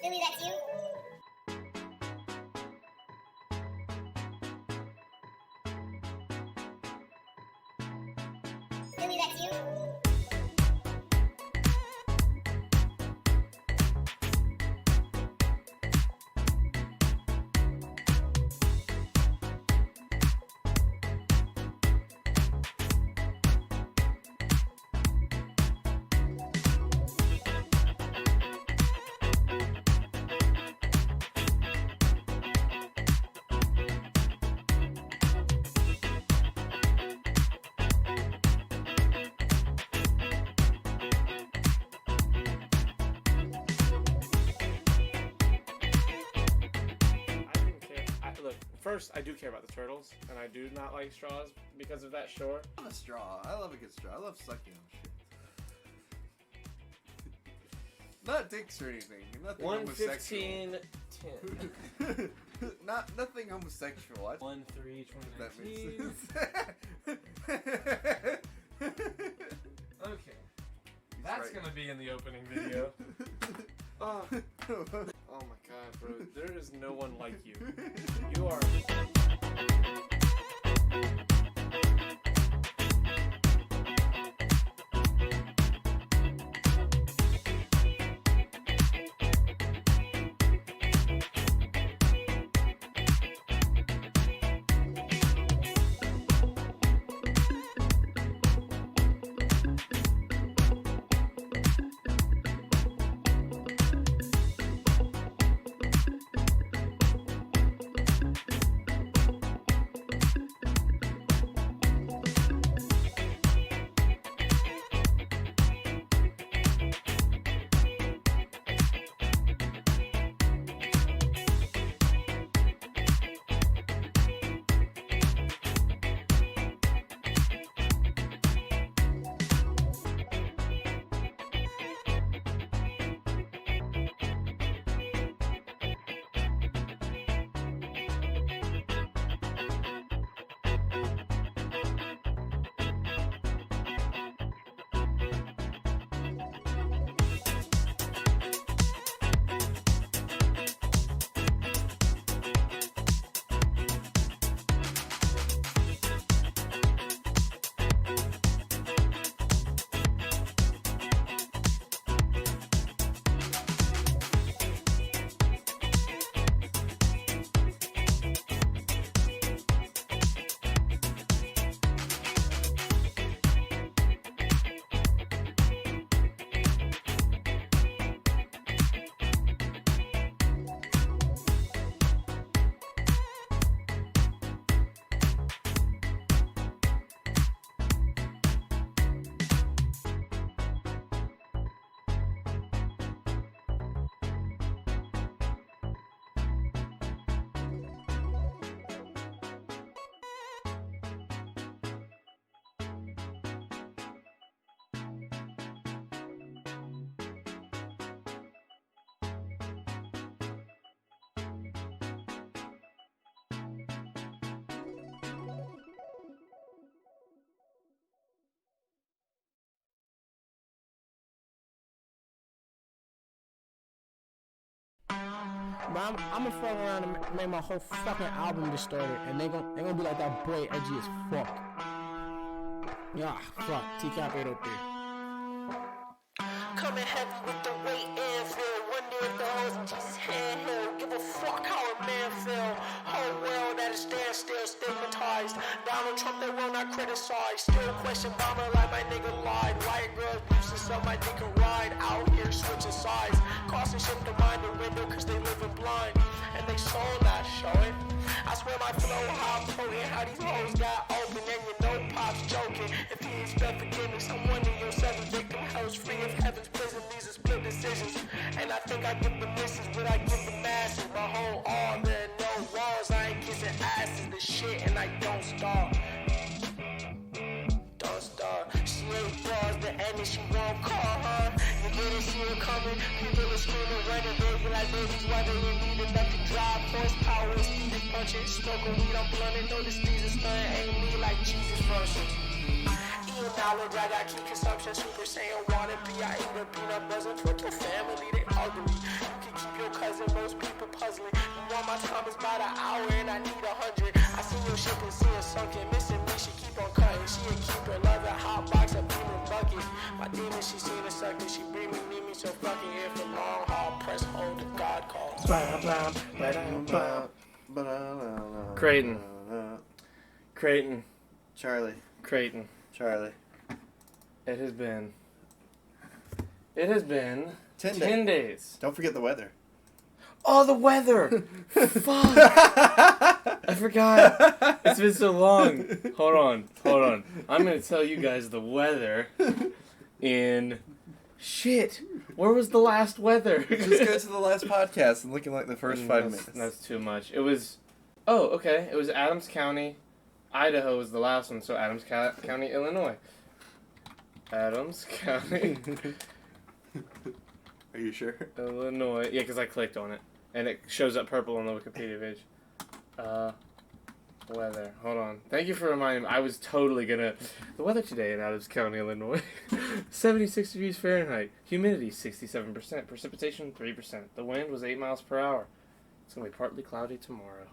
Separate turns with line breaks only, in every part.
Billy, that's you? Billy, that's you?
First, I do care about the turtles, and I do not like straws because of that, sure.
I love a straw. I love a good straw. I love sucking on shit. Not dicks or anything. Nothing
115, 10.
Nothing homosexual.
1 3
That
2019.
makes sense.
Okay. That's
right.
gonna be in the opening video. Oh my god, bro. There is no one like you. You are.
But I'm gonna fuck around and make my whole fucking album distorted, and they gonna be like, that boy edgy as fuck. Yeah, fuck. TCAP 803.
Coming heavy with the weight and feel. Wonder if the hoes in Jesus' handheld. Give a fuck how a man feel. Whole world at a standstill, stigmatized. Donald Trump, they will not criticize. Still question Obama like my nigga lied. White girls boosting so my dick can ride. Out here switching sides. Crossing ship to mind the window cause they living blind. And they soul not showing. I swear my flow how potent. How these hoes got open and you know Pop's joking. If you expect forgiveness, I'm wondering yourself a victim. Hell's free of heaven's prison. These are split decisions. And I think I get the misses, but I get the masses. My whole all there, no walls. I ain't kissing asses, the shit, and I don't starve. Don't starve. She ain't bars, the enemy, she won't call her. You didn't see her coming. People are screaming, running, baby, like babies. Why they didn't need enough to drive. Horsepower is speeding, punching. Smoking weed, I'm blunting. Notice these are stunning. Ain't me like Jesus version. Eating knowledge, I got key consumption. Super Saiyan wanna be. I eat a peanut butter for your family. They ugly. You can keep your puzzling. While my time is by the hour and I need 100. I see your shit and see it sunken. Missing me, she keep on cutting. She a keeper, love a hot box, a beaming bucket. My demon, she seen a sucker. She bring me, need me, so fucking here for long haul. Press hold if God calls.
Creighton. Creighton.
Charlie.
Creighton.
Charlie.
It has been
10
10 days.
Don't forget the weather.
Oh, the weather! Fuck! I forgot. It's been so long. Hold on. I'm gonna tell you guys the weather in... Shit! Where was the last weather?
Just go to the last podcast and look at like the first 5 minutes.
That's too much. It was... Oh, okay. It was Adams County. Idaho was the last one, so Adams County, Illinois. Adams County,
Are you sure?
Illinois. Yeah, because I clicked on it. And it shows up purple on the Wikipedia page. Weather. Hold on. Thank you for reminding me. I was totally gonna... The weather today in Adams County, Illinois. 76 degrees Fahrenheit. Humidity, 67%. Precipitation, 3%. The wind was 8 miles per hour. It's gonna be partly cloudy tomorrow.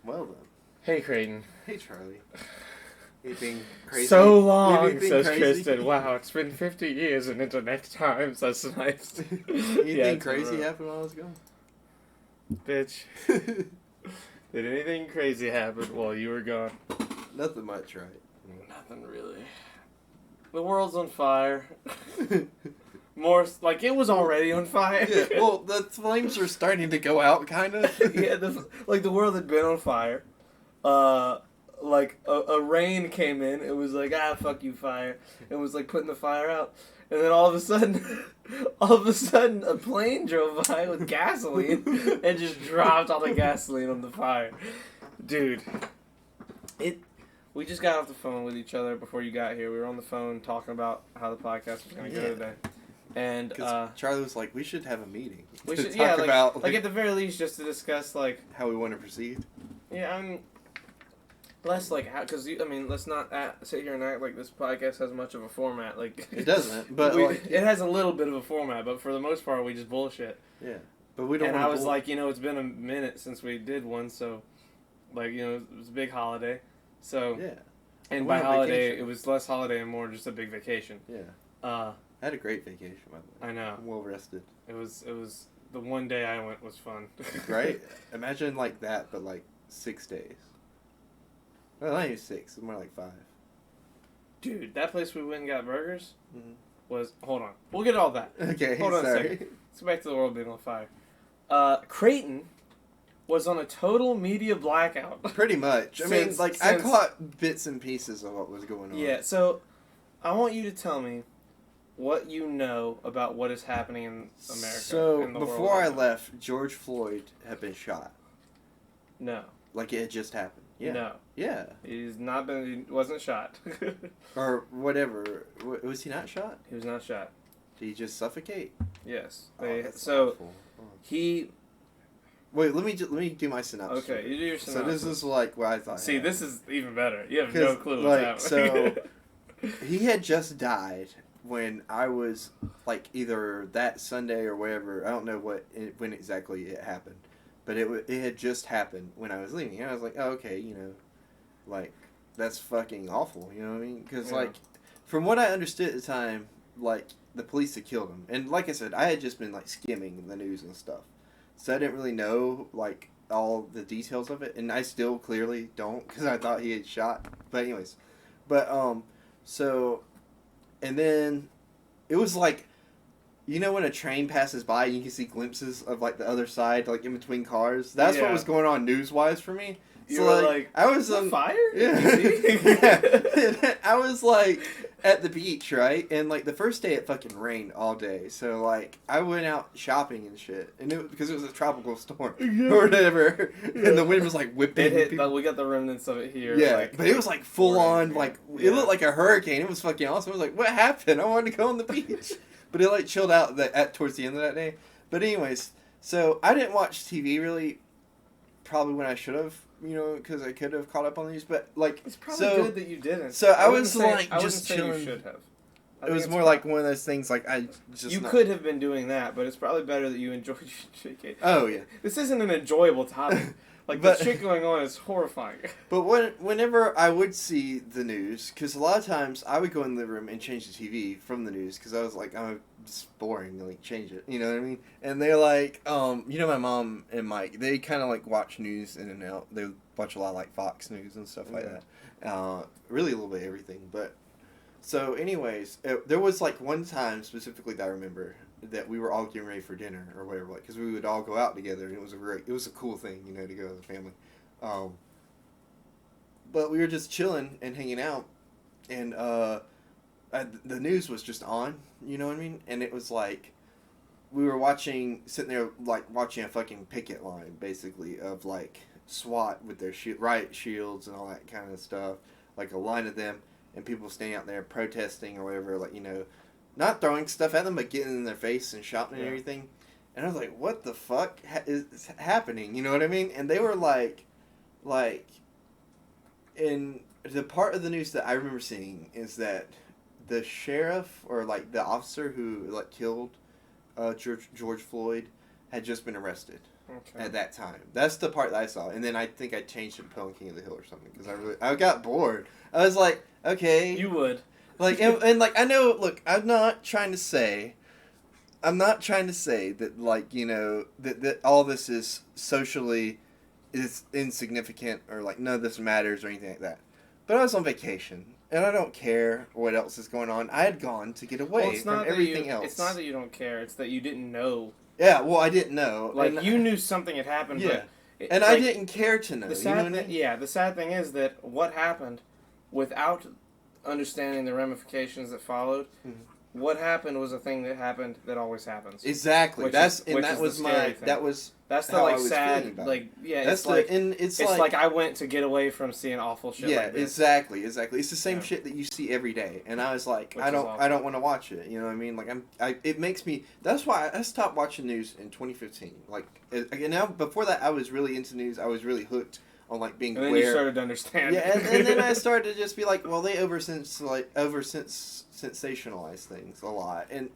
Well then.
Hey, Creighton.
Hey, Charlie. You being crazy?
So long,
You being
says
crazy?
Kristen. Wow, it's been 50 years in internet times. That's nice.
Anything
it's
crazy
rough.
happened while I was gone?
Bitch. Did anything crazy happen while you were gone?
Nothing much, right?
Nothing really. The world's on fire. More, like, it was already on fire.
Yeah, well, the flames are starting to go out, kind of.
Yeah, the world had been on fire. Like, a rain came in. It was like, fuck you, fire. It was like putting the fire out. And then all of a sudden, a plane drove by with gasoline and just dropped all the gasoline on the fire. Dude, we just got off the phone with each other before you got here. We were on the phone talking about how the podcast was going to go today. And
Charlie was like, we should have a meeting.
we
to
should,
talk about
like at the very least, just to discuss, like,
how we want to proceed.
yeah, I mean, less like how, because let's not sit here and act like this podcast has much of a format. Like,
It doesn't, but
it has a little bit of a format, but for the most part, we just bullshit.
Yeah, but we don't.
And
wanna
I was like, it's been a minute since we did one, so, like, it was a big holiday, so.
yeah,
And
We
by
went on
holiday,
vacation.
it was less holiday and more just a big vacation.
yeah.
I
I had a great vacation, by the way.
know.
I'm well rested.
It was the one day I went was fun.
Right? Imagine like that, but like 6 days. Well, not even 6. It's more like 5.
Dude, that place we went and got burgers
Mhm.
was. Hold on. We'll get all that.
Okay,
Hold on a
sorry.
second. Let's go back to the world being on fire. Creighton was on a total media blackout.
Pretty much. I mean, like, I
since-
caught bits and pieces of what was going on.
Yeah, so I want you to tell me what you know about what is happening in America.
So,
in the world
before I
right now.
left, George Floyd had been shot.
No.
Like, it had just happened. Yeah.
No.
Yeah.
He wasn't shot.
Or whatever. Was he not shot?
He was not shot.
Did he just suffocate?
Yes.
Oh, that's
So
awful. Oh.
he.
Wait, let me do my synopsis.
Okay, you do your
So
synopsis.
this is like what I thought.
See, this is even better. You have
'Cause,
no clue
like,
what's happening.
he had just died when I was like either that Sunday or whatever. I don't know when exactly it happened, but it had just happened when I was leaving. And I was like, oh, okay, like that's fucking awful. You know what I mean? Because
Yeah.
like from what I understood at the time, like the police had killed him, and like I said, I had just been like skimming the news and stuff, so I didn't really know like all the details of it, and I still clearly don't because I thought he had shot. But anyways, so, and then it was like, when a train passes by, you can see glimpses of like the other side, like in between cars. That's what
Yeah.
was going on news wise for me.
You
So
were like,
I was
fire?
yeah.
See?
I was like at the beach, right? And like the first day it fucking rained all day. So like I went out shopping and shit. And because it was a tropical storm or whatever. And the wind was like whipping
It hit.
people.
We got the remnants of it here.
Yeah,
like,
but it was like full on,
yeah.
like
Yeah.
it looked like a hurricane. It was fucking awesome. I was like, what happened? I wanted to go on the beach, but it like chilled out towards the end of that day. But anyways, so I didn't watch TV really, probably when I should have, because I could have caught up on these. But like,
It's probably
so
good that you didn't.
so I
wouldn't
was,
say-
like,
I wouldn't
just
say
chilling.
You should have.
It was more like one of those things like I just.
You
not...
could have been doing that, but it's probably better that you enjoyed your shit.
Oh yeah.
This isn't an enjoyable topic. Like
But-
the shit going on is horrifying.
But whenever I would see the news, because a lot of times I would go in the living room and change the TV from the news, because I was like, I'm just boring, like change it, you know what I mean? And they're like, my mom and Mike, they kind of like watch news in and out. They watch a lot of like Fox News and stuff like that. Really a little bit of everything. But so, anyways, there was like one time specifically that I remember that we were all getting ready for dinner or whatever, like, because we would all go out together, and it was a cool thing, you know, to go as a family. But we were just chilling and hanging out, and the news was just on, you know what I mean? And it was like we were sitting there like watching a fucking picket line, basically, of like SWAT with their riot shields and all that kind of stuff, like a line of them, and people standing out there protesting or whatever, like, you know, not throwing stuff at them, but getting in their face and shouting and everything. And I was like, what the fuck is happening? You know what I mean? And they were like, in the part of the news that I remember seeing is that the sheriff or like the officer who like killed George Floyd had just been arrested at that time. That's the part that I saw. And then I think I changed it to Pelican King of the Hill or something because I got bored. I was like, okay.
You would.
Like, and like, I know, look, I'm not trying to say that, like, you know, that all this is socially is insignificant or, like, none of this matters or anything like that. But I was on vacation, and I don't care what else is going on. I had gone to get away from everything else.
It's not that you don't care, it's that you didn't know.
Yeah, well, I didn't know.
Like,
and
you knew something had happened,
yeah.
but...
And I didn't care to know,
the
you
sad
know what I mean?
Yeah, the sad thing is that what happened without understanding the ramifications that followed, what happened was a thing that happened that always happens.
Exactly. That's the
Like
how I was
sad,
feeling about
like
it.
yeah.
That's
it's like I went to get away from seeing awful shit.
Yeah,
like this.
exactly. It's the same shit that you see every day, and I was like, I don't want to watch it. You know what I mean? Like it makes me. That's why I stopped watching news in 2015. Like, and now before that, I was really into news. I was really hooked on like being
and then
aware.
you started to understand.
Yeah, and then I started to just be like, well, they sensationalize things a lot, and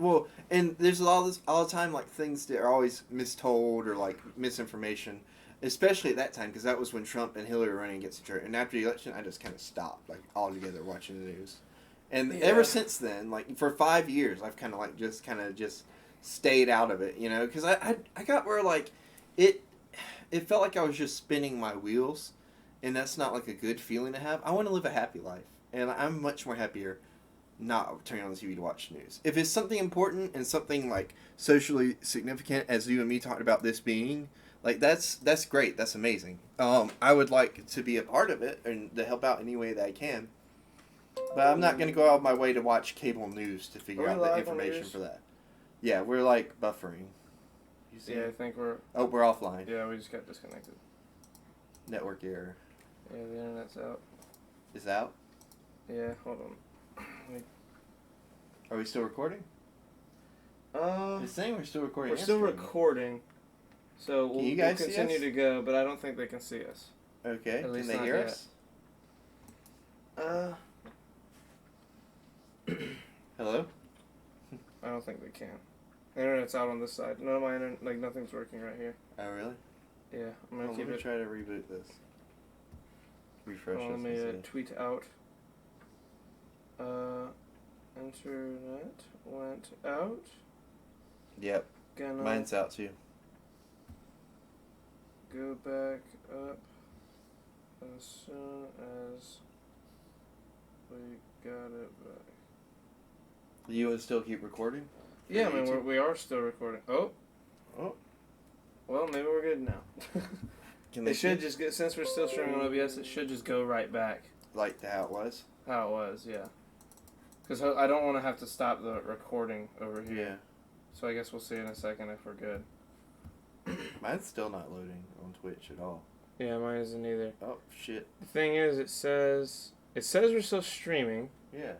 there's all the time like things that are always mistold or like misinformation, especially at that time because that was when Trump and Hillary were running against each other. And after the election, I just kind of stopped like altogether watching the news, and ever since then, like for 5 years, I've kind of just stayed out of it, you know, because I got where like it felt like I was just spinning my wheels, and that's not like a good feeling to have. I want to live a happy life, and I'm much more happier not turning on the TV to watch news. If it's something important and something like socially significant, as you and me talked about this being, like that's great. That's amazing. I would like to be a part of it and to help out any way that I can. But I'm not going to go out of my way to watch cable news to figure out the information for that. Yeah, we're like buffering.
Yeah, I think we're...
Oh, we're offline.
Yeah, we just got disconnected.
Network error.
Yeah, the internet's out.
Is out?
Yeah, hold on.
Are we still recording? It's saying we're still recording.
We're still recording. So we'll continue
to
go, but I don't think they can see us.
Okay. Can they
not
hear
yet.
us? Hello?
I don't think they can. The internet's out on this side. None of my internet, like nothing's working right here.
Oh, really?
Yeah, I'm gonna keep
let me
it.
try to reboot this. Refresh this.
Let me
and see.
tweet out. Internet went out.
Yep.
Gonna
Mine's out too.
go back up as soon as we got it back.
You would still keep recording?
Yeah, I mean, we are still recording. Oh. Well, maybe we're good now. It should just get, since we're still streaming on OBS, it should just go right back.
Like how it was?
How it was, yeah. Because I don't want to have to stop the recording over here.
Yeah.
So I guess we'll see in a second if we're good.
Mine's still not loading on Twitch at all.
Yeah, mine isn't either.
Oh, shit.
The thing is, it says we're still streaming.
Yeah.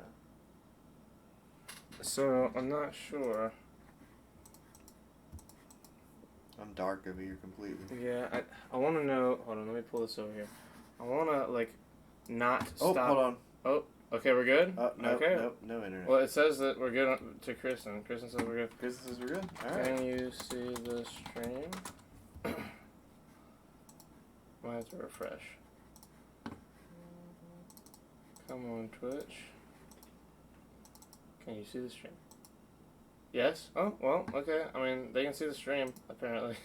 So I'm not sure.
I'm dark over here completely.
Yeah, I want to know. Hold on, let me pull this over here. I want to like not
Oh,
stop.
hold on.
Oh, Okay, we're good?
No,
okay.
nope, no internet.
Well, it says that we're good to Kristen. Kristen says we're good.
Chris says we're good. All right.
Can you see the stream? Might have to refresh. Come on, Twitch. Can you see the stream? Yes? Oh, well, okay. I mean, they can see the stream, apparently.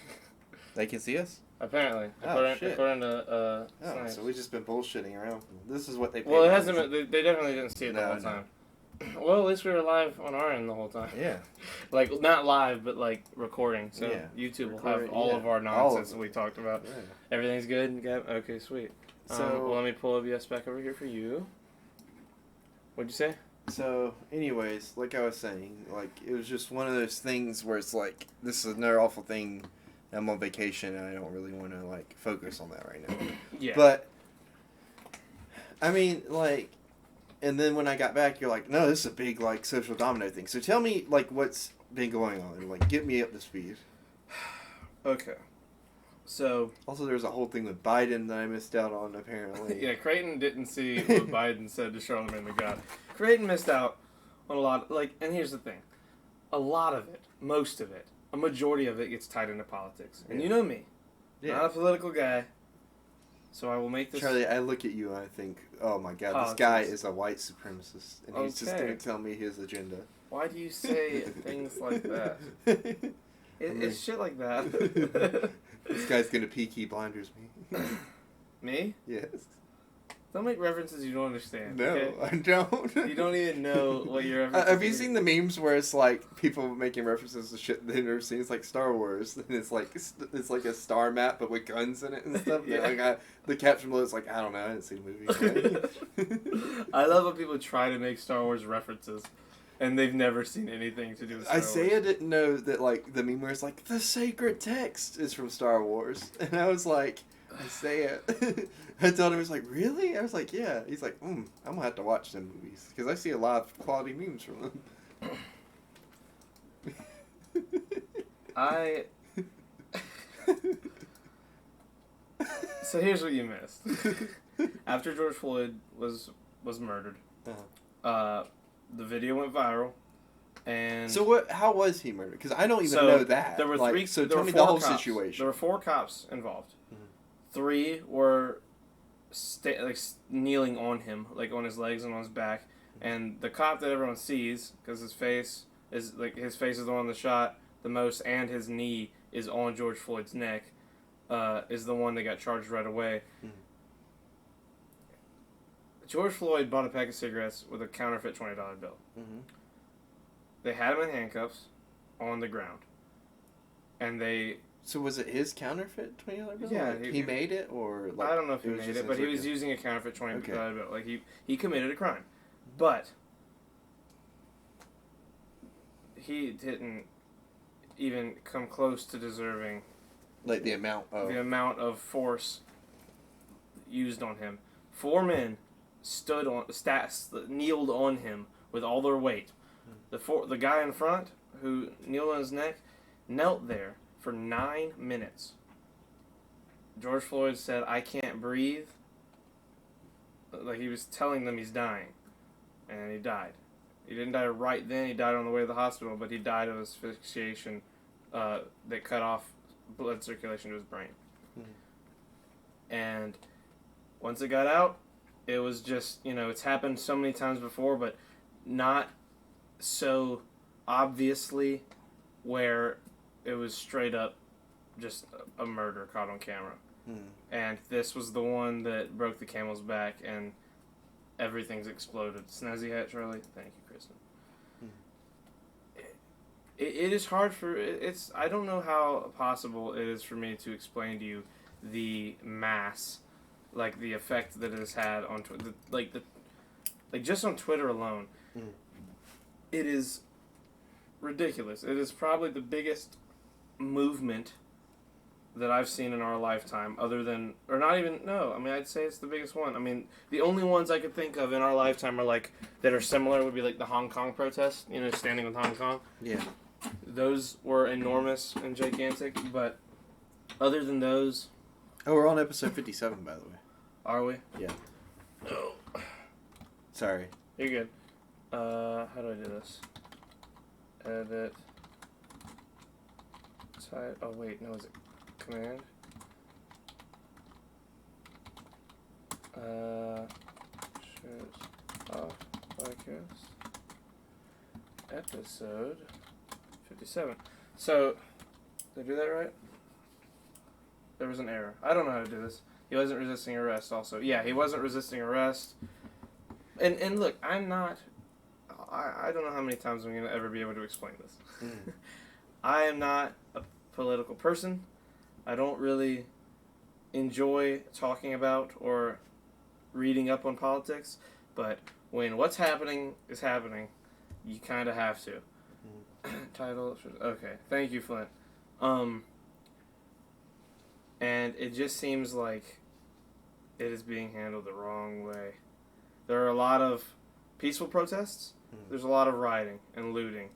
They can see us?
Apparently.
Oh, shit.
According to,
Oh,
Snipes.
so we've just been bullshitting around. This is what they paid
Well, it
for.
hasn't been, they definitely didn't see it the
No,
whole
no.
time. Well, at least we were live on our end the whole time.
Yeah.
Like, not live, but, like, recording. So
Yeah.
YouTube will
Recording,
have all
yeah.
of our
All of
nonsense
it.
that we talked about.
Yeah.
Everything's good? Gab? Okay, sweet.
So,
well, let me pull OBS back over here for you. What'd you say?
So, anyways, like I was saying, like, it was just one of those things where it's like, this is another awful thing. I'm on vacation and I don't really want to, like, focus on that right now.
Yeah.
But, I mean, like, and then when I got back, you're like, no, this is a big, like, social domino thing. So tell me, like, what's been going on. Like, get me up to speed.
Okay. So,
Also, there's a whole thing with Biden that I missed out on, apparently.
yeah, Creighton didn't see what Biden said to Charlamagne the God. Creighton missed out on a lot, like, and here's the thing. A lot of it, most of it, a majority of it gets tied into politics. And you know me.
Yeah.
Not a political guy. So I will make this...
Charlie, I look at you and I think, oh my god,
Politics.
this guy is a white supremacist. And he's just
Okay.
going to tell me his agenda.
Why do you say things like that? It's shit like that.
This guy's going to Peaky Blinders me.
Me?
Yes.
Don't make references you don't understand.
No,
okay?
I don't.
You don't even know what your references
Have you
are.
seen the memes where it's like people making references to shit they've never seen? It's like Star Wars, and it's like a star map but with guns in it and stuff.
Yeah.
Like the caption below is like, I don't know, I didn't see the movie.
I love when people try to make Star Wars references, and they've never seen anything to do with Star Wars.
Isaiah didn't know that like the meme where it's like the sacred text is from Star Wars, and I was like, Isaiah. I told him, he was like, really? I was like, yeah. He's like, I'm gonna have to watch them movies because I see a lot of quality memes from them.
So here's what you missed. After George Floyd was murdered, the video went viral, and
So what? How was he murdered? Because I don't even
so
know that.
There were
like,
three.
So
there
tell
were
me
four
the whole
cops.
situation.
There were 4 cops involved.
Mhm.
3 were kneeling on him, like on his legs and on his back, and the cop that everyone sees, because his face is the one in the shot the most, and his knee is on George Floyd's neck, is the one that got charged right away.
Mhm.
George Floyd bought a pack of cigarettes with a counterfeit $20 bill.
Mhm.
They had him in handcuffs on the ground, and they...
So was it his counterfeit $20 bill?
Yeah,
Like, he made it, or like,
I don't know if he
was
made
just
it, but he was
freaking-
using a counterfeit $20
Okay.
bill. Like, he committed a crime. But he didn't even come close to deserving
like the amount of.
the amount of force used on him. 4 men kneeled on him with all their weight. The guy in front who kneeled on his neck knelt there for 9 minutes. George Floyd said, "I can't breathe." Like he was telling them he's dying, and he died. He didn't die right then. He died on the way to the hospital, but he died of asphyxiation that cut off blood circulation to his brain. And once it got out, it was just, it's happened so many times before, but not so obviously where it was straight up just a murder caught on camera. And this was the one that broke the camel's back, and everything's exploded. Snazzy hat, Charlie. Thank you, Kristen. It is hard I don't know how possible it is for me to explain to you the mass, like the effect that it has had on Twitter, like just on Twitter alone. It is ridiculous. It is probably the biggest movement that I've seen in our lifetime, other than, or not even, no, I mean, I'd say it's the biggest one. I mean, the only ones I could think of in our lifetime are like, that are similar would be like the Hong Kong protests, standing with Hong Kong.
Yeah.
Those were enormous and gigantic, but other than those...
Oh, we're on episode 57, by the way.
Are we?
Yeah.
Oh.
Sorry.
You're good. How do I do this? Edit. Type. Oh wait, no, is it command? Shows off podcast. Episode 57. So, did I do that right? There was an error. I don't know how to do this. He wasn't resisting arrest also. Yeah, he wasn't resisting arrest. And look, I'm not... I don't know how many times I'm going to ever be able to explain this. I am not a political person. I don't really enjoy talking about or reading up on politics. But when what's happening is happening, you kind of have to. Title... Okay, thank you, Flint. And it just seems like it is being handled the wrong way. There are a lot of peaceful protests. There's a lot of rioting and looting.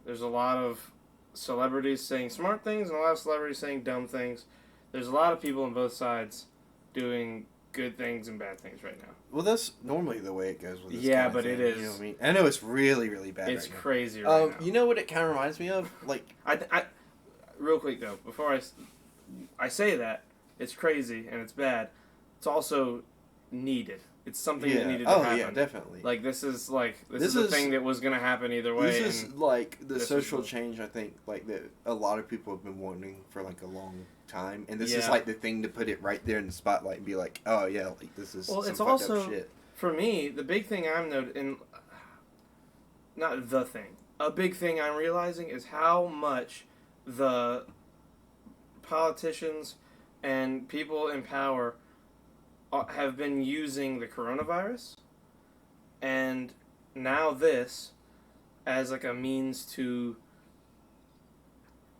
There's a lot of celebrities saying smart things and a lot of celebrities saying dumb things. There's a lot of people on both sides doing good things and bad things right now.
Well, that's normally the way it goes with this
Yeah,
kind of
but
thing,
it is.
You know what I mean? I know it's really, really bad
It's
right now.
crazy right now.
You know what it kind of reminds me of? Like,
I real quick though, before I say that, it's crazy and it's bad. It's also needed. It's something that needed to happen.
Oh, yeah, definitely.
Like, this is the thing that was going to happen either way.
This is, like, the
this
social
is the-
change, I think, like, that a lot of people have been wanting for, like, a long time. And this is,
Yeah.
like, the thing to put it right there in the spotlight and be like, oh, yeah, like, this is
Well,
some
it's
fucked
also-
up shit.
For me, the big thing I'm noting, not the thing, a big thing I'm realizing is how much the politicians and people in power have been using the coronavirus and now this as like a means to,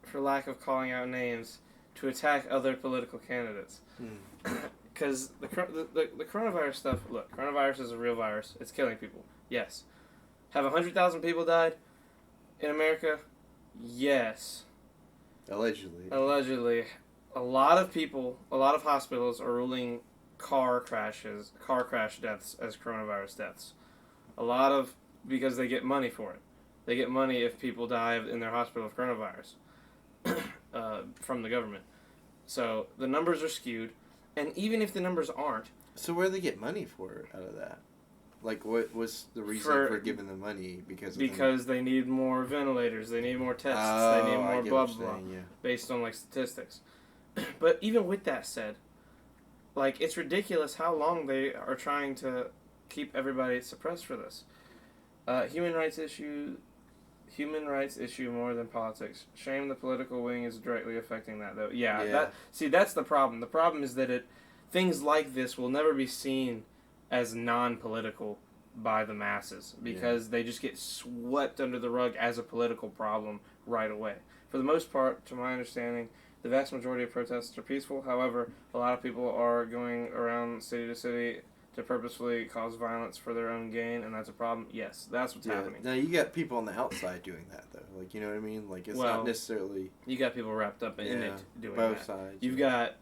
for lack of calling out names, to attack other political candidates. Because the coronavirus stuff, look, coronavirus is a real virus. It's killing people. Yes. Have 100,000 people died in America? Yes.
Allegedly.
Allegedly. A lot of people, a lot of hospitals are ruling car crash deaths as coronavirus deaths. A lot of, because they get money for it. They get money if people die in their hospital of coronavirus from the government. So the numbers are skewed. And even if the numbers aren't...
So where do they get money for out of that? Like, what was the reason for giving them money?
Because they need more ventilators, they need more tests, they need more blah, blah, based on, like, statistics. But even with that said, like, it's ridiculous how long they are trying to keep everybody suppressed for this. Human rights issue more than politics. Shame the political wing is directly affecting that, though. Yeah. That's the problem. The problem is that things like this will never be seen as non-political by the masses because they just get swept under the rug as a political problem right away. For the most part, to my understanding, the vast majority of protests are peaceful. However, a lot of people are going around city to city to purposefully cause violence for their own gain, and that's a problem. Yes, that's what's happening.
Now, you got people on the outside doing that, though. Like, you know what I mean? Like, it's not necessarily...
You got people wrapped up in it doing
both
that.
sides.
You've got...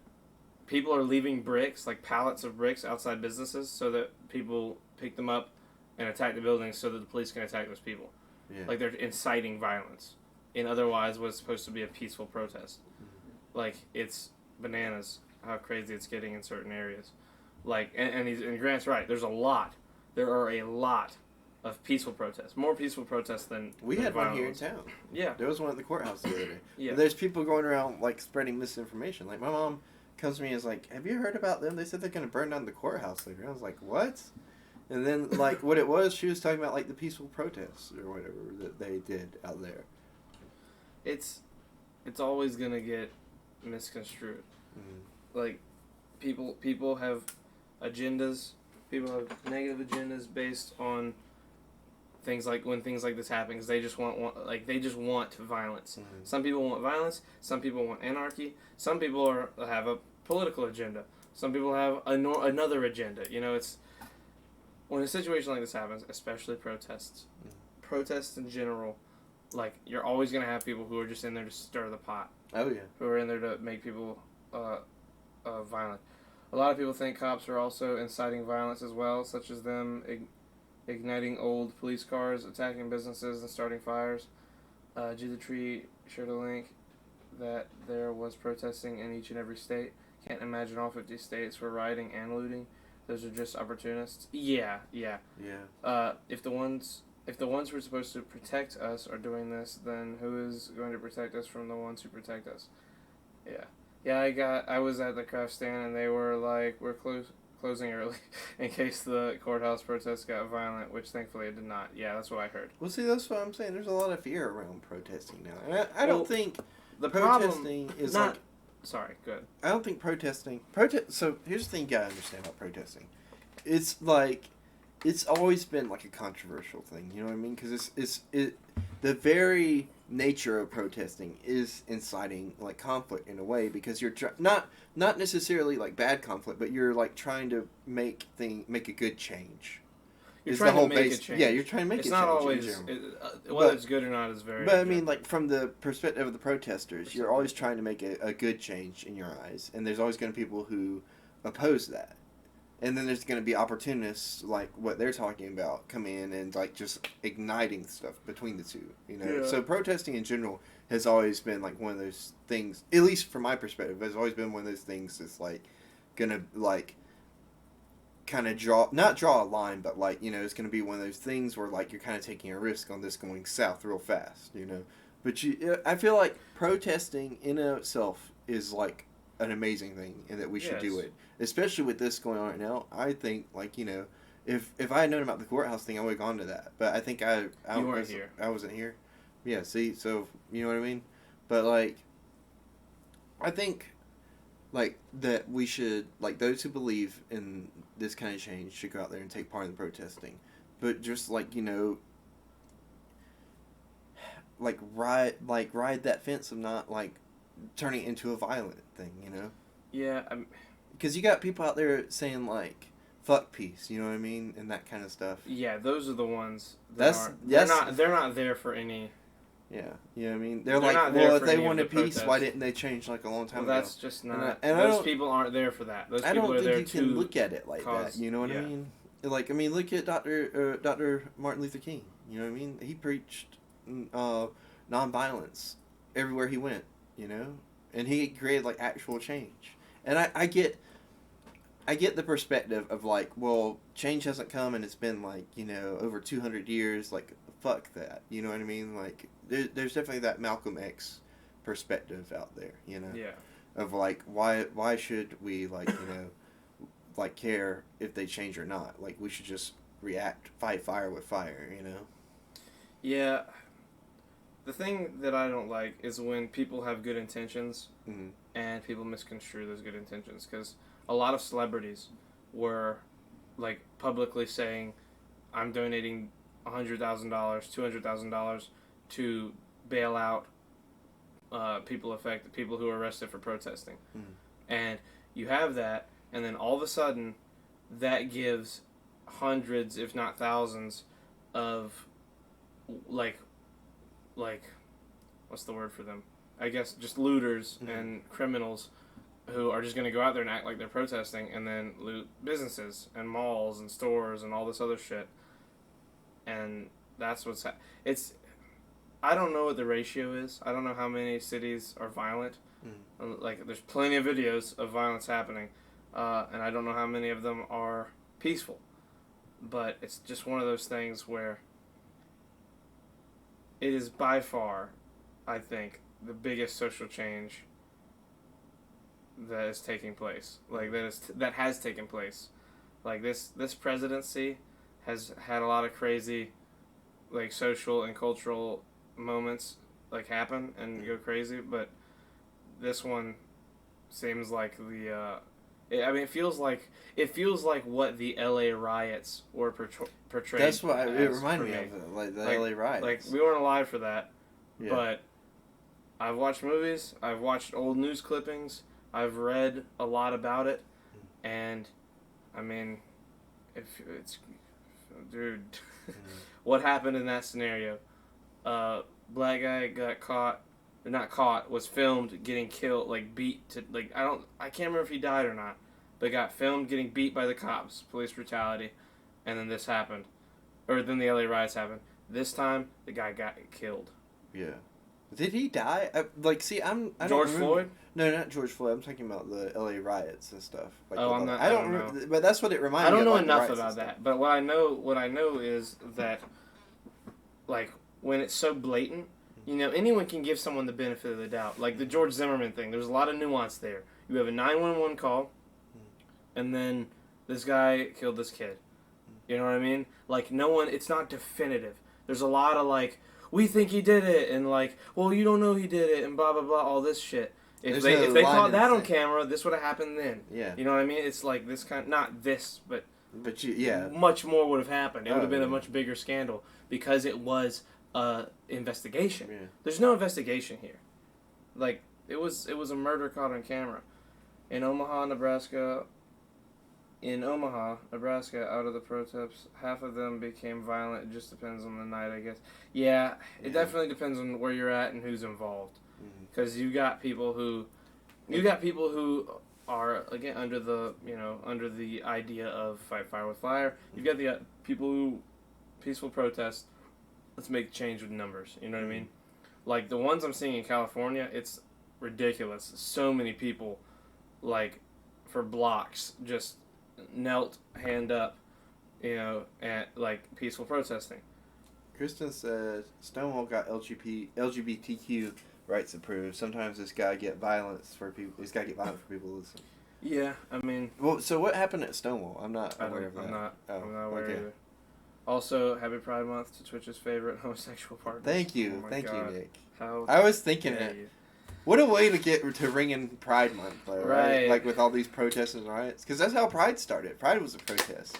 People are leaving bricks, like pallets of bricks, outside businesses so that people pick them up and attack the buildings so that the police can attack those people.
Yeah.
Like, they're inciting violence in otherwise what's supposed to be a peaceful protest. Mm-hmm. Like, it's bananas how crazy it's getting in certain areas. Like, and Grant's right. There are a lot of peaceful protests. More peaceful protests than
we had
violent
one here in
ones.
town.
Yeah.
There was one at the courthouse the other day.
Yeah.
But there's people going around, like, spreading misinformation. Like, my mom comes to me and is like, have you heard about them? They said they're going to burn down the courthouse later. I was like, what? And then, like, what it was, she was talking about, like, the peaceful protests or whatever that they did out there.
It's always going to get misconstrued.
Mm-hmm.
Like, people have agendas. People have negative agendas based on things like when things like this happen, because they just want violence.
Mm-hmm.
Some people want violence. Some people want anarchy. Some people have a political agenda. Some people have another agenda. You know, it's when a situation like this happens, especially protests.
Mm-hmm.
Protests in general, like, you're always gonna have people who are just in there to stir the pot.
Oh, yeah.
Who are in there to make people violent. A lot of people think cops are also inciting violence as well, such as them igniting old police cars, attacking businesses, and starting fires. G the Tree shared a link that there was protesting in each and every state. Can't imagine all 50 states were rioting and looting. Those are just opportunists. Yeah. If the ones who are supposed to protect us are doing this, then who is going to protect us from the ones who protect us? Yeah. I was at the craft stand and they were like, we're closing early in case the courthouse protests got violent, which thankfully it did not. Yeah, that's what I heard.
Well, see, that's what I'm saying. There's a lot of fear around protesting now, and I don't think
The
protesting
problem
is
not.
like.
Sorry, good.
I don't think protesting. So here's the thing you gotta understand about protesting. It's like, it's always been like a controversial thing. You know what I mean? Because the very nature of protesting is inciting like conflict in a way, because you're not necessarily like bad conflict, but you're like trying to make a good change.
You're
Is
trying
the whole
to make
base,
a change.
Yeah, you're trying to make
it's
a
not
change.
always
in general.
whether
But-
it's good or not is very.
But I mean, like, from the perspective of the protesters, you're always trying to make a good change in your eyes, and there's always going to be people who oppose that. And then there's going to be opportunists, like what they're talking about, come in and, like, just igniting stuff between the two, you know?
Yeah.
So protesting in general has always been, like, one of those things, at least from my perspective, has always been one of those things that's, like, going to, like, kind of not draw a line, but, like, you know, it's going to be one of those things where, like, you're kind of taking a risk on this going south real fast, you know? But I feel like protesting in and of itself is, like, an amazing thing, and that we should do
Yes.
it. Especially with this going on right now, I think, like, you know, if I had known about the courthouse thing, I would have gone to that. But I think I
You weren't here.
I wasn't here. Yeah, see, so, you know what I mean? But, like, I think, like, that we should, like, those who believe in this kind of change should go out there and take part in the protesting. But just, like, you know, like, ride that fence of not, like, turning it into a violent thing, you know?
Yeah,
Because you got people out there saying, like, fuck peace, you know what I mean? And that kind of stuff.
yeah. Those are the ones.
That's-
They're not. They're not there for any.
Yeah, you know what I mean? They're
They're
like,
not there
well, if
for
they
any of
wanted
the
peace, why
protests.
didn't they change, like, a long time
Well,
ago?
that's just
And
not.
I
Those
don't-
people aren't there for that. Those
I
people
don't
are there
think you
to
can look at it like
cause-
that, you know what I
yeah.
mean? Like, I mean, look at Dr. Martin Luther King, you know what I mean? He preached nonviolence everywhere he went, you know? And he created, like, actual change. And I get the perspective of, like, well, change hasn't come and it's been, like, you know, over 200 years, like, fuck that, you know what I mean? Like, there's definitely that Malcolm X perspective out there, you know?
Yeah.
Of, like, why should we, like, you know, like, care if they change or not? Like, we should just fight fire with fire, you know?
Yeah. The thing that I don't like is when people have good intentions
Mm-hmm.
and people misconstrue those good intentions, because a lot of celebrities were like publicly saying, I'm donating $100,000, $200,000 to bail out people who are arrested for protesting. And you have that, and then all of a sudden that gives hundreds if not thousands of like what's the word for them? I guess just looters and criminals who are just going to go out there and act like they're protesting and then loot businesses and malls and stores and all this other shit. And that's what's I don't know what the ratio is. I don't know how many cities are violent. Like, there's plenty of videos of violence happening, and I don't know how many of them are peaceful. But it's just one of those things where it is by far, I think, the biggest social change that is taking place. Like, that has taken place. Like, this presidency has had a lot of crazy, like, social and cultural moments, like, happen and go crazy, but this one seems like it feels like what the LA riots were portrayed.
That's what it
as
reminded
for
me of, like, the LA riots.
Like, we weren't alive for that,
Yeah.
but I've watched movies, I've watched old news clippings, I've read a lot about it, and, I mean, dude, what happened in that scenario? Black guy got was filmed getting killed, like, beat to, like, I can't remember if he died or not, but got filmed getting beat by the cops, police brutality, and then this happened. or then the LA riots happened. This time, the guy got killed.
Yeah. Did he die? I don't
George
remember.
Floyd?
No, not George Floyd. I'm talking about the LA riots and stuff. Like
Oh,
the-
I'm not-
I
I
don't
don't
remember,
know.
but that's what it reminded
I
me
don't
of.
know
like, the
enough
riots and
about
stuff.
that, but what I know is that, like, when it's so blatant, you know, anyone can give someone the benefit of the doubt. Like the George Zimmerman thing, there's a lot of nuance there. You have a 911 call, and then this guy killed this kid. You know what I mean? Like, no one, it's not definitive. There's a lot of, like, we think he did it, and, like, well, you don't know he did it, and blah, blah, blah, all this shit. If
There's no
they
line
caught
in
that
the
on
sand.
camera, this would have happened then.
Yeah.
You know what I mean? It's like this kind, not this, but
But yeah.
much more would have happened. It would
Oh,
have been a
yeah.
much bigger scandal because it was investigation.
Yeah.
There's no investigation here. Like, it was a murder caught on camera. In Omaha, Nebraska, out of the protests, half of them became violent. It just depends on the night, I guess. Yeah, it
Yeah.
definitely depends on where you're at and who's involved.
Mhm.
Because you got people who are, again, under the idea of fight fire with fire. You've got the people who peaceful protest. Let's make change with numbers. You know what I mean? Like the ones I'm seeing in California, it's ridiculous. So many people, like, for blocks, just knelt, hand up, you know, at like peaceful protesting.
Kristen said Stonewall got LGBTQ rights approved. Sometimes this guy get violence for people. This guy get violent for people to listen.
Yeah, I mean,
Well, so what happened at Stonewall? I'm not
I'm
aware of that.
not
Oh,
aware
okay.
either. Also, happy Pride Month to Twitch's favorite homosexual partner.
Thank you,
Oh my
thank
God.
you, Nick.
How
I was thinking
dare
it.
you.
What a way to get to ring in Pride Month, though, right?
Right.
Like with all these protests and riots, because that's how Pride started. Pride was a protest.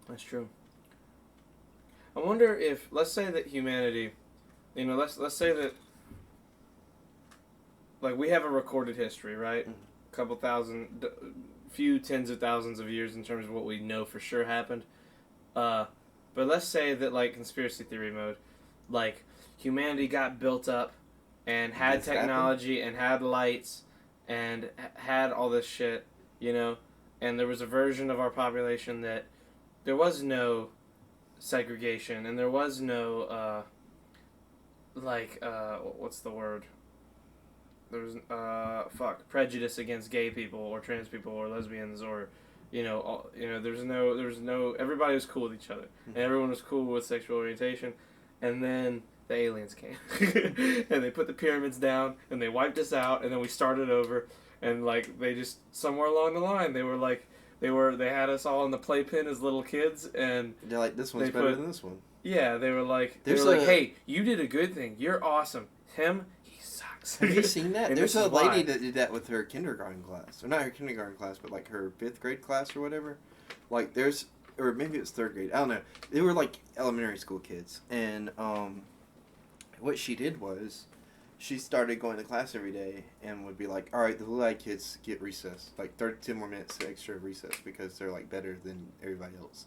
That's true. I wonder if, let's say that humanity, you know, let's say that, like, we have a recorded history, right?
Mhm.
A couple thousand, few tens of thousands of years in terms of what we know for sure happened. But let's say that, like, conspiracy theory mode, like, humanity got built up and had
This happened?
technology and had lights and had all this shit, you know, and there was a version of our population that there was no segregation and there was no what's the word, there was prejudice against gay people or trans people or lesbians or there's no everybody was cool with each other and everyone was cool with sexual orientation, and then the aliens came and they put the pyramids down and they wiped us out and then we started over, and like they just somewhere along the line they had us all in the playpen as little kids, and
They're like, this one's
They
better
put-
than this one.
yeah, they were like,
There's
hey, you did a good thing, you're awesome, him, he sucks.
Have you seen that?
And
There's
this
a
is why.
lady that did that with her kindergarten class. Or not her kindergarten class, but like her 5th grade class or whatever. Like or maybe it was 3rd grade. I don't know. They were like elementary school kids. And what she did was she started going to class every day and would be like, all right, the little kids get recess. Like 10 more minutes extra of recess because they're like better than everybody else.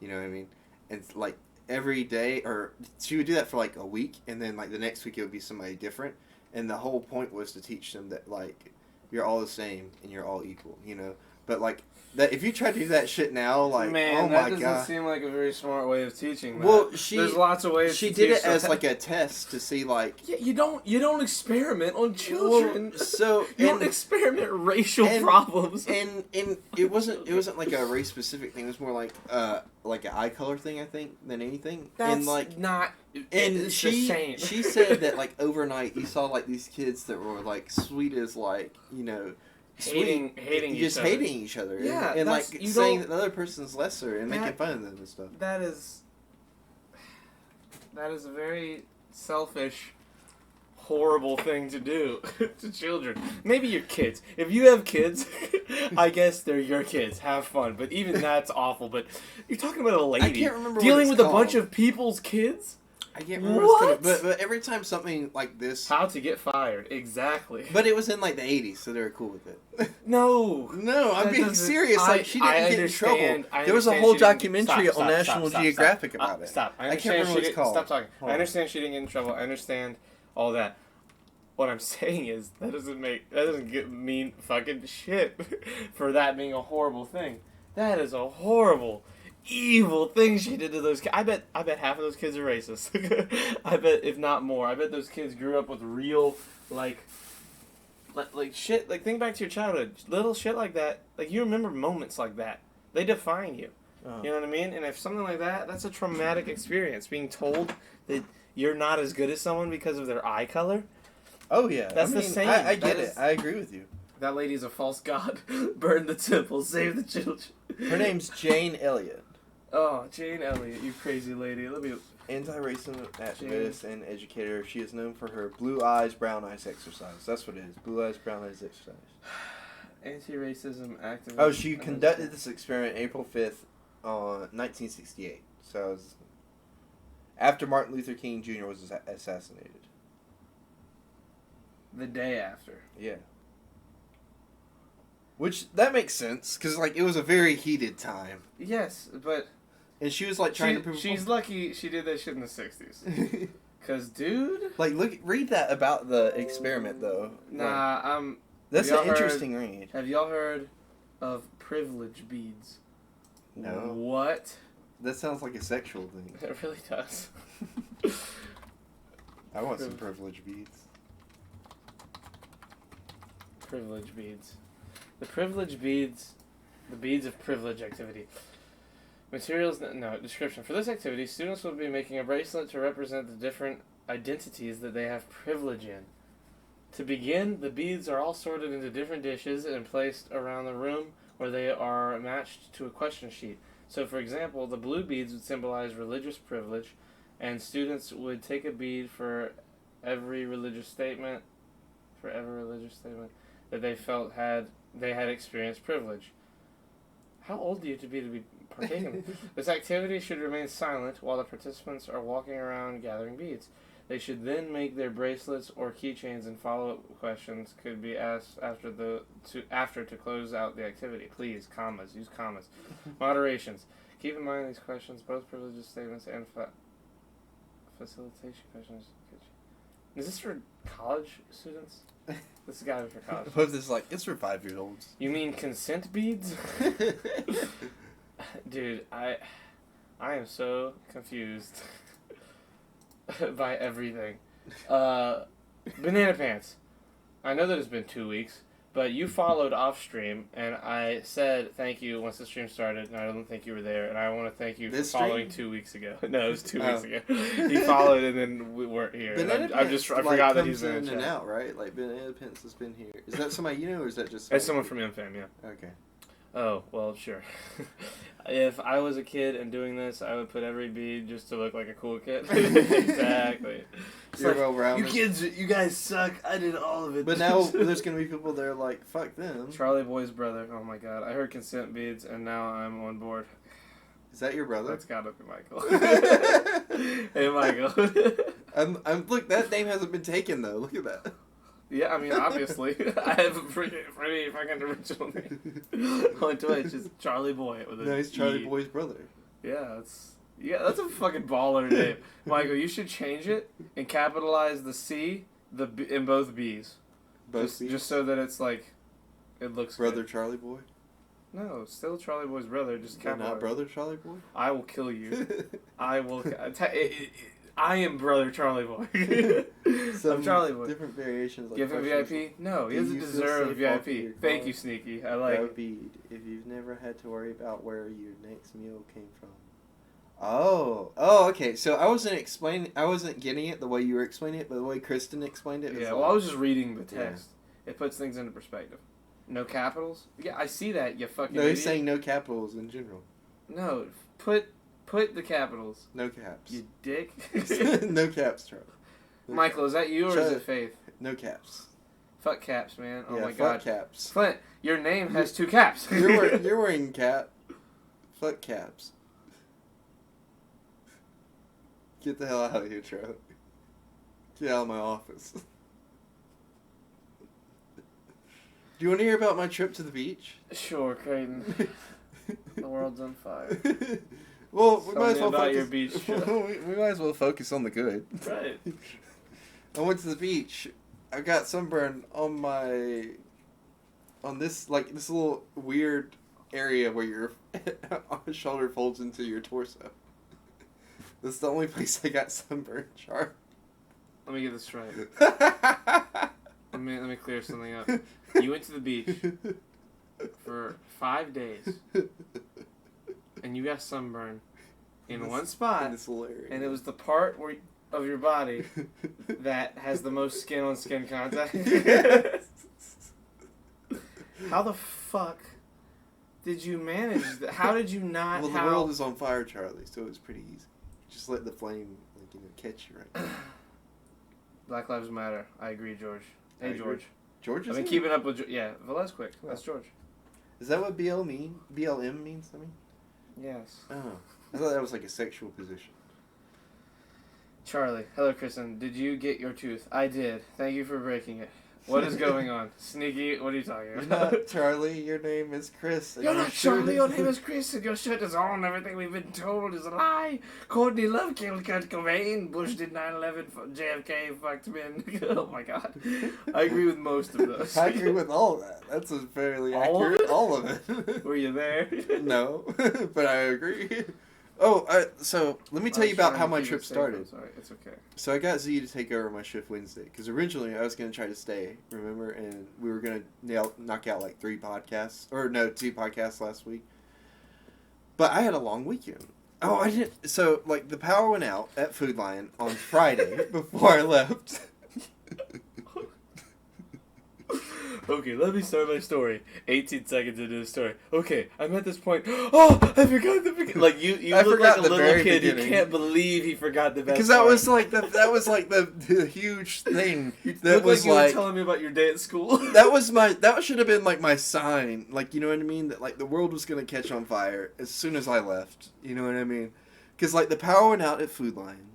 You know what I mean? And it's like every day, or she would do that for like a week, and then like the next week it would be somebody different. And the whole point was to teach them that, like, you're all the same and you're all equal, you know? But, like, that if you try to do that shit now, like,
Man,
oh
that
my
doesn't
god.
seem like a very smart way of teaching that.
Well,
there's lots of ways
She
to
did
teach
it as,
that.
like, a test to see, like...
Yeah, you don't experiment on children.
Well, so...
You don't experiment racial
and-
problems.
And it wasn't like a race specific thing. It was more like an eye color thing, I think, than anything.
That's
and like
not.
and
It's the
she
same.
she said that like overnight you saw like these kids that were like sweet as like, you know,
hating
just
each other.
hating each other.
Yeah,
and
that's-
like
you
saying
don't-
that the other person's lesser and making
That-
fun of them and stuff.
That is a very selfish, horrible thing to do to children. Maybe your kids. If you have kids, I guess they're your kids. Have fun. But even that's awful. But you're talking about a lady
can't remember what
dealing
it's
with a bunch
called.
of people's kids.
I can't remember what it's
What?
called, but every time something like this,
How to get fired. Exactly.
but it was in like the 80s, so they were cool with it.
No.
No, I'm
That
being
doesn't-
serious.
I-
Like she
I
didn't get in
understand-
trouble.
I
There was a
understand
whole
she didn't-
documentary
stop,
on
stop,
National
stop,
Geographic
stop.
about it.
Stop. I
can't
understand
remember
she
what it's
didn't-
called.
Stop talking.
Hold
I
on.
understand she didn't get in trouble. I understand all that. What I'm saying is that doesn't get mean fucking shit for that being a horrible thing. That is a horrible, evil things she did to those kids. I bet half of those kids are racist. I bet, if not more. I bet those kids grew up with real, like shit. Like, think back to your childhood. Little shit like that. Like, you remember moments like that. They define you.
Oh.
You know what I mean? And if something like that, that's a traumatic experience. Being told that you're not as good as someone because of their eye color.
Oh yeah,
That's the same.
I get
That
it.
is-
I agree with you.
That lady's a false god. Burn the temple. Save the children.
Her name's Jane Elliott.
Oh, Jane Elliott, you crazy lady. Let me...
Anti-racism activist and educator. She is known for her blue eyes, brown eyes exercise. That's what it is. Blue eyes, brown eyes exercise.
Anti-racism activist.
Oh, she conducted this experiment April 5th, 1968. So it was after Martin Luther King Jr. was assassinated.
The day after.
Yeah. Which, that makes sense, because, like, it was a very heated time.
Yes, but...
And she was, like, trying to prove...
She's lucky she did that shit in the 60s. Because, dude...
Like, read that about the experiment, though.
Nah,
That's
have
an
y'all
interesting read.
Have y'all heard of privilege beads?
No.
What?
That sounds like a sexual thing.
It really does.
I want some privilege beads.
Privilege beads. The privilege beads... The beads of privilege activity. Materials... No, description. For this activity, students will be making a bracelet to represent the different identities that they have privilege in. To begin, the beads are all sorted into different dishes and placed around the room where they are matched to a question sheet. So, for example, the blue beads would symbolize religious privilege, and students would take a bead for every religious statement that they felt they had experienced privilege. How old do you have to be partaking? This activity should remain silent while the participants are walking around gathering beads. They should then make their bracelets or keychains, and follow-up questions could be asked after to close out the activity. Please, commas. Use commas. Moderations. Keep in mind these questions, both privileges statements and facilitation questions. Is this for college students? This has got to be for college.
What if this is like, it's for 5-year-olds?
You mean consent beads? Dude, I am so confused by everything. Banana Pants. I know that it's been 2 weeks, but you followed off stream, and I said thank you once the stream started, and I don't think you were there, and I want to thank you
This
for following
stream?
2 weeks ago. No, it was 2 weeks ago. He followed, and then we weren't here.
Banana
I
Pants,
forgot that
comes
he's in
in
the
and
chat.
out, right? Like, Banana Pants has been here. Is that somebody you know, or is that just...
That's someone from MFAM, yeah.
Okay.
Oh, well, sure. If I was a kid and doing this, I would put every bead just to look like a cool kid. Exactly. It's
You're
like,
well-rounded.
you kids, you guys suck. I did all of it.
But now there's going to be people that are like, fuck them.
Charlie Boy's brother. Oh my god. I heard consent beads, and now I'm on board.
Is that your brother?
That's gotta be Michael. Hey, Michael.
Look, that name hasn't been taken, though. Look at that.
Yeah, I mean, obviously. I have a pretty fucking original name. On Twitch, it's Charlie Boy with a
No, he's Charlie
E.
Boy's brother.
Yeah, that's a fucking baller name. Michael, you should change it and capitalize the C in both B's.
Both
Just so that it's like, it looks
Brother
good.
Charlie Boy?
No, still Charlie Boy's brother, just
They're
capitalize.
not Brother Charlie Boy?
I will kill you. I will. I am Brother Charlie Boy. I'm Charlie Boy.
Different variations. Like
Give him
questions
VIP? No, he
Do
doesn't
you feel
deserve
safe walking
VIP.
your
Thank
car?
you, Sneaky. I like it.
bead, if you've never had to worry about where your next meal came from. Oh, okay. So I wasn't getting it the way you were explaining it, but the way Kristen explained it. Was
Yeah,
like,
well, I was just reading the
Yeah.
text. It puts things into perspective. No capitals? Yeah, I see that, you fucking
no,
idiot.
he's saying no capitals in general.
No, put the capitals.
No caps.
You dick.
No caps, Charlie. No
Michael, is that you or
Shut
is
it.
it Faith?
No caps.
Fuck caps, man. Oh
yeah,
my
fuck
god.
caps.
Flint, your name has 2 caps.
You're wearing cap. Fuck caps. Get the hell out of here, Charlie. Get out of my office. Do you want to hear about my trip to the beach?
Sure, Creighton. The world's on fire.
Well, we
Tell
might
me
as well
about
focus.
your beach trip.
we might as well focus on the good.
Right.
I went to the beach. I got sunburn on this little weird area where your shoulder folds into your torso. That's the only place I got sunburned, Char.
Let me get this right. Let me clear something up. You went to the beach for 5 days, and you got sunburn in one spot, and it was the part of your body that has the most skin-on-skin contact. How the fuck did you manage that? How did you not?
Well, the world is on fire, Charlie, so it was pretty easy. Just let the flame, catch you right now.
Black Lives Matter. I agree, George. Hey, George.
George is
I've been keeping up with... Yeah, Velez That's George.
Is that what BLM means, I mean?
Yes.
Oh. I thought that was like a sexual position.
Charlie. Hello, Kristen. Did you get your tooth? I did. Thank you for breaking it. What is going on? Sneaky, what are you talking about?
You're not Charlie, your name is Chris.
You're not Charlie, your name is Chris, and your shirt is on. Everything we've been told is a lie. Courtney Love killed Kurt Cobain. Bush did 9/11. JFK fucked men. Oh my god. I agree with most of those.
I agree with all of that. That's a fairly accurate. All of it.
Were you there?
No, but I agree. Oh, so let me tell you about how my trip started.
Sorry, it's okay.
So I got Z to take over my shift Wednesday because originally I was going to try to stay, remember, and we were going to knock out like 2 podcasts last week. But I had a long weekend. Oh, I didn't. So like the power went out at Food Lion on Friday before I left.
Okay, let me start my story. 18 seconds into the story. Okay, I'm at this point. Oh, I forgot the beginning. Like you look like a little kid who can't believe he forgot the best.
Because that was like the huge thing.
That was like you were telling me about your day at school.
That should have been like my sign. Like, you know what I mean? That like the world was gonna catch on fire as soon as I left. You know what I mean? Because like the power went out at Food Lion,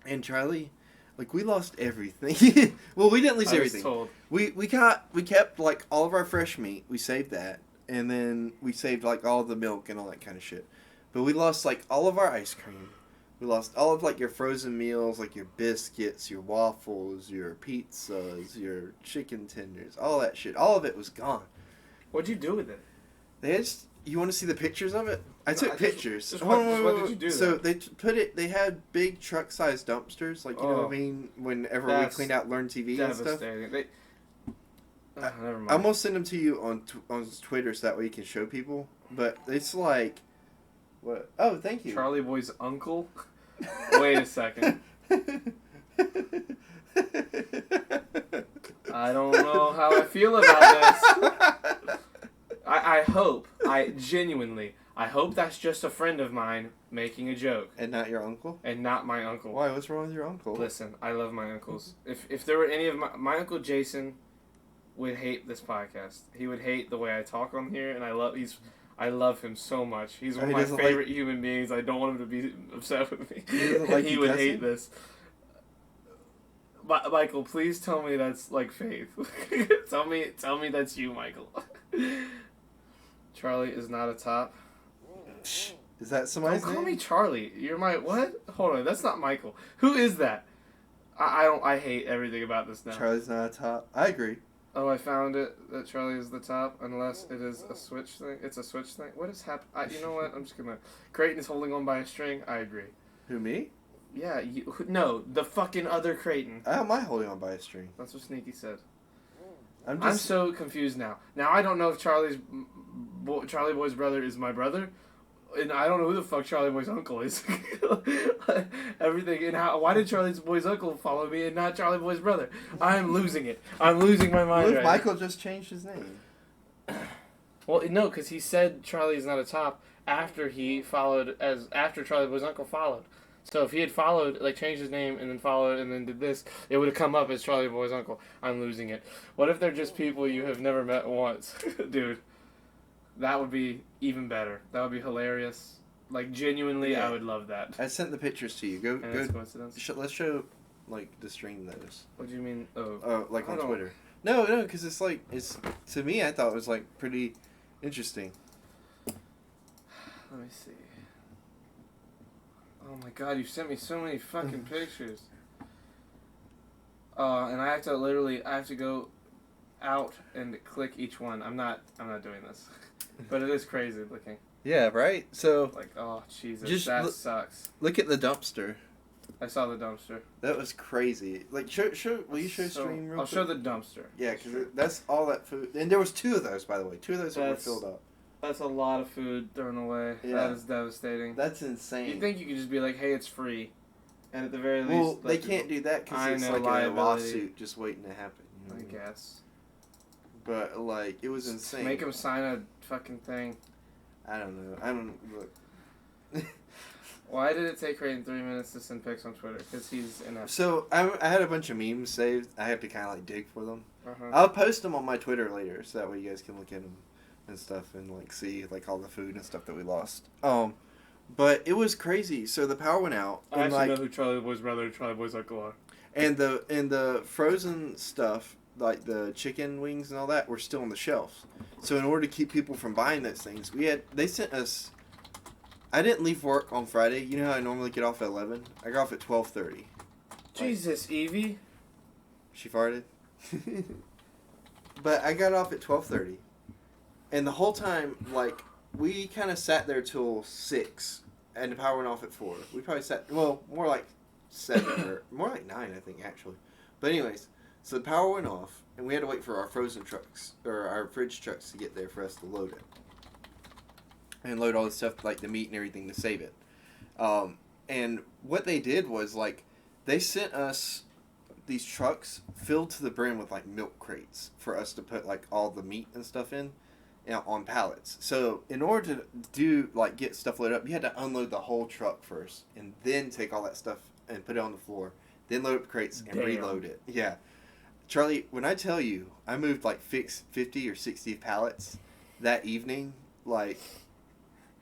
and Charlie. Like, we lost everything. Well, we didn't lose everything.
Told.
We kept, like, all of our fresh meat. We saved that. And then we saved, like, all the milk and all that kind of shit. But we lost, like, all of our ice cream. We lost all of, like, your frozen meals, like your biscuits, your waffles, your pizzas, your chicken tenders, all that shit. All of it was gone.
What'd you do with it?
You want to see the pictures of it? I took pictures.
What did you do?
So they had big truck-sized dumpsters, like, you know what I mean? Whenever we cleaned out Learn TV and stuff.
Never mind.
I'm going to send them to you on Twitter so that way you can show people. But it's like... What? Oh, thank you.
Charlie Boy's uncle? Wait a second. I don't know how I feel about this. I hope that's just a friend of mine making a joke.
And not your uncle?
And not my uncle.
Why? What's wrong with your uncle?
Listen, I love my uncles. If there were any of my Uncle Jason would hate this podcast. He would hate the way I talk on here, and I love him so much. He's one of my favorite human beings. I don't want him to be upset with me. He would hate this. Michael, please tell me that's like Faith. tell me that's you, Michael. Charlie is not a top.
Is that somebody's name?
Don't call me Charlie. You're my what? Hold on, that's not Michael. Who is that? I hate everything about this now.
Charlie's not a top. I agree.
Oh, I found it that Charlie is the top, unless it is a switch thing. It's a switch thing. What is happening? You know what? I'm just gonna. Creighton is holding on by a string. I agree.
Who, me?
Yeah, no, the fucking other Creighton.
How am I holding on by a string?
That's what Sneaky said.
I'm
so confused now. Now I don't know if Charlie Boy's brother is my brother, and I don't know who the fuck Charlie Boy's uncle is. Everything and how? Why did Charlie Boy's uncle follow me and not Charlie Boy's brother? I'm losing it. I'm losing my mind.
What if
right
Michael
now.
just changed his name?
Well, no, because he said Charlie's not a top after Charlie Boy's uncle followed. So if he had followed, like changed his name and then followed and then did this, it would have come up as Charlie Boy's uncle. I'm losing it. What if they're just people you have never met once? Dude, that would be even better. That would be hilarious. Like, genuinely, yeah. I would love that.
I sent the pictures to you. Go.
Coincidence.
Let's show, like, the stream those.
What do you mean?
Like on Twitter. No, because it's like, to me, I thought it was, like, pretty interesting.
Let me see. Oh my god, you sent me so many fucking pictures. And I have to go out and click each one. I'm not doing this. But it is crazy looking.
Yeah, right? So,
Like, oh, Jesus,
Just
that
look-
sucks.
look at the dumpster.
I saw the dumpster.
That was crazy. Like, will you show stream real
I'll
quick?
show the dumpster.
Yeah, because that's all that food. And there was 2 of those, by the way. 2 of those that were
That's-
filled up.
That's a lot of food thrown away.
Yeah.
That is devastating.
That's insane.
You'd think you could just be like, hey, it's free. And at the very least...
Well,
let
they
people-
can't do that
I
because it's
know,
like a
liability.
lawsuit just waiting to happen. You know
I
what mean?
guess.
But, like, it was insane.
Make them sign a fucking thing.
I don't know. I don't look.
Why did it take Creighton 3 minutes to send pics on Twitter? Because he's inept.
So, I had a bunch of memes saved. I had to kind of, like, dig for them.
Uh-huh.
I'll post them on my Twitter later, so that way you guys can look at them and stuff and like see like all the food and stuff that we lost. But it was crazy. So the power went out,
I
and
actually know
like
who Charlie Boy's brother and Charlie Boy's uncle are.
and the frozen stuff like the chicken wings and all that were still on the shelves. So in order to keep people from buying those things, they sent us. I didn't leave work on Friday. You know how I normally get off at 11. I got off at 12:30.
Jesus, Evie.
She farted. But I got off at 12:30. And the whole time, like, we kind of sat there till 6, and the power went off at 4. We probably sat, well, more like 7, or more like 9, I think, actually. But anyways, so the power went off, and we had to wait for our frozen trucks, or our fridge trucks to get there for us to load it. And load all the stuff, like the meat and everything, to save it. And what they did was, like, they sent us these trucks filled to the brim with, like, milk crates for us to put, like, all the meat and stuff in. On pallets. So in order to get stuff loaded up, you had to unload the whole truck first, and then take all that stuff and put it on the floor, then load up the crates and
Damn.
reload it. Yeah, Charlie, when I tell you I moved like 50 or 60 pallets that evening, like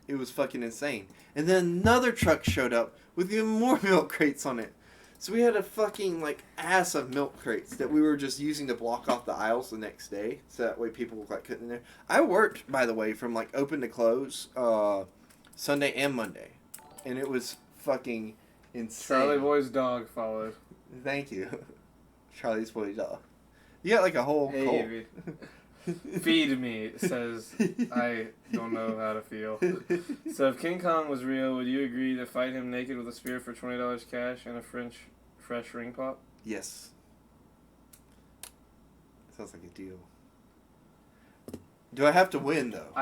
it was fucking insane. And then another truck showed up with even more milk crates on it. So we had a fucking, like, ass of milk crates that we were just using to block off the aisles the next day. So that way people, like, couldn't in there. I worked, by the way, from, like, open to close Sunday and Monday. And it was fucking insane.
Charlie Boy's dog followed.
Thank you. Charlie's boy dog. You got, like, a whole
Hey,
cold.
Evie. Feed me, says I don't know how to feel. So if King Kong was real, would you agree to fight him naked with a spear for $20 cash and a fresh ring pop?
Yes. Sounds like a deal. Do I have to win, though?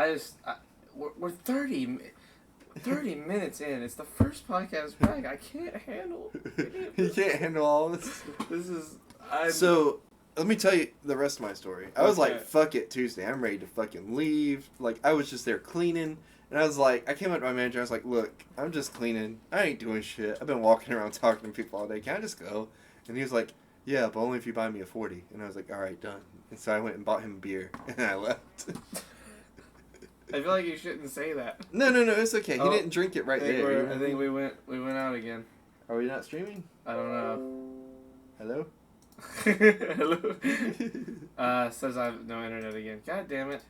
We're 30 minutes in. It's the first podcast back. I can't handle
You can't handle all this.
This is...
So, let me tell you the rest of my story. I was
Okay.
like, fuck it, Tuesday. I'm ready to fucking leave. Like, I was just there cleaning. And I was like, I came up to my manager. I was like, look, I'm just cleaning. I ain't doing shit. I've been walking around talking to people all day. Can I just go? And he was like, yeah, but only if you buy me a 40. And I was like, all right, done. And so I went and bought him a beer. And I left.
I feel like you shouldn't say that.
No, it's okay. He
Oh,
didn't drink it right there.
I think we went out again.
Are we not streaming?
I don't know.
Hello?
Hello. Says I have no internet again. God damn it.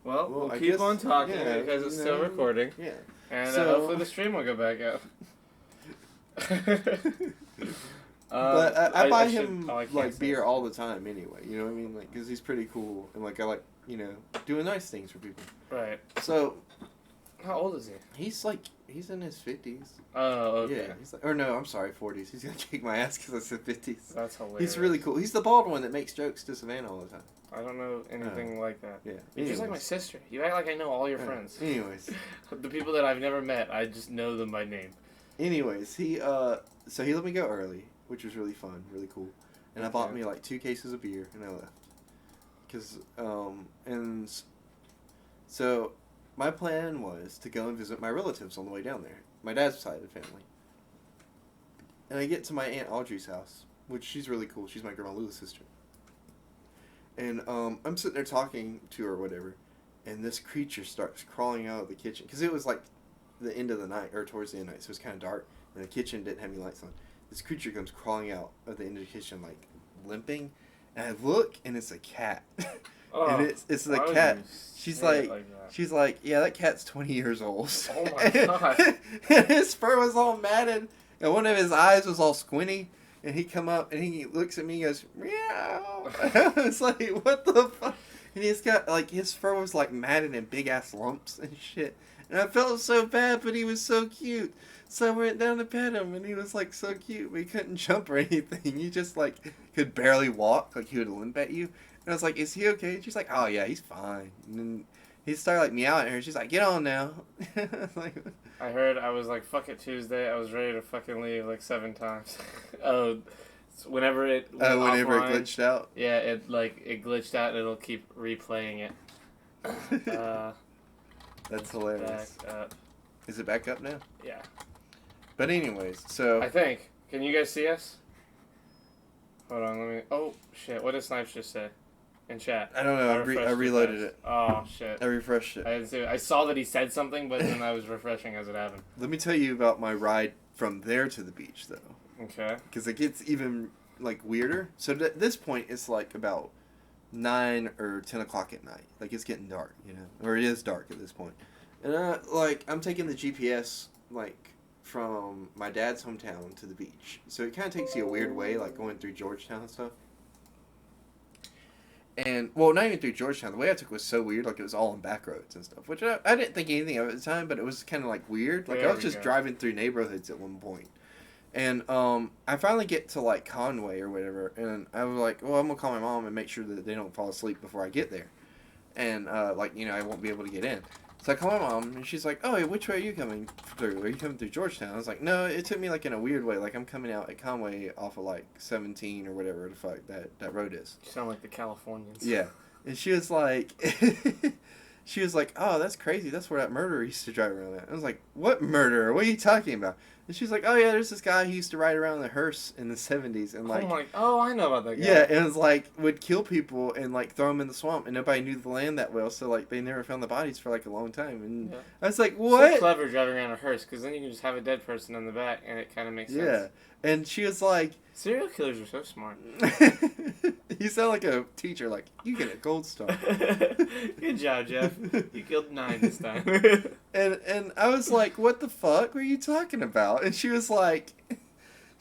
Well, we'll
I
keep
guess-
on talking
yeah,
because it's
you
still
know,
recording,
Yeah.
and
So-
hopefully the stream will go back out.
But I buy
should-
him
I can't
like
say
beer
it.
all the time anyway. You know what I mean? Like, because he's pretty cool and like I like doing nice things for people.
Right.
So
How old is he?
he's in his 50s.
Oh, okay.
Yeah. He's like, or no, I'm sorry, 40s. He's gonna kick my ass because I said 50s.
That's hilarious.
He's really cool. He's the bald one that makes jokes to Savannah all the time.
I don't know anything like that.
Yeah.
You're just like my sister. You act like I know all your
Yeah.
friends.
Anyways,
The people that I've never met, I just know them by name.
he so he let me go early, which was really fun, really cool. And I bought
Okay.
me like 2 cases of beer and I left. So my plan was to go and visit my relatives on the way down there, my dad's side of the family. And I get to my Aunt Audrey's house, which she's really cool. She's my grandma Lula's sister. And I'm sitting there talking to her or whatever, and this creature starts crawling out of the kitchen because it was like the end of the night or towards the end of the night, so it was kind of dark, and the kitchen didn't have any lights on. This creature comes crawling out of the end of the kitchen, like limping, and I look, and it's a cat. And it's the
why would
cat.
you
She's
say it
like,
that?
she's like, yeah, that cat's 20 years old.
Oh my God.
And his fur was all matted, and one of his eyes was all squinty. And he come up and he looks at me and goes, meow. It's like, what the fuck? and he's got like his fur was like matted in big ass lumps and shit. And I felt so bad, but he was so cute. So I went down to pet him, and he was like so cute, but he couldn't jump or anything. He just like could barely walk, like he would limp at you. And I was like, "Is he okay?" And she's like, "Oh yeah, he's fine." And then he started like meowing at her. She's like, "Get on now." Like,
I heard I was like, fuck it Tuesday. I was ready to fucking leave like 7 times. Oh, whenever it went
whenever it
offline,
glitched out.
yeah, it glitched out and it'll keep replaying it.
That's hilarious.
Back up.
Is it back up now?
Yeah.
But anyways, so
I think. Can you guys see us? Hold on, let me. Oh shit! What did Snipes just say? In chat.
I don't know. I
refreshed
reloaded
fast.
it.
Oh shit!
I refreshed it.
I didn't see it. I saw that he said something, but then I was refreshing as it happened.
Let me tell you about my ride from there to the beach, though,
Okay.
because it gets even like weirder. So at this point, it's like about 9 or 10 o'clock at night. Like it's getting dark, you know, or it is dark at this point. And I'm taking the GPS like from my dad's hometown to the beach, so it kind of takes you a weird way, like going through Georgetown and stuff. And, well, not even through Georgetown. The way I took was so weird. Like, it was all on back roads and stuff. Which I didn't think anything of at the time, but it was kind of, like, weird. Like,
There
I was
we
just
go.
driving through neighborhoods at one point. And I finally get to, like, Conway or whatever. And I was like, well, I'm going to call my mom and make sure that they don't fall asleep before I get there. And, like, you know, I won't be able to get in. So I call my mom, and she's like, oh, which way are you coming through? Are you coming through Georgetown? I was like, no, it took me, like, in a weird way. Like, I'm coming out at Conway off of, like, 17 or whatever the fuck that road is.
You sound like the Californians.
Yeah. And she was like, oh, that's crazy. That's where that murderer used to drive around at. I was like, what murderer? What are you talking about? And she's like, oh, yeah, there's this guy who used to ride around in a hearse in the 70s. And, like,
Oh, I know about that guy.
yeah, and it was like, would kill people and, like, throw them in the swamp. And nobody knew the land that well. So, like, they never found the bodies for, like, a long time. And
Yeah.
I was like,
So
what?
clever driving around a hearse, because then you can just have a dead person in the back, and it kind of makes sense.
Yeah. And she was like,
Serial killers are so smart.
you sound like a teacher. Like, you get a gold star.
Good job, Jeff. You killed 9 this time.
And I was like, what the fuck were you talking about? And she's like,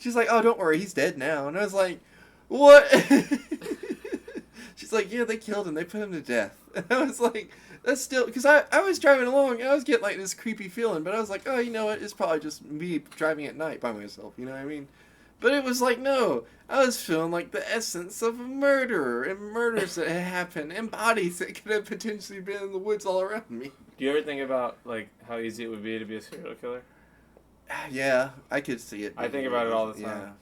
oh, don't worry, he's dead now. And I was like, what? She's like, yeah, they killed him. They put him to death. And I was like, that's still, because I was driving along, and I was getting like this creepy feeling, but I was like, oh, you know what? It's probably just me driving at night by myself. You know what I mean? But it was like, no, I was feeling like the essence of a murderer and murders that had happened and bodies that could have potentially been in the woods all around me.
Do you ever think about, like, how easy it would be to be a serial killer?
Yeah, I could see it.
I think about it all the time.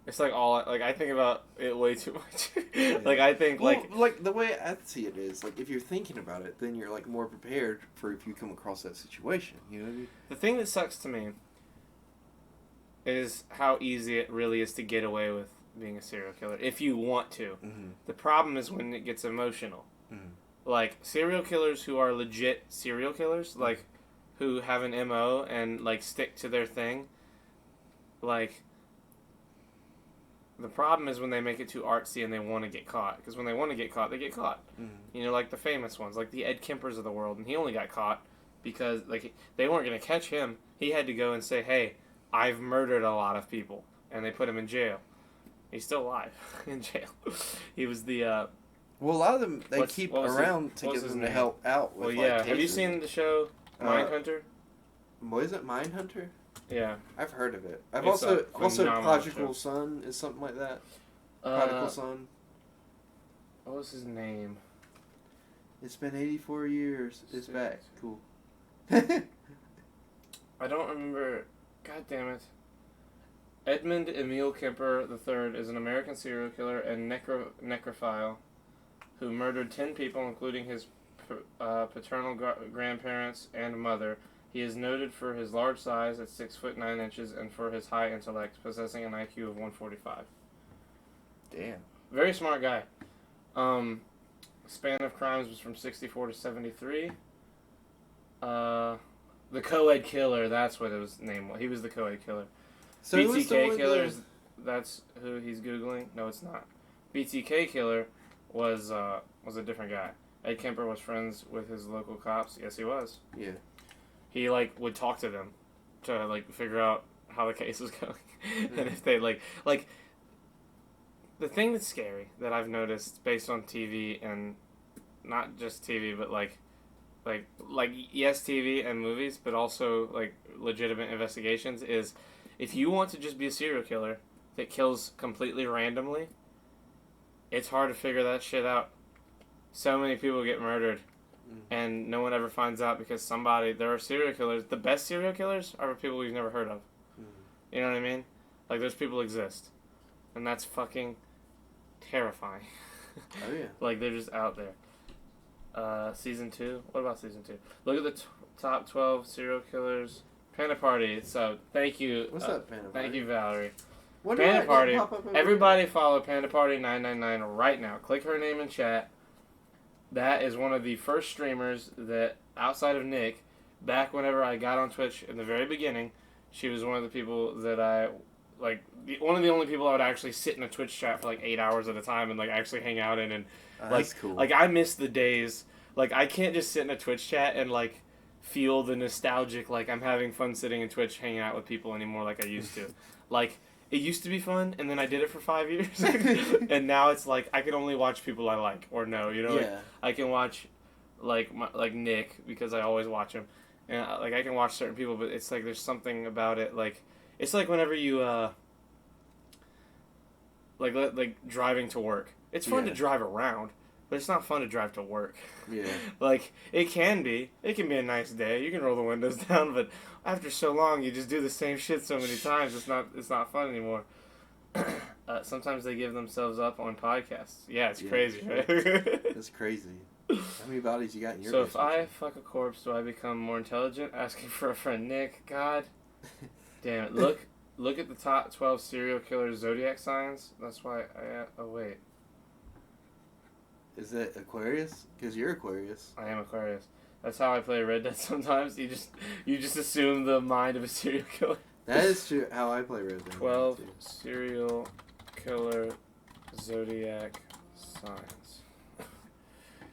It's like I think about it way too much. Like, I think,
Well,
like...
like the way I see it is, like, if you're thinking about it, then you're like more prepared for if you come across that situation. You know what I mean?
The thing that sucks to me is how easy it really is to get away with being a serial killer, if you want to.
Mm-hmm.
The problem is when it gets emotional.
Mhm.
Like, serial killers who are legit serial killers, like, who have an MO and, like, stick to their thing, like, the problem is when they make it too artsy and they want to get caught. Because when they want to get caught, they get caught.
Mhm.
You know, like the famous ones, like the Ed Kempers of the world, and he only got caught because, like, they weren't going to catch him. He had to go and say, hey, I've murdered a lot of people, and they put him in jail. He's still alive in jail. He was the,
Well, a lot of them, they
What's-
keep
what was
around
his-
to
what
get
was
them
his
to
name?
help out with,
well,
like,
yeah. Have you
cases.
seen the show Mindhunter?
What is it, Mindhunter?
Yeah.
I've heard of it. I've
It's a
also
phenomenal
Prodigal
show.
Son is something like that. Prodigal Son.
What was his name?
It's been 84 years. It's back. Cool.
I don't remember. God damn it. Edmund Emil Kemper III is an American serial killer and necrophile who murdered 10 people, including his paternal grandparents and mother. He is noted for his large size at 6 foot 9 inches and for his high intellect, possessing an IQ of 145.
Damn.
Very smart guy. Span of crimes was from 64 to 73. The co-ed killer, that's what his name was. He was the co-ed killer.
So who was the
BTK
one
killers, that's who he's Googling. No, it's not. BTK killer was a different guy. Ed Kemper was friends with his local cops. Yes, he was.
Yeah.
He, like, would talk to them to, like, figure out how the case was going. And if they, like, the thing that's scary that I've noticed based on TV and not just TV, but like yes, TV and movies, but also like legitimate investigations, is if you want to just be a serial killer that kills completely randomly, it's hard to figure that shit out. So many people get murdered, and no one ever finds out because there are serial killers. The best serial killers are people we've never heard of. You know what I mean? Like, those people exist. And that's fucking terrifying.
Oh, yeah.
Like, they're just out there. Season 2? What about Season 2? Look at the top 12 serial killers. Panda Party. So, thank you.
What's up, Panda Party?
Thank you, Valerie.
What
Panda Party.
pop up over
Everybody follow Panda Party 999 right now. Click her name in chat. That is one of the first streamers that, outside of Nick, back whenever I got on Twitch in the very beginning, she was one of the people that I, like, one of the only people I would actually sit in a Twitch chat for like 8 hours at a time and like actually hang out in, and like,
that's cool.
like I miss the days, like I can't just sit in a Twitch chat and like feel the nostalgic, like I'm having fun sitting in Twitch hanging out with people anymore like I used to. Like, it used to be fun, and then I did it for 5 years, and now it's like I can only watch people I like or know, you know?
Yeah.
Like, I can watch like Nick because I always watch him. And like I can watch certain people, but it's like there's something about it. Like it's like whenever you like driving to work. It's fun to drive around, but it's not fun to drive to work.
Yeah.
Like it can be. It can be a nice day. You can roll the windows down, but after so long, you just do the same shit so many times. It's not fun anymore. Sometimes they give themselves up on podcasts. Yeah, it's crazy, right?
That's crazy. How many bodies you got in your
So if
basement?
I fuck a corpse, do I become more intelligent? Asking for a friend, Nick. God damn it! Look at the top 12 serial killer zodiac signs. That's why I. Oh wait,
Is that Aquarius? Because you're Aquarius.
I am Aquarius. That's how I play Red Dead. Sometimes you just assume the mind of a serial killer.
That is true. How I play Red Dead.
12
too.
serial killer zodiac signs.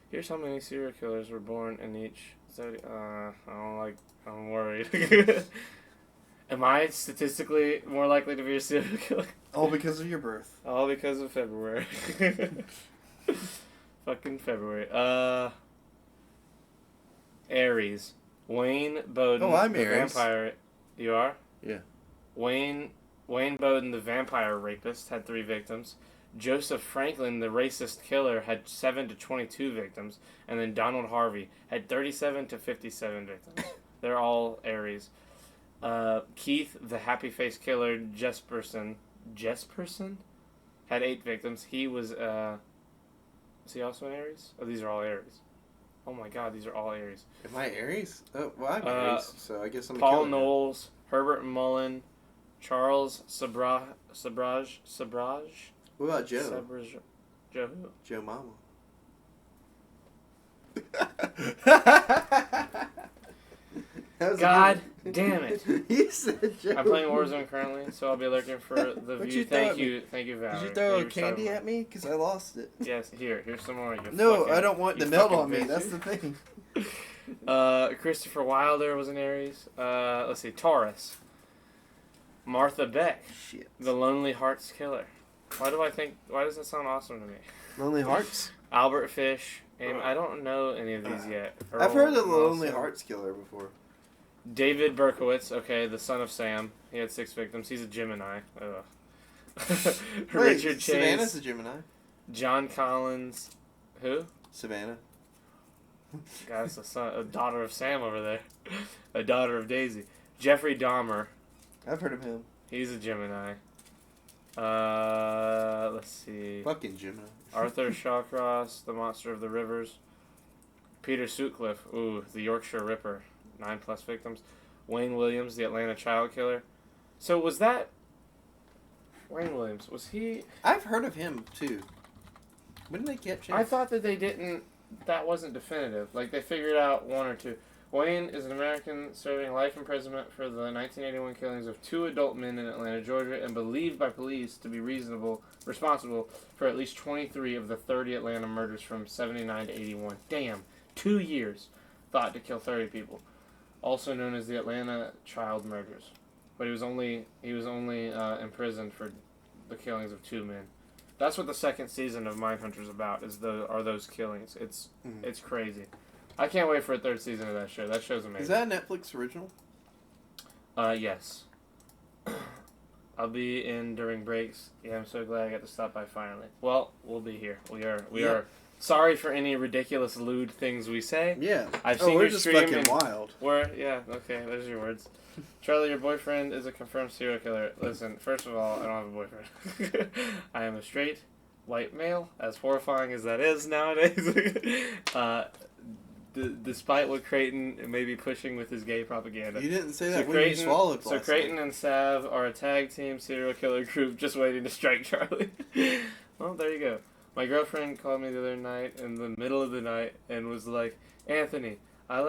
Here's how many serial killers were born in each zodiac. I'm worried. Am I statistically more likely to be a serial killer?
All because of your birth.
All because of February. Fucking February. Aries. Wayne Bowden.
Oh, I'm
the
Aries.
Vampire. You are?
Yeah.
Wayne Bowden, the vampire rapist, had 3 victims. Joseph Franklin, the racist killer, had 7 to 22 victims. And then Donald Harvey had 37 to 57 victims. They're all Aries. Keith, the happy-faced killer, Jesperson, had 8 victims. He was, is he also an Aries? Oh, these are all Aries. Oh my god, these are all Aries.
Am I Aries? Oh, well, I'm Aries, so I guess I'm a
Paul
killer now.
Knowles, Herbert Mullen, Charles Sabraj.
What about Joe?
Joe who?
Joe Mama.
God damn it.
You said Joe.
I'm playing Warzone currently, so I'll be looking for the
What'd
view.
you throw at
Thank you, Valerie.
Did you throw
You
a
were
candy
starting-
at me? Because I lost it.
Yes, here's some more. You
No,
fucking-
I don't want
you
to melt
fucking
on me.
bitch.
That's the thing.
Christopher Wilder was an Aries. Let's see, Taurus. Martha Beck,
Shit.
the Lonely Hearts Killer. Why does that sound awesome to me?
Lonely Hearts?
Albert Fish. I don't know any of these yet.
I've heard of the
Earl
Lonely
Nelson.
Hearts Killer before.
David Berkowitz, okay, the son of Sam. He had 6 victims. He's a Gemini. Ugh. Richard
Savannah's
Chase.
a Gemini.
John Collins. Who?
Savannah.
God, that's a daughter of Sam over there. A daughter of Daisy. Jeffrey Dahmer.
I've heard of him.
He's a Gemini. Let's see.
Fucking Gemini.
Arthur Shawcross, the Monster of the Rivers. Peter Sutcliffe, the Yorkshire Ripper, 9+ victims. Wayne Williams, the Atlanta Child Killer. So was that Wayne Williams? Was he?
I've heard of him too. When did they catch him?
I thought that they didn't. That wasn't definitive. Like they figured out 1 or 2. Wayne is an American serving life imprisonment for the 1981 killings of 2 adult men in Atlanta, Georgia, and believed by police to be responsible for at least 23 of the 30 Atlanta murders from 79 to 81. Damn, 2 years thought to kill 30 people. Also known as the Atlanta child murders, but he was only imprisoned for the killings of 2 men. That's what the second season of Mindhunter's about. Are those killings? It's crazy. I can't wait for a third season of that show. That show's amazing.
Is that a Netflix original?
Yes. I'll be in during breaks. Yeah, I'm so glad I got to stop by finally. Well, we'll be here. We are sorry for any ridiculous lewd things we say.
Yeah.
I've seen
we're
your
just
stream
fucking wild.
Okay, those are your words. Charlie, your boyfriend is a confirmed serial killer. Listen, first of all, I don't have a boyfriend. I am a straight, white male, as horrifying as that is nowadays. Despite what Creighton may be pushing with his gay propaganda.
You didn't say that when you swallowed
So
last
Creighton
night.
and Sav are a tag team serial killer group just waiting to strike Charlie. Well, there you go. My girlfriend called me the other night in the middle of the night and was like, Anthony, I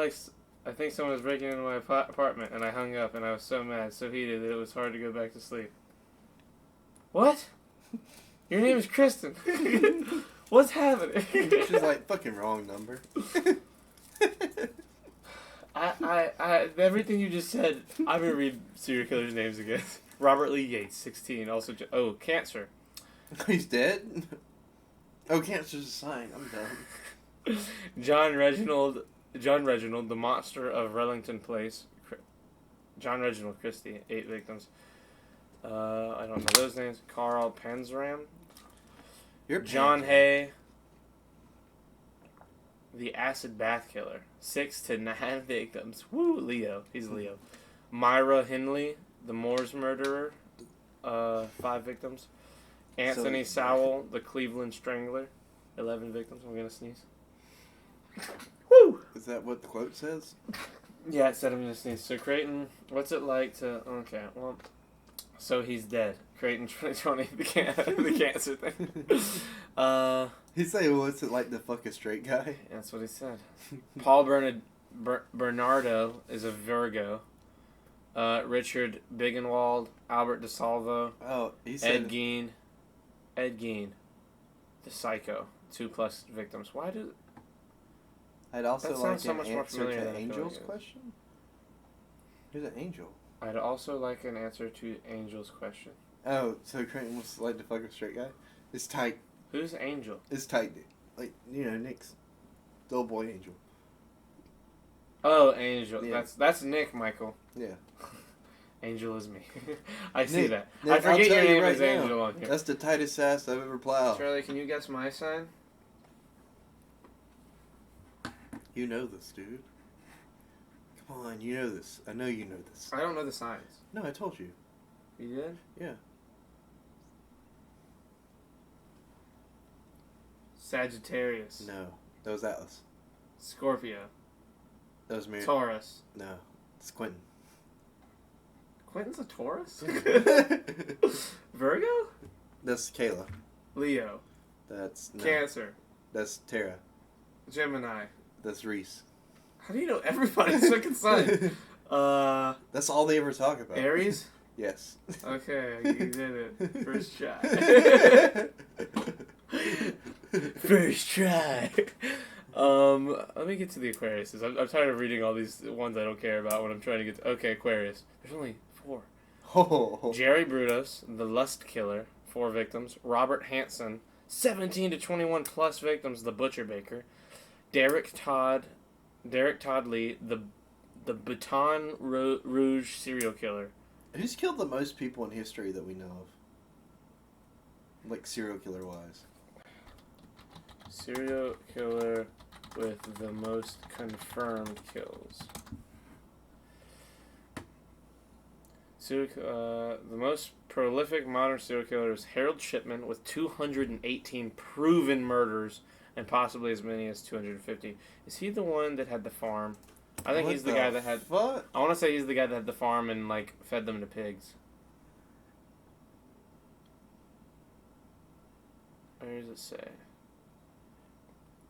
think someone was breaking into my apartment, and I hung up, and I was so mad, so heated that it was hard to go back to sleep. What? Your name is Kristen. What's happening?
She's like, fucking wrong number.
I everything you just said, I'm gonna read serial killers' names again. Robert Lee Yates, 16. Also, cancer.
He's dead? Oh, cancer's a sign. I'm done.
John Reginald, the monster of Rellington Place. John Reginald Christie, 8 victims. I don't know those names. Carl Panzram.
You're
John
panicking.
Hay. The acid bath killer. 6 to 9 victims. Woo, Leo. He's Leo. Myra Hindley, the Moors murderer. 5 victims. Anthony Sowell, the Cleveland Strangler. 11 victims. I'm gonna sneeze. Woo!
Is that what the quote says?
Yeah, it said I'm gonna sneeze. So Creighton, what's it like to? Okay, well, so he's dead. Creighton 2020, the cancer thing.
He say, what's it like to fuck a straight guy?
That's what he said. Paul Bernardo is a Virgo. Richard Biggenwald, Albert DeSalvo,
Oh, he said...
Ed Gein, the psycho. 2+ victims. Why do...
I'd also
That
like
sounds so
an
much more
answer
familiar
to
than I feel
Angel's
like it is.
question? Who's an angel?
I'd also like an answer to Angel's question.
Oh, so Creighton wants to like to fuck a straight guy? It's tight.
Who's Angel?
It's tight, dude. Like, you know, Nick's the old boy Angel.
Oh, Angel.
Yeah.
That's Nick, Michael.
Yeah.
Angel is me. I see
Nick,
that.
Nick,
I
I'll
forget
tell
your
you
name
right
is
now,
Angel on here.
That's the tightest ass I've ever plowed.
Charlie, can you guess my sign?
You know this, dude. Come on, you know this. I know you know this.
I don't know the signs.
No, I told you.
You did?
Yeah.
Sagittarius.
No, that was Atlas.
Scorpio.
That was Mary.
Taurus.
No, it's Quentin.
Quentin's a Taurus? Virgo?
That's Kayla.
Leo.
That's no.
Cancer.
That's Tara.
Gemini.
That's Reese.
How do you know everybody's fucking sign?
That's all they ever talk about.
Aries?
Yes.
Okay, you did it. First try. First try. Let me get to the Aquariuses. I'm tired of reading all these ones I don't care about when I'm trying to get to... Okay, Aquarius. There's only 4.
Oh.
Jerry Brudos, the Lust Killer, 4 victims. Robert Hansen, 17 to 21 plus victims, the Butcher Baker. Derek Todd Lee, the Baton Rouge serial killer.
Who's killed the most people in history that we know of? Like, serial killer wise.
Serial killer with the most confirmed kills. The most prolific modern serial killer is Harold Shipman with 218 proven murders and possibly as many as 250. Is he the one that had the farm? I think
What
he's the guy that had...
What?
I want to say he's the guy that had the farm and, like, fed them to pigs. Where does it say?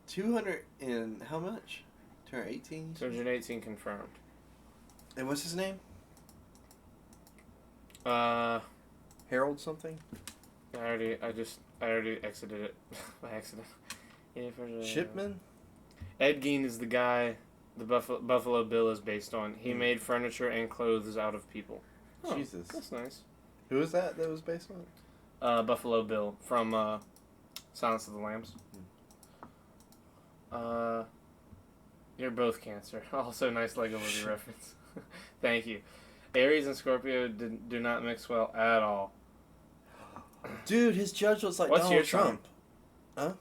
200 and how much? 218?
218 confirmed.
And what's his name?
I
Harold something?
already exited it by accident.
Shipman?
Ed Gein is the guy the Buffalo Bill is based on. He made furniture and clothes out of people. Oh,
Jesus.
that's nice.
Who was that was based on?
Buffalo Bill from Silence of the Lambs. You're both Cancer. Also, nice Lego movie reference. Thank you. Aries and Scorpio do not mix well at all.
Dude, his judge was like
What's
Donald
your
Trump.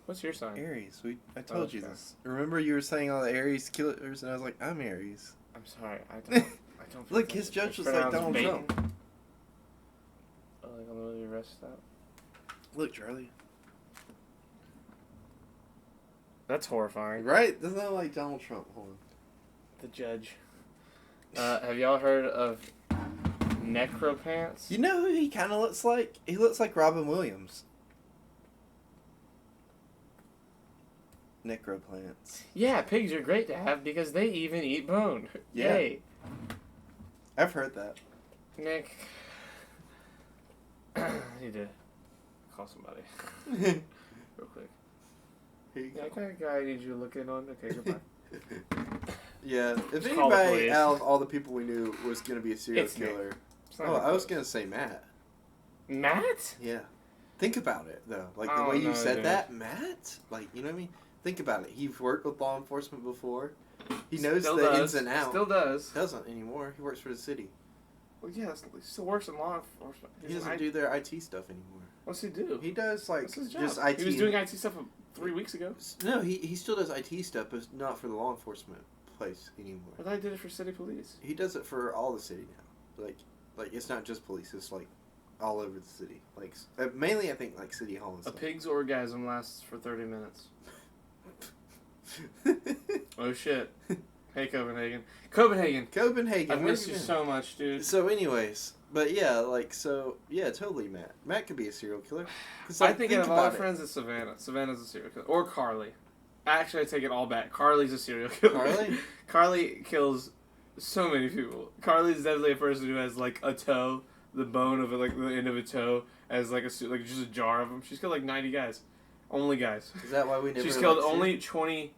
What's your sign?
Aries. I told you
Okay.
this. Remember you were saying all the Aries killers, and I was like, I'm Aries.
I'm sorry. I don't.
Look, his judge was like Donald Trump.
Oh, like on the movie Rest Stop.
Look, Charlie.
That's horrifying.
Right? Doesn't that like Donald Trump? Hold on.
The judge. Have y'all heard of Necropants?
You know who he kind of looks like? He looks like Robin Williams. Necroplants.
Yeah, pigs are great to have because they even eat bone.
Yeah.
Yay.
I've heard that.
Nick. I need to call somebody. Real quick.
Here you
Yeah,
go.
I got a guy I need you to look in on. Okay, goodbye.
Yeah, if
Just call the
anybody
police.
out of all the people we knew was going to be a serial
It's me.
killer.
It's not
Oh,
even
I was
close.
going to say Matt.
Matt?
Yeah. Think about it, though. Like, the
Oh,
way you
no,
said
dude.
that, Matt? Like, you know what I mean? Think about it. He's worked with law enforcement before. He knows
Still
the
does.
ins and outs.
Still does.
Doesn't anymore. He works for the city.
Well, yeah, he still works in law enforcement.
He doesn't do their IT stuff anymore.
What's he do?
He does, like,
What's his job?
just IT.
He was doing IT stuff 3 weeks ago.
No, he still does IT stuff, but not for the law enforcement place anymore.
I thought he did it for city police.
He does it for all the city now. Like it's not just police. It's like all over the city. Like mainly, I think like City Hall and
A
stuff.
pig's orgasm lasts for 30 minutes. Oh shit. Hey Copenhagen. Copenhagen!
Copenhagen.
I've
where
missed
you
you
been?
so much, dude.
So, anyways, but yeah, yeah, totally, Matt. Matt could be a serial killer. 'Cause,
I
like,
think out of all our
about it.
friends, it's Savannah. Savannah's a serial killer. Or Carly. Actually, I take it all back. Carly's a serial killer.
Carly?
Carly kills so many people. Carly's definitely a person who has, like, a toe, the bone of it, like, the end of a toe, as, like, just a jar of them. She's killed, like, 90 guys. Only guys.
Is that why we never?
She's killed
liked
only
serial-
20,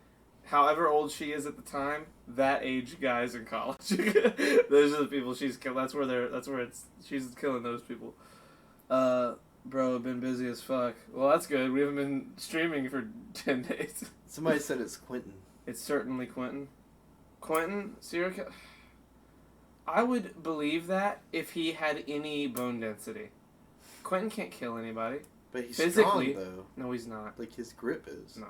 however old she is at the time, that age guys in college. Those are the people she's killed. She's killing those people. Bro, I've been busy as fuck. Well, that's good. We haven't been streaming for 10 days.
Somebody said it's Quentin.
It's certainly Quentin. Quentin, serial killer. I would believe that if he had any bone density. Quentin can't kill anybody.
But he's
Physically.
strong, though.
No, he's not.
Like, his grip is.
No.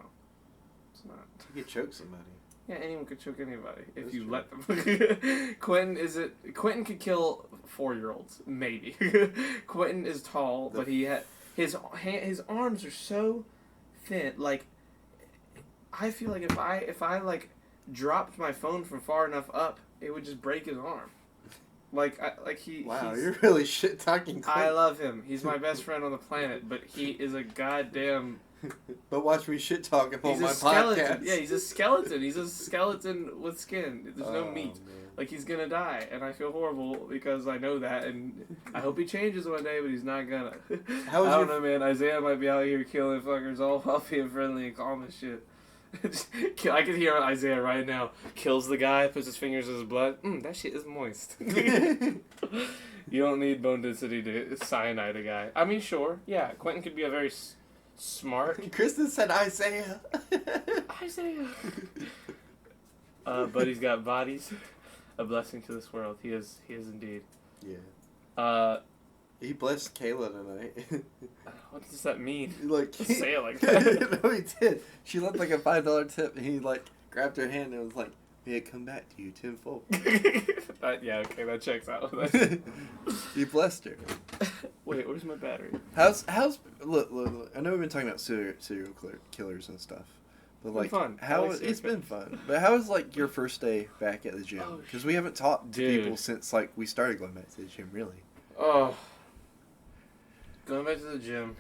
It's not.
He could choke somebody.
Yeah, anyone could choke anybody if
That's
you
true.
let them. Quentin could kill 4-year-olds, maybe. Quentin is tall, but he had his arms are so thin. Like, I feel like if I like dropped my phone from far enough up, it would just break his arm.
Wow,
he's,
you're really shit talking.
I love him. He's my best friend on the planet, but he is a goddamn.
But watch me shit talk him on
He's
my
a skeleton.
podcast.
Yeah, he's a skeleton. He's a skeleton with skin. There's no
Oh,
meat.
man.
Like, he's gonna die, and I feel horrible because I know that, and I hope he changes one day, but he's not gonna.
How was
I don't
your-
know, man. Isaiah might be out here killing fuckers all while being friendly and calm as shit. I can hear Isaiah right now. Kills the guy, puts his fingers in his blood. That shit is moist. You don't need bone density to cyanide a guy. I mean, sure, yeah. Quentin could be a very smart
Kristen said Isaiah.
Isaiah. But he's got bodies. A blessing to this world. He is indeed.
Yeah. He blessed Kayla tonight.
What does that mean?
Like,
Say it like that.
No, he did. She left like a $5 tip, and he like grabbed her hand and was like, "May it come back to you tenfold."
Yeah, okay, that checks out.
He blessed her.
Wait, where's my battery?
How's look, I know we've been talking about serial killers and stuff, but
Been
like
fun. I
how
like serial
it's been fun. But how was like your first day back at the gym?
Oh,
Because we haven't talked to
dude.
people since like we started going back to the gym. Really.
Oh. Going back to the gym.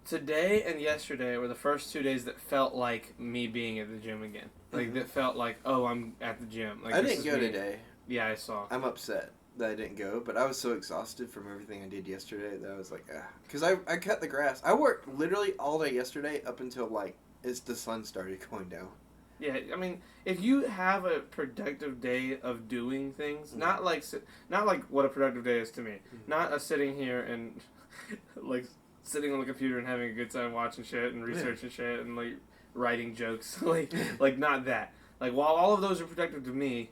Today and yesterday were the first 2 days that felt like me being at the gym again. Like,
Mhm.
that felt like, oh, I'm at the gym. Like,
I
this
didn't
is
go
me.
today.
Yeah, I saw.
I'm upset that I didn't go, but I was so exhausted from everything I did yesterday that I was like, ah. Because I cut the grass. I worked literally all day yesterday up until like the sun started going down.
Yeah, I mean, if you have a productive day of doing things, not like what a productive day is to me, not us sitting here and like sitting on the computer and having a good time watching shit and researching shit and like writing jokes. like not that. Like while all of those are productive to me,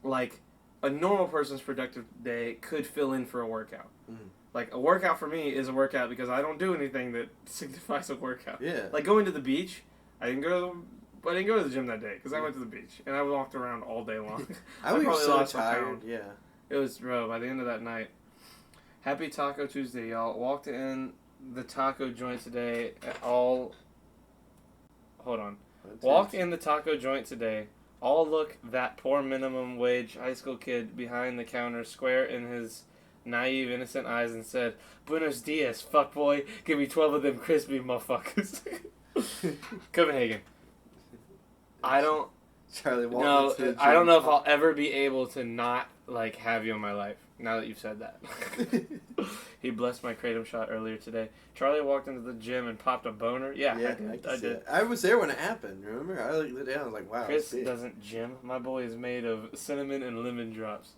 like a normal person's productive day could fill in for a workout.
Mhm.
Like a workout for me is a workout because I don't do anything that signifies a workout.
Yeah.
Like going to the beach, I didn't go to the gym that day because I went to the beach and I walked around all day long.
I was
probably
so
lost a
tired.
pound.
Yeah.
It was, bro, by the end of that night. Happy Taco Tuesday, y'all. Walked in the taco joint today Hold on. Walked in the taco joint today. All look that poor minimum wage high school kid behind the counter square in his naive, innocent eyes and said, "Buenos dias, fuckboy. Give me 12 of them crispy motherfuckers." Copenhagen. I don't
Charlie walked
No,
into the
I don't know if
gym.
I'll ever be able to not like have you in my life. Now that you've said that, he blessed my kratom shot earlier today. Charlie walked into the gym and popped a boner. Yeah,
Yeah,
I did.
I was there when it happened. Remember? I looked it down. I was like, wow.
Chris
it's big.
doesn't gym. My boy is made of cinnamon and lemon drops.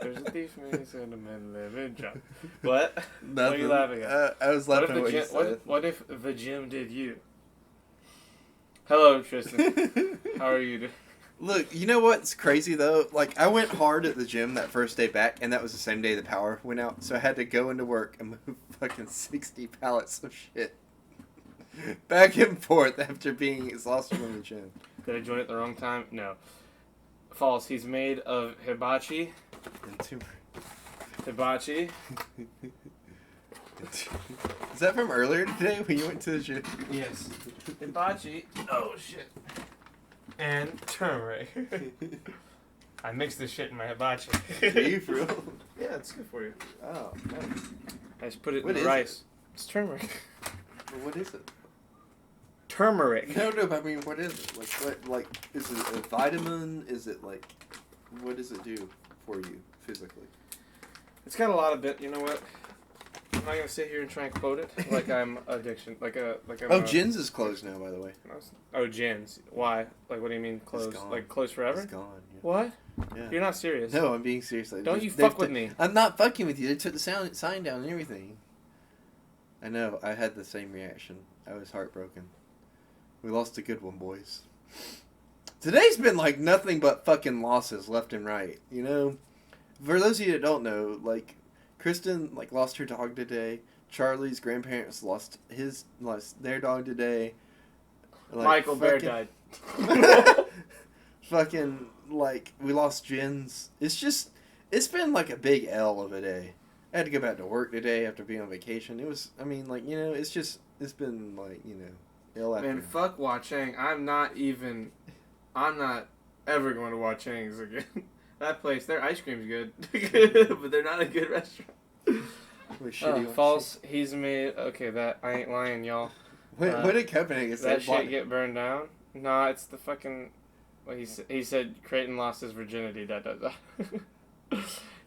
There's a thief in me, cinnamon lemon drop. What? What are you laughing at?
I was
What if
laughing at
the
what you
gym?
said.
What if the gym did you? Hello, Tristan. How are you doing?
Look, you know what's crazy though? Like, I went hard at the gym that first day back, and that was the same day the power went out, so I had to go into work and move fucking 60 pallets of shit back and forth after being exhausted from the gym.
Did I join at the wrong time? No. False. He's made of hibachi.
And two...
Hibachi.
Is that from earlier today when you went to the gym?
Yes. Hibachi. Oh, shit. And turmeric. I mixed this shit in my hibachi.
Are you for real?
Yeah, it's good for you.
Oh, nice.
I just put it
What
in
is
the rice. It's turmeric.
Well, what is it?
Turmeric.
No, but I mean, what is it? Like, is it a vitamin? Is it like, what does it do for you physically?
It's got a lot of bit. You know what? I'm not gonna sit here and try and quote it like I'm addiction. Like I'm
Oh, Jen's is closed now, by the way.
Oh, Jen's. Why? Like, what do you mean closed?
gone.
Like closed forever?
It's gone. Yeah.
What?
Yeah.
You're not serious.
No, I'm being serious.
Don't you fuck with me.
I'm not fucking with you. They took the sign down and everything. I know. I had the same reaction. I was heartbroken. We lost a good one, boys. Today's been like nothing but fucking losses left and right. You know, for those of you that don't know, like Kristen like lost her dog today. Charlie's grandparents lost their dog today. Like,
Michael Bear died.
Fucking like we lost Jen's. It's been like a big L of a day. I had to go back to work today after being on vacation. It was, I mean, like, you know, it's been like, you know, L after.
Man, fuck Hua Chang. I'm not ever going to Hua Chang's again. That place, their ice cream's good, but they're not a good restaurant.
What shitty one?
False. He's made. Okay, that I ain't lying, y'all.
What did Copenhagen say?
That shit get burned down? Nah, it's the fucking. Well, he said Creighton lost his virginity.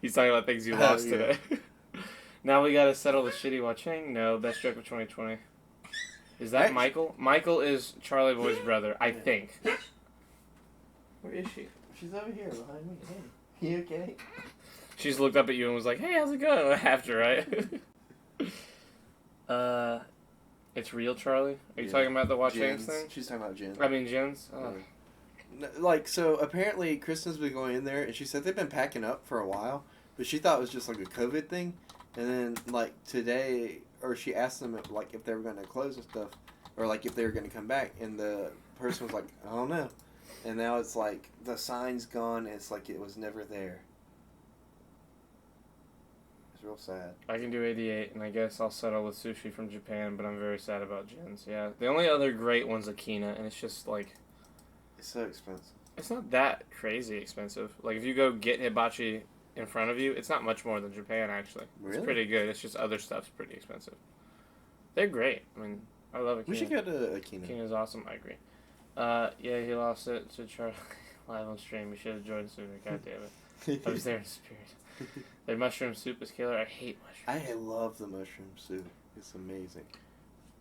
He's talking about things you lost
yeah.
today. Now we gotta settle the shitty Hua Chang. No, best joke of 2020. Is that Michael? Michael is Charlie Boy's brother, I think. Where is she?
She's over here behind me. Hey, you okay?
She's looked up at you and was like, "Hey, how's it going?" After, right? It's real, Charlie. Are you talking about the Hua Chang's thing?
She's talking about Jen.
I mean, Jen's. Oh.
Like, so apparently Kristen's been going in there, and she said they've been packing up for a while, but she thought it was just like a COVID thing. And then, like, today, or she asked them if they were going to close and stuff, or like if they were going to come back, and the person was like, I don't know. And now it's like the sign's gone, and it's like it was never there. It's real sad.
I can do 88, and I guess I'll settle with sushi from Japan, but I'm very sad about Jen's. Yeah, the only other great one's Akina, and it's just like...
It's so expensive.
It's not that crazy expensive. Like, if you go get hibachi in front of you, it's not much more than Japan, actually.
Really?
It's pretty good. It's just other stuff's pretty expensive. They're great. I mean, I love Akina.
We should go to Akina.
Akina's awesome. I agree. Yeah, he lost it to Charlie live on stream. You should have joined sooner. God damn it. I was there in spirit. Their mushroom soup is killer. I hate mushrooms.
I love the mushroom soup. It's amazing.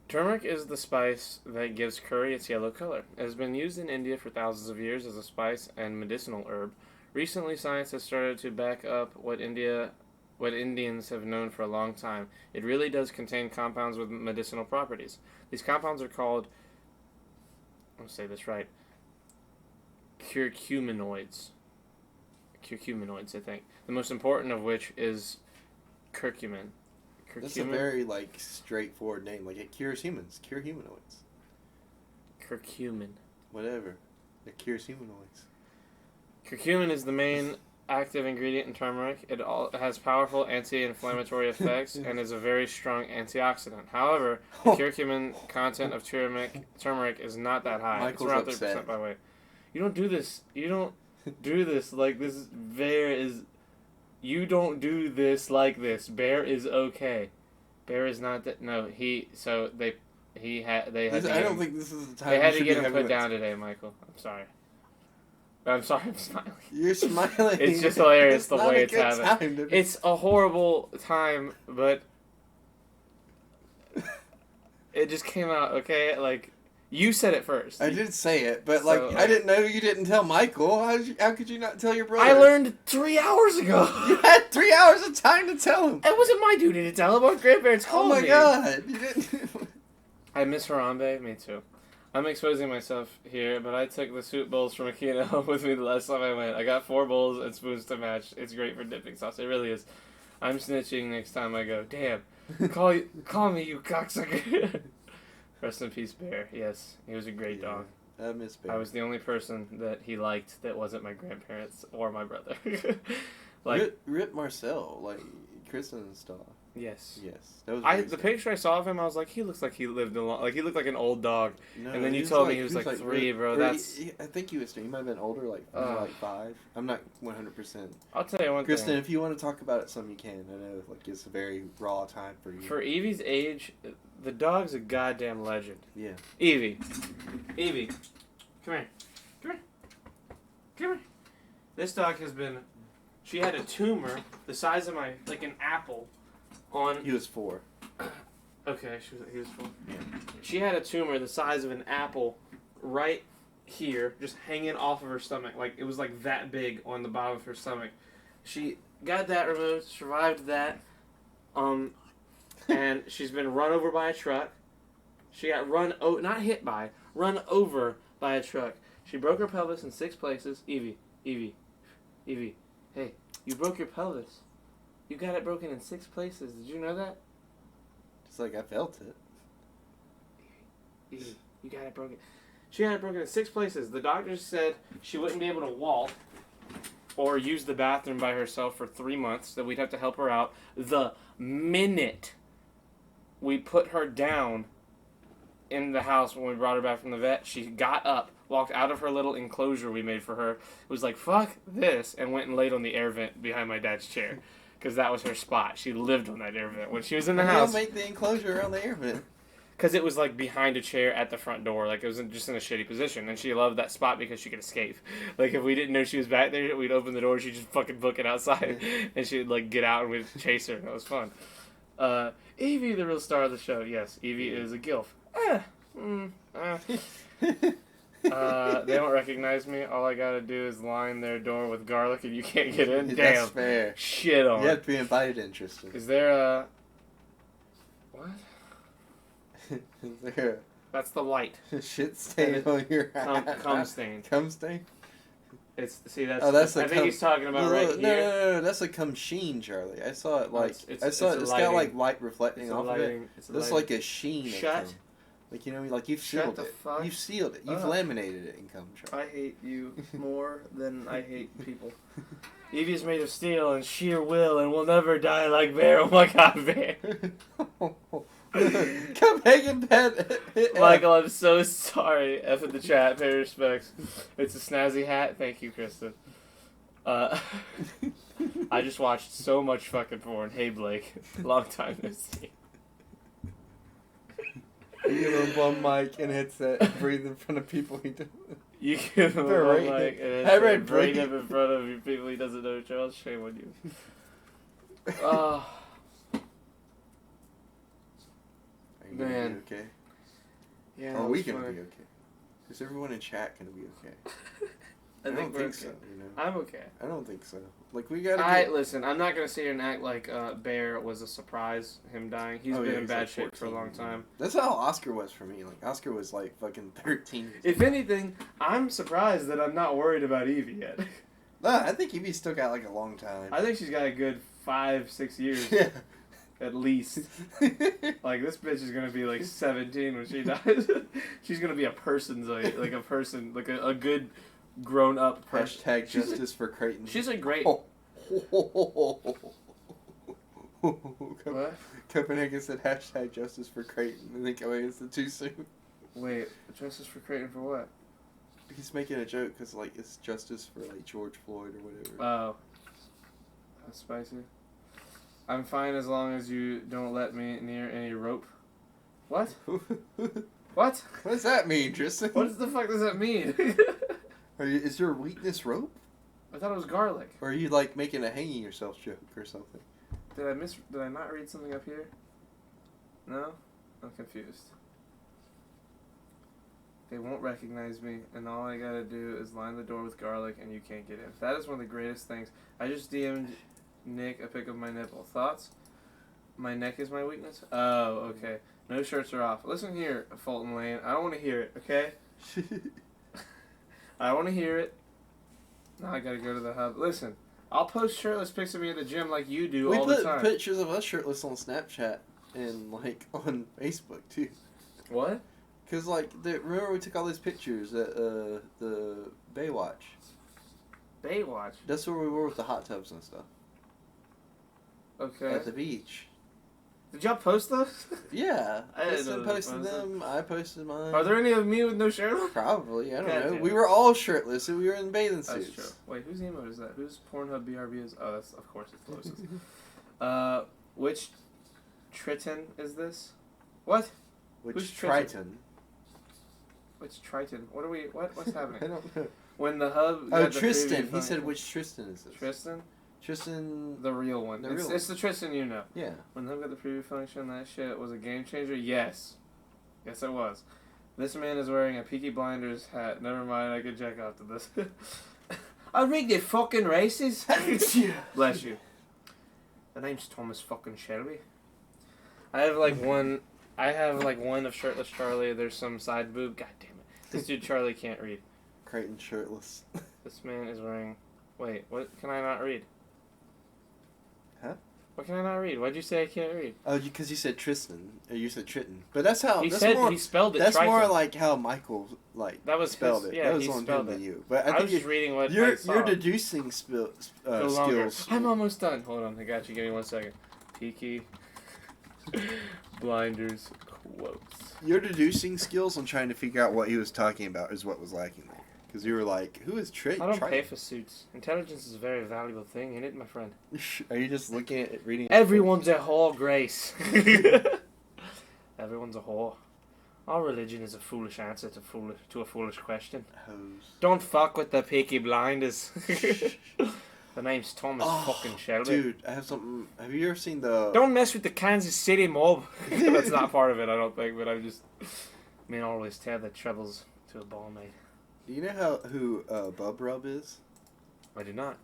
Turmeric is the spice that gives curry its yellow color. It has been used in India for thousands of years as a spice and medicinal herb. Recently, science has started to back up what Indians have known for a long time. It really does contain compounds with medicinal properties. These compounds are called, I'll say this right, curcuminoids. Curcuminoids, I think. The most important of which is curcumin.
That's a very like straightforward name. Like it cures humans. Cure humanoids.
Curcumin.
Whatever. It cures humanoids.
Curcumin is the main active ingredient in turmeric. It has powerful anti-inflammatory effects and is a very strong antioxidant. However, the curcumin content of turmeric is not that high.
Michael's
it's around 30%,
upset.
by the way. You don't do this. You don't do this like this. Bear is. You don't do this like this. Bear is okay. Bear is not that. No, he. So they. He had. They had.
I don't think this is the time.
They had
we
to
should
get
be
him
having
put
this.
down today, Michael. I'm sorry. I'm sorry. I'm smiling.
You're smiling.
It's just hilarious the
not
way
a
it's
good
happened.
time to be-
It's a horrible time, but it just came out, okay? Like, you said it first.
I did say it, but like
So,
I didn't know you didn't tell Michael. How could you not tell your brother?
I learned 3 hours ago.
You had 3 hours of time to tell him.
It wasn't my duty to tell him. Our grandparents
Oh
called
my
me.
god! You didn't.
I miss Harambe. Me too. I'm exposing myself here, but I took the soup bowls from Akina home with me the last time I went. I got 4 bowls and spoons to match. It's great for dipping sauce. It really is. I'm snitching next time I go. Damn. Call me, you cocksucker. Rest in peace, Bear. Yes, he was a great dog.
I miss Bear.
I was the only person that he liked that wasn't my grandparents or my brother. Like,
Rip Marcel, like Kristen's dog.
yes.
Yes, that was.
The
really sad.
picture I saw of him, I was like, he looks like he lived a long, like he looked like an old dog.
No,
and then you
was
told me he was like 3,
really-
bro.
or
That's.
I think he was 3. He might have been older, like
Ugh.
like 5. I'm not 100%.
I'll tell you one
Kristen,
thing.
if you want to talk about it, some you can. I know, like it's a very raw time for you.
For Evie's age, the dog's a goddamn legend.
Yeah.
Evie, come here, come here. This dog has been. She had a tumor the size of like an apple, on.
He was 4.
Okay, he was 4.
Yeah.
She had a tumor the size of an apple, right here, just hanging off of her stomach. Like it was like that big on the bottom of her stomach. She got that removed, survived that, and she's been run over by a truck. She got run over by a truck. She broke her pelvis in 6 places. Evie, hey, you broke your pelvis. You got it broken in 6 places. Did you know that?
Just like I felt it.
Evie, you got it broken. She had it broken in 6 places. The doctors said she wouldn't be able to walk or use the bathroom by herself for 3 months, that we'd have to help her out. The minute we put her down in the house when we brought her back from the vet, she got up, walked out of her little enclosure we made for her, was like, fuck this, and went and laid on the air vent behind my dad's chair. Because that was her spot. She lived on that air vent. When she was in the
They'll
house,
make the enclosure around the air vent.
because it was like behind a chair at the front door, like it was just in a shitty position, and she loved that spot because she could escape. Like if we didn't know she was back there, we'd open the door, she'd just fucking book it outside, and she'd like get out and we'd chase her. That was fun. Evie, the real star of the show. Yes, Evie is a gilf. They don't recognize me. All I gotta do is line their door with garlic, and you can't get in. Damn.
That's fair.
Shit on.
You have to be invited in, Tristan.
Is there a what?
Is there
That's the light.
a shit stain on your
Cum stain.
Cum stain?
It's that's.
Oh, that's
I
the
think
cum-
he's talking about
No,
right
no,
here.
no, that's a cum sheen, Charlie. I saw it like
it's-
I saw
it's
it.
a
It's
lighting.
got like light reflecting
It's a
off of it.
lighting. It's a
That's
lighting.
like a sheen. of
Shut.
cum. Like like you've
Shut
sealed
the
it.
fuck
You've sealed it. You've
up.
laminated it in cum, Charlie.
I hate you more than I hate people. Evie is made of steel and sheer will and will never die like Bear. Oh my god, Bear.
Copenhagen pet.
Michael, I'm so sorry. F in the chat, pay respects. It's a snazzy hat. Thank you, Kristen. I just watched so much fucking porn. Hey, Blake. Long time no see.
You give him one mic and headset, breathe in front of people he doesn't.
You give him a
Right.
mic and
I
it's
read
bring
breathe.
him in front of you people he doesn't know. Charles, shame on you. Oh,
Are you gonna
Man.
be okay?
yeah.
Are we
it's
gonna
fine.
be okay? Is everyone in chat gonna be okay? I
think
don't
we're
think
okay.
so. You know,
I'm okay.
I don't think so. Like we gotta.
Listen. I'm not gonna sit here and act like Bear was a surprise. Him dying. He's been in bad
like
shape for a
14.
long time.
That's how Oscar was for me. Like Oscar was like fucking 13.
If anything, I'm surprised that I'm not worried about Evie yet.
Nah, I think Evie's still got like a long time.
I think she's got a good 5-6 years
Yeah.
at least. Like this bitch is gonna be like 17 when she dies. She's gonna be a person's like a person, like a good grown up person.
Hashtag justice for Creighton.
She's a great.
Oh.
What?
Copenhagen said hashtag justice for Creighton. I think Copenhagen said too soon.
Wait, justice for Creighton for what?
He's making a joke because like it's justice for like George Floyd or whatever.
Oh, that's spicy. I'm fine as long as you don't let me near any rope. What? What?
What does that mean, Tristan?
What the fuck does that mean?
Is your weakness rope?
I thought it was garlic.
Or are you like making a hanging yourself joke or something?
Did I not read something up here? No? I'm confused. They won't recognize me, and all I gotta do is line the door with garlic, and you can't get in. That is one of the greatest things. I just DM'd Nick a pic of my nipple. Thoughts? My neck is my weakness? Oh, okay. No shirts are off. Listen here, Fulton Lane. I don't want to hear it, okay? I want to hear it. Now I gotta go to the hub. Listen, I'll post shirtless pics of me at the gym like you do
We
all the
put
time.
pictures of us shirtless on Snapchat and like on Facebook too.
What?
Cause like remember we took all those pictures at the Baywatch.
Baywatch.
That's where we were with the hot tubs and stuff
Okay.
at the beach.
Did y'all post those?
Yeah,
I didn't
Tristan
know they
posted
posted.
them. I posted mine.
Are there any of me with no shirt on?
Probably. I don't
God
know.
damn
We
it.
were all shirtless and we were in bathing suits.
That's true. Wait, whose emote is that? Whose Pornhub BRB is? Oh, that's of course it's Lois's. Which Triton is this? What?
Which
Who's
Triton?
Which Triton? What are we? What's
I
happening?
don't know.
When the hub.
Oh,
got the
Tristan.
preview
He
function-
said which Tristan is this?
Tristan,
Tristan.
the real one.
The
It's,
real
it's the Tristan you know.
Yeah.
When the hub got the preview function, that shit was a game changer. Yes, yes it was. This man is wearing a Peaky Blinders hat. Never mind, I could check after this. I rigged the fucking races. Bless you. The name's Thomas fucking Shelby. I have like one of Shirtless Charlie. There's some side boob. God damn it. This dude Charlie can't read.
Creighton shirtless.
This man is wearing. Wait, what can I not read?
Huh?
What can I not read? Why'd you say I can't read?
Oh, because you said Tristan, or you said Triton. But that's how.
He
that's
said
more,
he spelled it.
That's
Triton.
more like how Michael
That was
spelled
his,
it.
Yeah,
that was
he
on him
spelled
than
it.
you. But I
I
think
was just reading what I
you're
saw.
deducing
Go longer.
skills.
I'm almost done. Hold on, I got you. Give me 1 second. Peaky Blinders quotes.
You're deducing skills and trying to figure out what he was talking about is what was lacking there. Because you were like, who is Triton?
I don't pay for suits. Intelligence is a very valuable thing, ain't it, my friend?
Are you just looking at it, reading?
Everyone's a whore, Grace. Everyone's a whore. Our religion is a foolish answer to a foolish question.
Hose.
Don't fuck with the Peaky Blinders. The name's Thomas fucking Shelby.
Dude, I have something. Have you ever seen the?
Don't mess with the Kansas City mob. That's not part of it, I don't think, but I'm just... Men always tell their troubles to a barmaid.
Do you know who Bub Rub is?
I do not.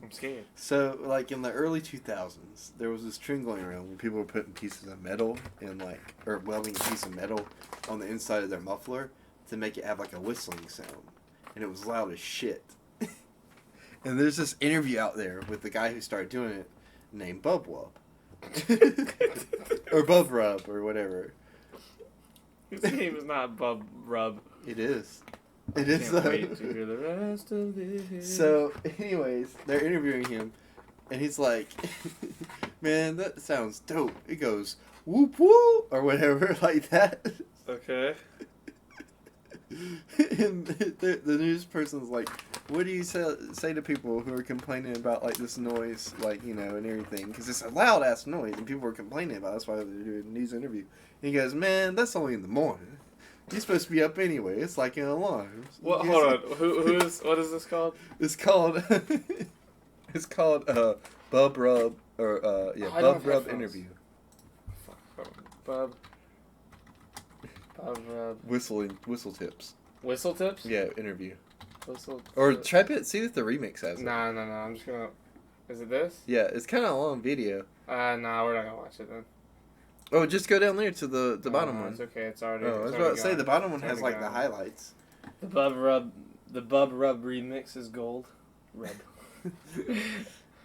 I'm scared.
So, like in the early 2000s, there was this trend going around where people were putting pieces of metal in or welding a piece of metal on the inside of their muffler to make it have like a whistling sound, and it was loud as shit. And there's this interview out there with the guy who started doing it, named Bub Wub, or Bub Rub, or whatever.
His name is not Bub Rub.
It is. It is
Can't
though.
wait to hear the rest of this.
So, anyways, they're interviewing him, and he's like, "Man, that sounds dope." It goes whoop whoop or whatever like that.
Okay.
And the news person's like, "What do you say to people who are complaining about like this noise, like and everything? Because it's a loud ass noise, and people are complaining about it. That's why they're doing a news interview." And he goes, "Man, that's only in the morning. You're supposed to be up anyway. It's like an alarm."
What? Hold on. What is this called?
It's called it's called Bub Rub or
I don't
Bub
have
Rub
headphones.
interview.
Bub Rub.
Whistle tips.
Whistle tips?
Yeah, interview. Or try it. See if the remix has it.
No. I'm just gonna. Is it this?
Yeah, it's kind of a long video.
Nah, we're not gonna watch it then.
Oh, just go down there to the bottom one.
It's okay. It's already.
Oh, I was
it's
about to
already
say
gone.
the bottom one
It's
has
already
like the
gone.
highlights.
The Bub Rub remix is gold. Rub.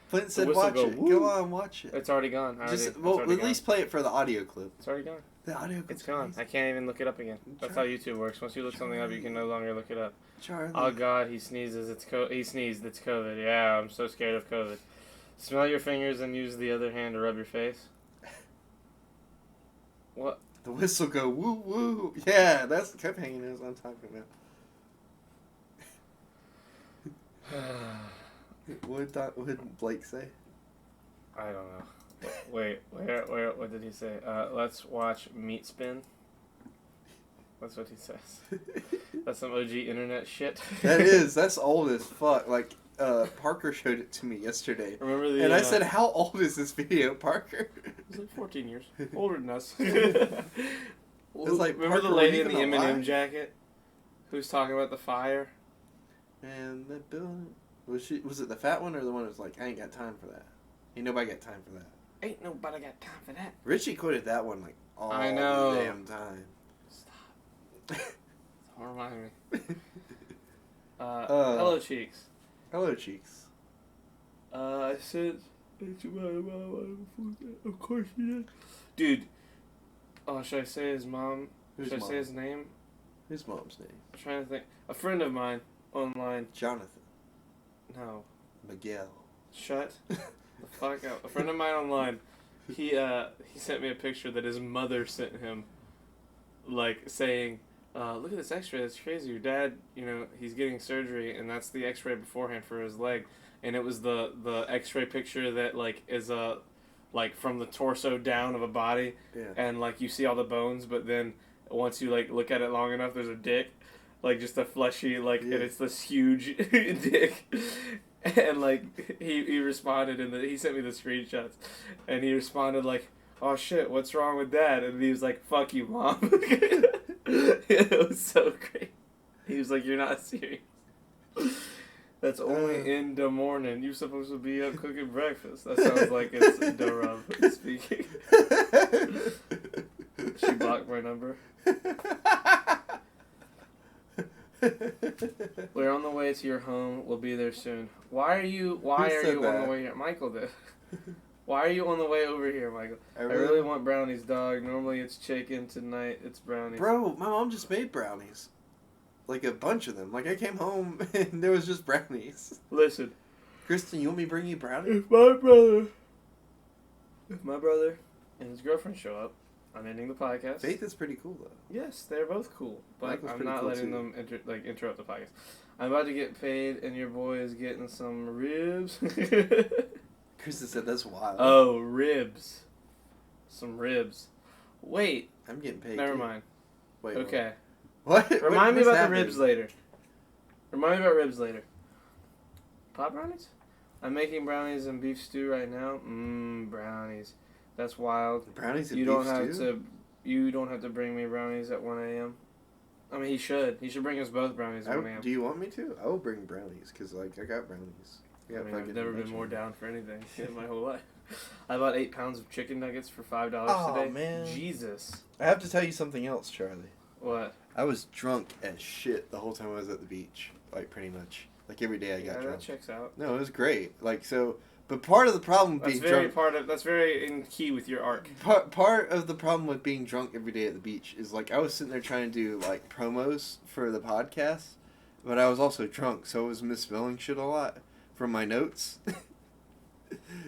Flint said,
whistle
"Watch
go,
it.
woo.
Go on, watch it."
It's already gone.
Just well, at least play it for the audio clip.
It's already gone.
The audio clip.
It's gone. I can't even look it up again. That's how YouTube works. Once you look something up, you can no longer look it up.
Charlie.
Oh God, he sneezes. He sneezed. It's COVID. Yeah, I'm so scared of COVID. Smell your fingers and use the other hand to rub your face. What?
The whistle go woo woo. Yeah, that's the clip hanging is on top of it. What did Blake say?
I don't know. Wait, where? What did he say? Let's watch Meat Spin. That's what he says. That's some OG internet shit.
That's old as fuck. Like, Parker showed it to me yesterday.
Remember the?
And I said, how old is this video, Parker?
It's like 14 years. Older than us.
It's like,
remember the
Parker,
lady
were
in
you
the
even
M&M
alive?
jacket? Who's talking about the fire?
And the building. Was it the fat one or the one that was like, I ain't got time for that? Ain't nobody got time for that.
Ain't nobody got time for that.
Richie quoted that one like all
I know.
the damn time.
Stop. Don't remind me. Hello, Cheeks.
Hello, Cheeks.
I said... Of course you did. Dude. Oh, should I say his mom?
Who's
Should I
mom?
say his name?
His mom's name.
I'm trying to think. A friend of mine online.
Jonathan.
No.
Miguel.
Shut the fuck up. A friend of mine online. He sent me a picture that his mother sent him. Like saying, look at this X-ray. That's crazy. Your dad, he's getting surgery, and that's the X-ray beforehand for his leg. And it was the X-ray picture that like is like from the torso down of a body,
Yeah.
and like you see all the bones, but then once you like look at it long enough, there's a dick, like just a fleshy like,
Yeah.
and it's this huge dick. And like he responded he sent me the screenshots, and he responded like, "Oh shit, what's wrong with that?" And he was like, "Fuck you, mom." It was so great. He was like, "You're not serious. That's only in the morning. You're supposed to be up cooking breakfast." That sounds like it's Darav speaking. She blocked my number. We're on the way to your home. We'll be there soon. Why are you
said
on
that?
the way here? Michael did. Why are you on the way over here, Michael?
I
I really want brownies, dog. Normally it's chicken. Tonight it's brownies.
Bro, my mom just made brownies. Like a bunch of them. Like I came home and there was just brownies.
Listen,
Kristen, you want me to bring you brownies?
if my brother and his girlfriend show up, I'm ending the podcast.
Faith is pretty cool though.
Yes, they're both cool, but
Michael's
I'm
pretty
not
cool,
letting
too.
them interrupt the podcast. I'm about to get paid, and your boy is getting some ribs.
Kristen said that's wild.
Oh, ribs. Some ribs. Wait,
I'm getting paid.
never
too.
mind.
Wait.
Okay.
What?
Remind me
What's
about
happening?
the ribs later. Remind me about ribs later. Pot brownies? I'm making brownies and beef stew right now. Brownies. That's wild.
Brownies and
You
beef
don't have
stew?
you don't have to bring me brownies at 1 a.m. I mean, he should. He should bring us both brownies at 1 a.m.
Do you want me to? I will bring brownies because like I got brownies.
I mean, I've never been more down for anything in my whole life. I bought 8 pounds of chicken nuggets for $5
Aw,
today.
man.
Jesus.
I have to tell you something else, Charlie.
What?
I was drunk as shit the whole time I was at the beach. Like pretty much. Like every day I got
Yeah, that
drunk.
checks out.
No, it was great. Like so, but part of the problem with
That's
being
very
drunk.
that's very in key with your arc.
Part of the problem with being drunk every day at the beach is like I was sitting there trying to do like promos for the podcast, but I was also drunk, so I was misspelling shit a lot from my notes.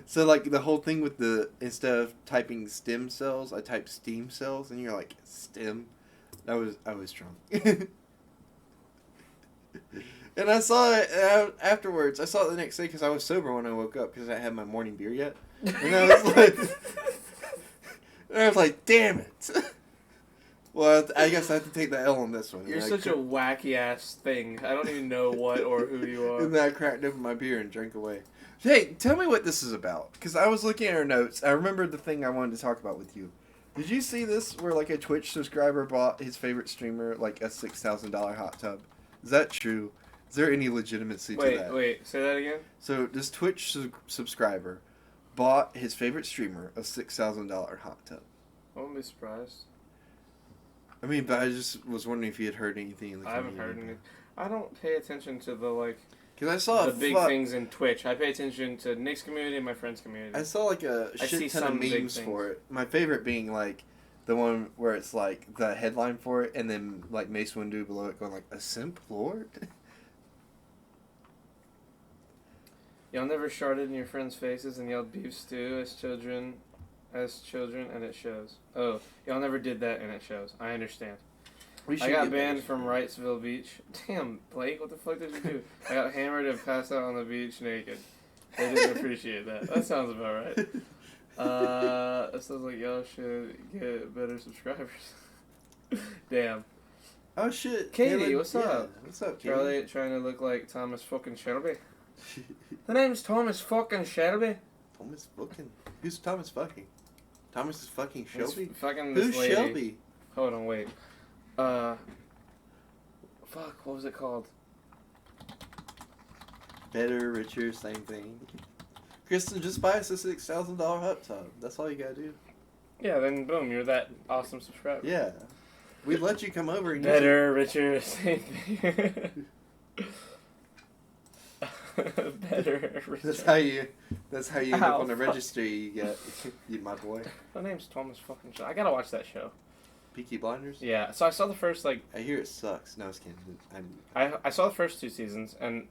So like the whole thing with instead of typing stem cells, I typed steam cells, and you're like stem. I was drunk. And I saw it afterwards. I saw it the next day because I was sober when I woke up because I hadn't had my morning beer yet. And I was like, damn it. Well, I guess I have to take the L on this one.
You're
And
such a wacky ass thing. I don't even know what or who you are.
And then I cracked open my beer and drank away. Hey, tell me what this is about. Because I was looking at our notes. I remembered the thing I wanted to talk about with you. Did you see this where like a Twitch subscriber bought his favorite streamer like a $6,000 hot tub? Is that true? Is there any legitimacy to that?
Wait, say that again?
So this Twitch subscriber bought his favorite streamer a $6,000 hot tub.
I won't be surprised.
I mean, but I just was wondering if you had heard anything in the
I haven't heard anything. I don't pay attention to the, like,
Because I saw
the big things in Twitch. I pay attention to Nick's community and my friend's community.
I saw like a
I see
shit ton of
some big
memes
things.
for it. My favorite being like the one where it's like the headline for it, and then like Mace Windu below it going like a simp lord.
Y'all never sharted in your friends' faces and yelled beef stew as children, and it shows. Oh, y'all never did that and it shows. I understand.
We
I got
get
banned
better.
from Wrightsville Beach. Damn, Blake, what the fuck did you do? I got hammered and passed out on the beach naked. They didn't appreciate that. That sounds about right. It sounds like y'all should get better subscribers. Damn.
Oh shit,
Katie,
Caleb,
what's up?
What's up, Katie?
Charlie trying to look like Thomas fucking Shelby. The name's Thomas fucking Shelby.
Thomas fucking. Who's Thomas fucking? Thomas is fucking
It's
Shelby.
fucking this
Who's
lady.
Shelby?
Hold on, wait. Fuck, what was it called?
Better, richer, same thing. Kristen, just buy us a $6,000 hot tub. That's all you gotta do.
Yeah, then boom, you're that awesome subscriber.
Yeah, we'd let you come over and use it.
Better, richer, same thing. Better, richer.
That's how you end up
Ow,
on the
fuck.
registry. You get you, my boy.
My name's Thomas fucking Shelby. I gotta watch that show.
Peaky Blinders.
Yeah, so I saw the first, like,
I hear it sucks. No, I was kidding.
I saw the first 2 seasons and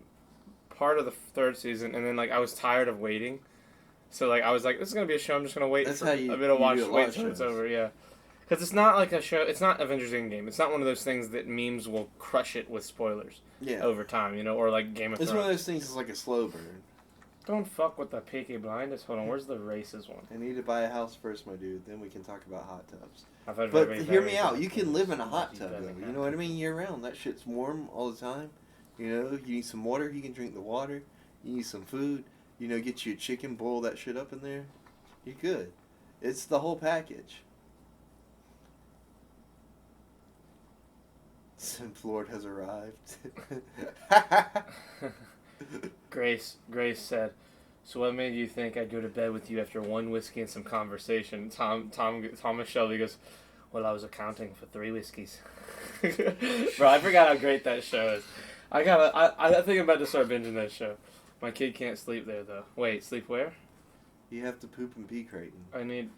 part of the 3rd season, and then, like, I was tired of waiting. So, like, I was like, this is gonna be a show. I'm just gonna wait
That's
for
how
a
you-
bit of
you
watch,
do a lot
wait
of
till it's
shows.
over, yeah. Because it's not like a show, it's not Avengers Endgame. It's not one of those things that memes will crush it with spoilers
Yeah.
over time, you know, or like Game of
It's one of
Thrones.
those things that's like a slow burn.
Don't fuck with the Peaky Blinders. Hold on, where's the racist one?
I need to buy a house first, my dude. Then we can talk about hot tubs.
I've had
But
very,
hear
very
me out.
bad
You can live in a hot
experiences
tub,
with
though. You know what I mean? Year round. That shit's warm all the time. You know, you need some water. You can drink the water. You need some food. You know, get you a chicken, boil that shit up in there. You're good. It's the whole package. Simp Lord has arrived.
Grace said, "So what made you think I'd go to bed with you after one whiskey and some conversation?" Thomas Shelby goes, "Well, I was accounting for 3 whiskeys." Bro, I forgot how great that show is. I think I'm about to start binging that show. My kid can't sleep there though. Wait, sleep where?
You have to poop and pee, Creighton.
I need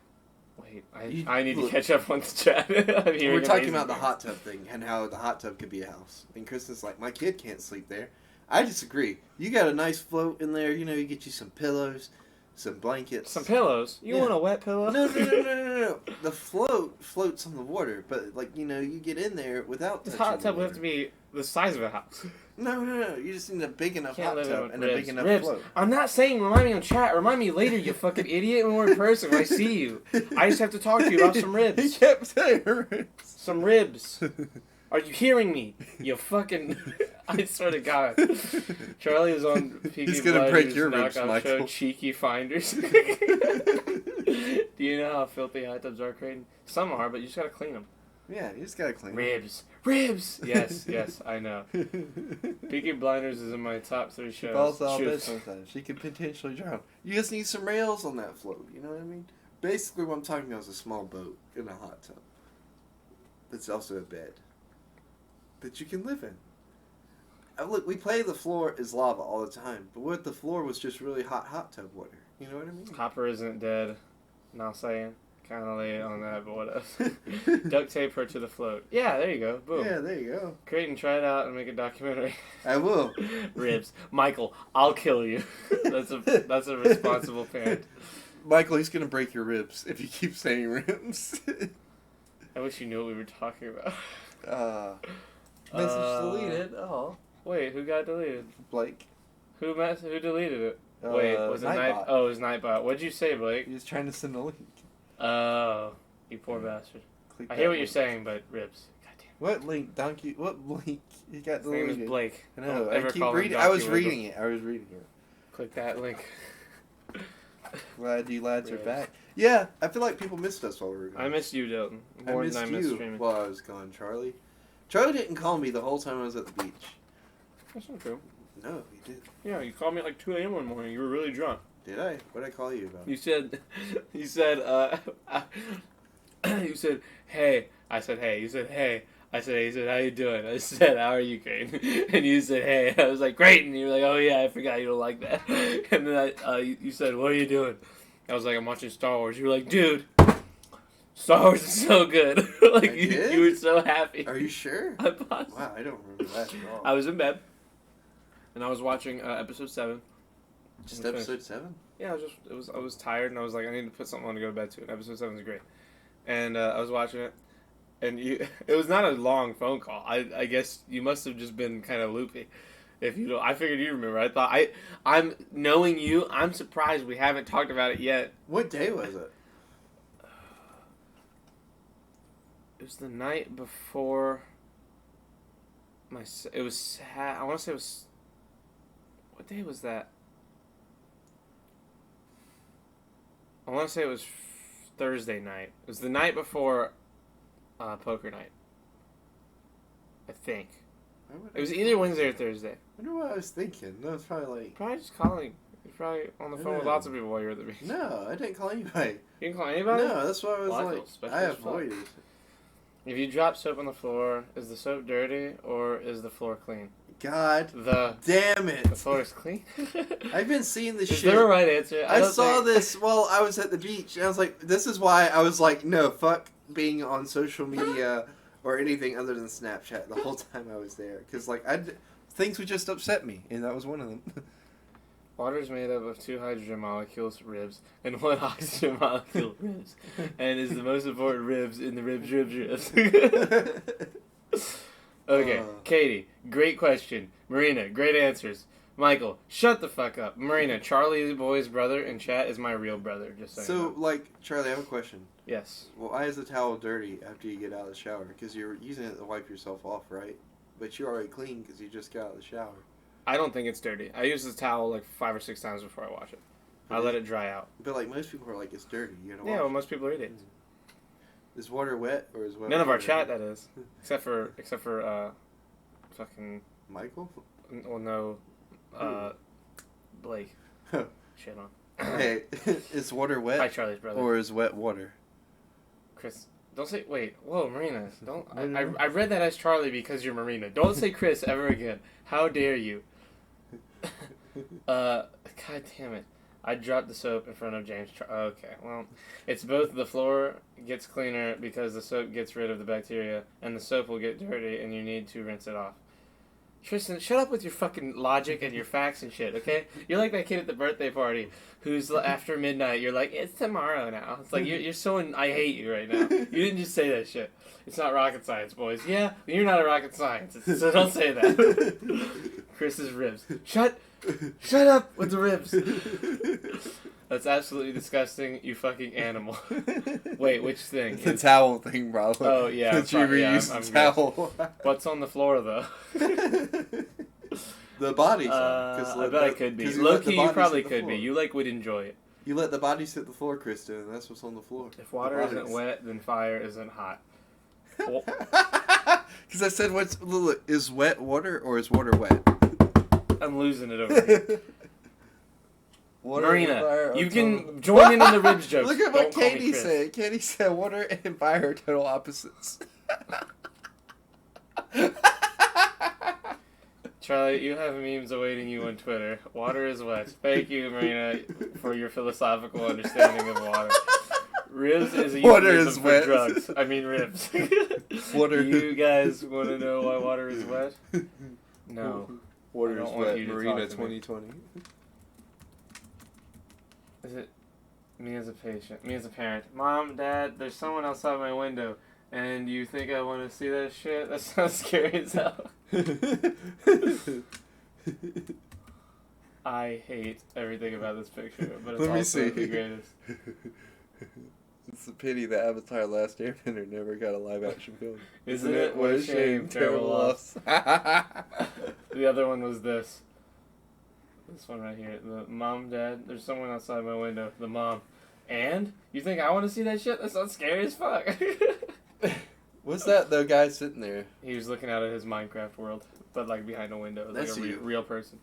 You-
to
look.
catch up on the chat. I'm hearing
We're talking
amazing
about the
things.
hot tub thing and how the hot tub could be a house. And Kristen's like, my kid can't sleep there. I disagree. You got a nice float in there. You know, you get you some pillows, some blankets.
Some pillows. You
Yeah.
want a wet pillow?
No. The float floats on the water, but like you know, you get in there without.
This
touching
hot
the
tub would
water.
have to be the size of a house.
No. You just need a big enough
Can't
hot
live
tub
in
and a
ribs.
big enough
Ribs.
float.
I'm not saying remind me on chat. Remind me later, you fucking idiot, when we're in person, when I see you. I just have to talk to you about some
He
ribs.
kept saying ribs.
Some ribs. Are you hearing me? You fucking... I swear to God. Charlie was on Peaky
He's gonna break
Blinders
your ribs,
knockout
Michael.
show, Cheeky Finders. Do you know how filthy hot tubs are, Creighton? Some are, but you just gotta clean them.
Yeah, you just gotta clean.
Ribs. Yes, I know. Peaky Blinders is in my top 3
She
shows.
falls off
Shoot.
it sometimes. She could potentially drown. You just need some rails on that float. You know what I mean? Basically, what I'm talking about is a small boat in a hot tub. That's also a bed that you can live in. Look, we play the floor is lava all the time, but what if the floor was just really hot tub water? You know what I mean?
Hopper isn't dead. Not saying. Kind of late on that, but what else? Duct tape her to the float. Yeah, there you go. Boom.
Yeah, there you go.
Creighton, try it out and make a documentary.
I will.
Ribs. Michael, I'll kill you. That's a responsible parent.
Michael, he's gonna break your ribs if you keep saying ribs.
I wish you knew what we were talking about.
Message deleted. Oh,
Wait, who got deleted?
Blake.
Who deleted it? Wait, was it Night?
Nightbot.
Oh, it was Nightbot. What'd you say, Blake?
He was trying to send a link.
Oh, you poor bastard.
Click
I
that
hear what you're
link.
saying, but ribs. Goddamn.
What link, Donkey? What link? He got
His name
deleted.
is Blake.
I know.
Don't
I
ever
keep
call him
reading. I was
Donkey
reading it.
Click that link.
Glad you lads are
Ribs.
back. Yeah, I feel like people missed us while we were gone.
I missed you, Dalton.
I
More
missed
than I missed
you
streaming.
while I was gone, Charlie. Charlie didn't call me the whole time I was at the beach.
That's not true.
No, you did.
Yeah, you called me at like 2 a.m. one morning. You were really drunk.
Did I? What did I call you about?
You said, you said, hey. I said, hey. You said, hey. I said, hey. You said, how you doing? I said, how are you, Crane? And you said, hey. I was like, great. And you were like, oh yeah, I forgot you don't like that. And then you said, what are you doing? I was like, I'm watching Star Wars. You were like, dude, Star Wars is so good. Like, you were so happy.
Are you sure?
I paused.
Wow, I don't remember that at all.
I was in bed, and I was watching episode 7.
Just episode 7?
Yeah, I was tired, and I was like, I need to put something on to go to bed to. And episode 7 is great. And I was watching it, and it was not a long phone call. I guess you must have just been kind of loopy. If you don't, I figured you remember. I thought I'm knowing you. I'm surprised we haven't talked about it yet.
What day was it?
It was the night before it was I want to say it was, what day was that? I want to say it was Thursday night. It was the night before poker night. I think. It was either Wednesday or Thursday.
I wonder what I was thinking. No, it's probably like...
Probably just calling. You're probably on the phone with lots of people while you're at the beach.
No, I didn't call anybody.
You didn't call anybody?
No, that's why I was
Well, I
like...
feel special
I
as fuck.
avoided.
If you drop soap on the floor, is the soap dirty or is the floor clean?
God
The
damn it.
floor is clean?
I've been seeing this
Is
shit.
there a right answer?
I
don't
saw
think-
this while I was at the beach, and I was like, this is why I was like, no, fuck being on social media or anything other than Snapchat the whole time I was there. Because, like, things would just upset me, and that was one of them.
Water is made up of 2 hydrogen molecules, ribs, and 1 oxygen molecule, ribs, and is the most important ribs in the ribs. Okay, Katie, great question. Marina, great answers. Michael, shut the fuck up. Marina, Charlie boy's brother in chat is my real brother, just saying.
So, like, Charlie, I have a question.
Yes.
Well, why is the towel dirty after you get out of the shower? Because you're using it to wipe yourself off, right? But you're already clean because you just got out of the shower.
I don't think it's dirty. I use the towel like 5 or 6 times before I wash it. I let it dry out.
But, like, most people are like, it's dirty. You gotta wash
Yeah, well,
it.
most people are idiots.
Is water wet or is wet
None of our
water
chat,
wet?
that is. Except for fucking,
Michael?
well, no, Blake. Shit on.
Hey, is water wet
Hi, Charlie's brother.
or is wet water?
Chris, don't say, wait, whoa, Marina, don't, I read that as Charlie because you're Marina. Don't say Chris ever again. How dare you? God damn it. I dropped the soap in front of James. Okay, well, it's both the floor gets cleaner because the soap gets rid of the bacteria, and the soap will get dirty, and you need to rinse it off. Tristan, shut up with your fucking logic and your facts and shit, okay? You're like that kid at the birthday party who's after midnight, you're like, it's tomorrow now. It's like, you're so I hate you right now. You didn't just say that shit. It's not rocket science, boys. Yeah, you're not a rocket science, so don't say that. Chris's ribs. Shut up with the ribs. That's absolutely disgusting, you fucking animal. Wait, which thing?
The towel thing, probably.
Oh, yeah.
That you reused
I'm
the towel.
What's on the floor, though?
The body's
I bet I could be. Low-key, you probably could be. You, would enjoy it.
You let the bodies hit the floor, Krista, and that's what's on the floor.
If water isn't wet, then fire isn't hot.
Because I said, is wet water or is water wet?
I'm losing it over here.
Water
Marina,
and fire
you
are
can
total-
join in the ribs jokes.
Look at what
Don't call me
Katie
Chris.
said. Katie said water and fire are total opposites.
Charlie, you have memes awaiting you on Twitter. Water is wet. Thank you, Marina, for your philosophical understanding of water. Ribs is a
Water
euphemism
is
for
wet.
drugs. I mean ribs.
Water.
You guys want to know why water is wet? No. I
Water
don't
is
want
wet.
you to
Marina
talk to me.
2020.
Is it me as a patient? Me as a parent? Mom, Dad, there's someone outside my window, and you think I want to see that shit? That sounds scary as hell. I hate everything about this picture, but it's
Let me
also
see.
the greatest.
It's a pity that Avatar Last Airbender never got a live action film.
Isn't it? What a shame. Terrible loss. The other one was this. This one right here. The mom, Dad, there's someone outside my window. The mom. And? You think I want to see that shit? That sounds scary as fuck.
What's that, though, guy sitting there?
He was looking out at his Minecraft world. but like behind a window, like
That's
a
you.
real person.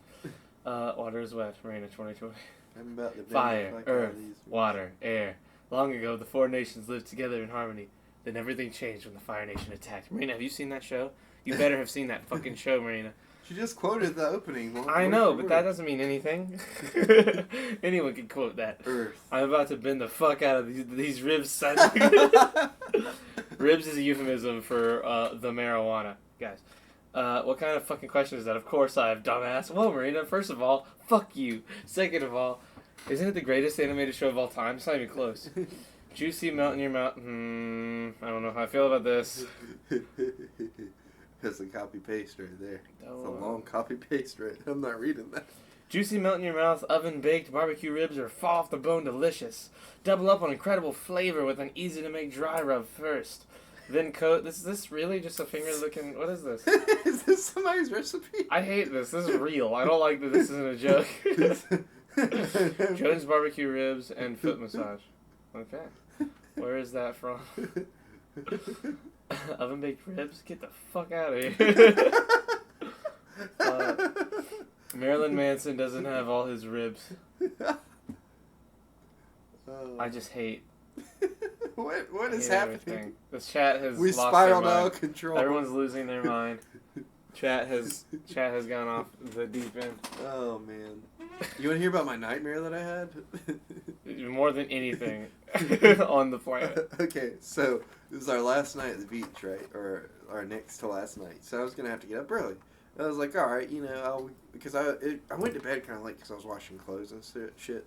Water is wet, Marina 2020.
I'm about to bend
Fire,
the fuck out of
earth,
these.
water, air. Long ago, the four nations lived together in harmony. Then everything changed when the Fire Nation attacked. Marina, have you seen that show? You better have seen that fucking show, Marina.
She just quoted the opening.
I know, but that doesn't mean anything. Anyone can quote that.
Earth.
I'm about to bend the fuck out of these ribs, son. Ribs is a euphemism for the marijuana, guys. What kind of fucking question is that? Of course I have, dumbass. Well, Marina, first of all, fuck you. Second of all, isn't it the greatest animated show of all time? It's not even close. Juicy melt in your mouth. I don't know how I feel about this.
That's a copy paste right there. It's a
Oh.
long copy paste right. I'm not reading that.
Juicy melt in your mouth, oven baked barbecue ribs are fall off the bone delicious. Double up on incredible flavor with an easy to make dry rub first. Then coat. Is this really just a finger looking? What is this?
Is this somebody's recipe?
I hate this. This is real. I don't like that this isn't a joke. Jones barbecue ribs and foot massage. Okay. Where is that from? Oven baked ribs? Get the fuck out of here. Marilyn Manson doesn't have all his ribs. I just hate.
What
I
is
hate
happening?
everything. This chat has
We
lost
spiraled
their
out
mind.
of control.
Everyone's losing their mind. Chat has gone off the deep end.
Oh man. You want to hear about my nightmare that I had?
More than anything on the planet.
Okay, so it was our last night at the beach, right? Or our next to last night. So I was gonna have to get up early. I was like, all right, because I went to bed kind of late because I was washing clothes and shit.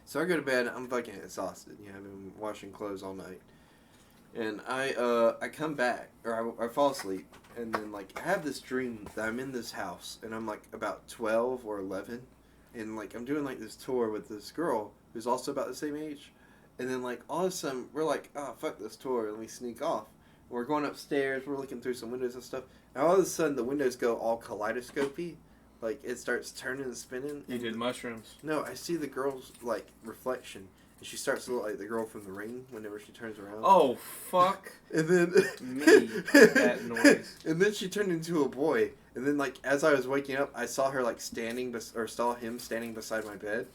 So I go to bed. I'm fucking exhausted. I've been washing clothes all night, and I come back or I fall asleep, and then like I have this dream that I'm in this house, and I'm like about 12 or 11, and like I'm doing like this tour with this girl who's also about the same age, and then like all of a sudden we're like, oh fuck this tour, and we sneak off. We're going upstairs. We're looking through some windows and stuff. And all of a sudden the windows go all kaleidoscopy. Like, it starts turning and spinning.
You did mushrooms.
No, I see the girl's, like, reflection. And she starts to look like the girl from The Ring whenever she turns around.
Oh, fuck.
And then...
Me, that noise.
And then she turned into a boy. And then, like, as I was waking up, I saw her, like, saw him standing beside my bed.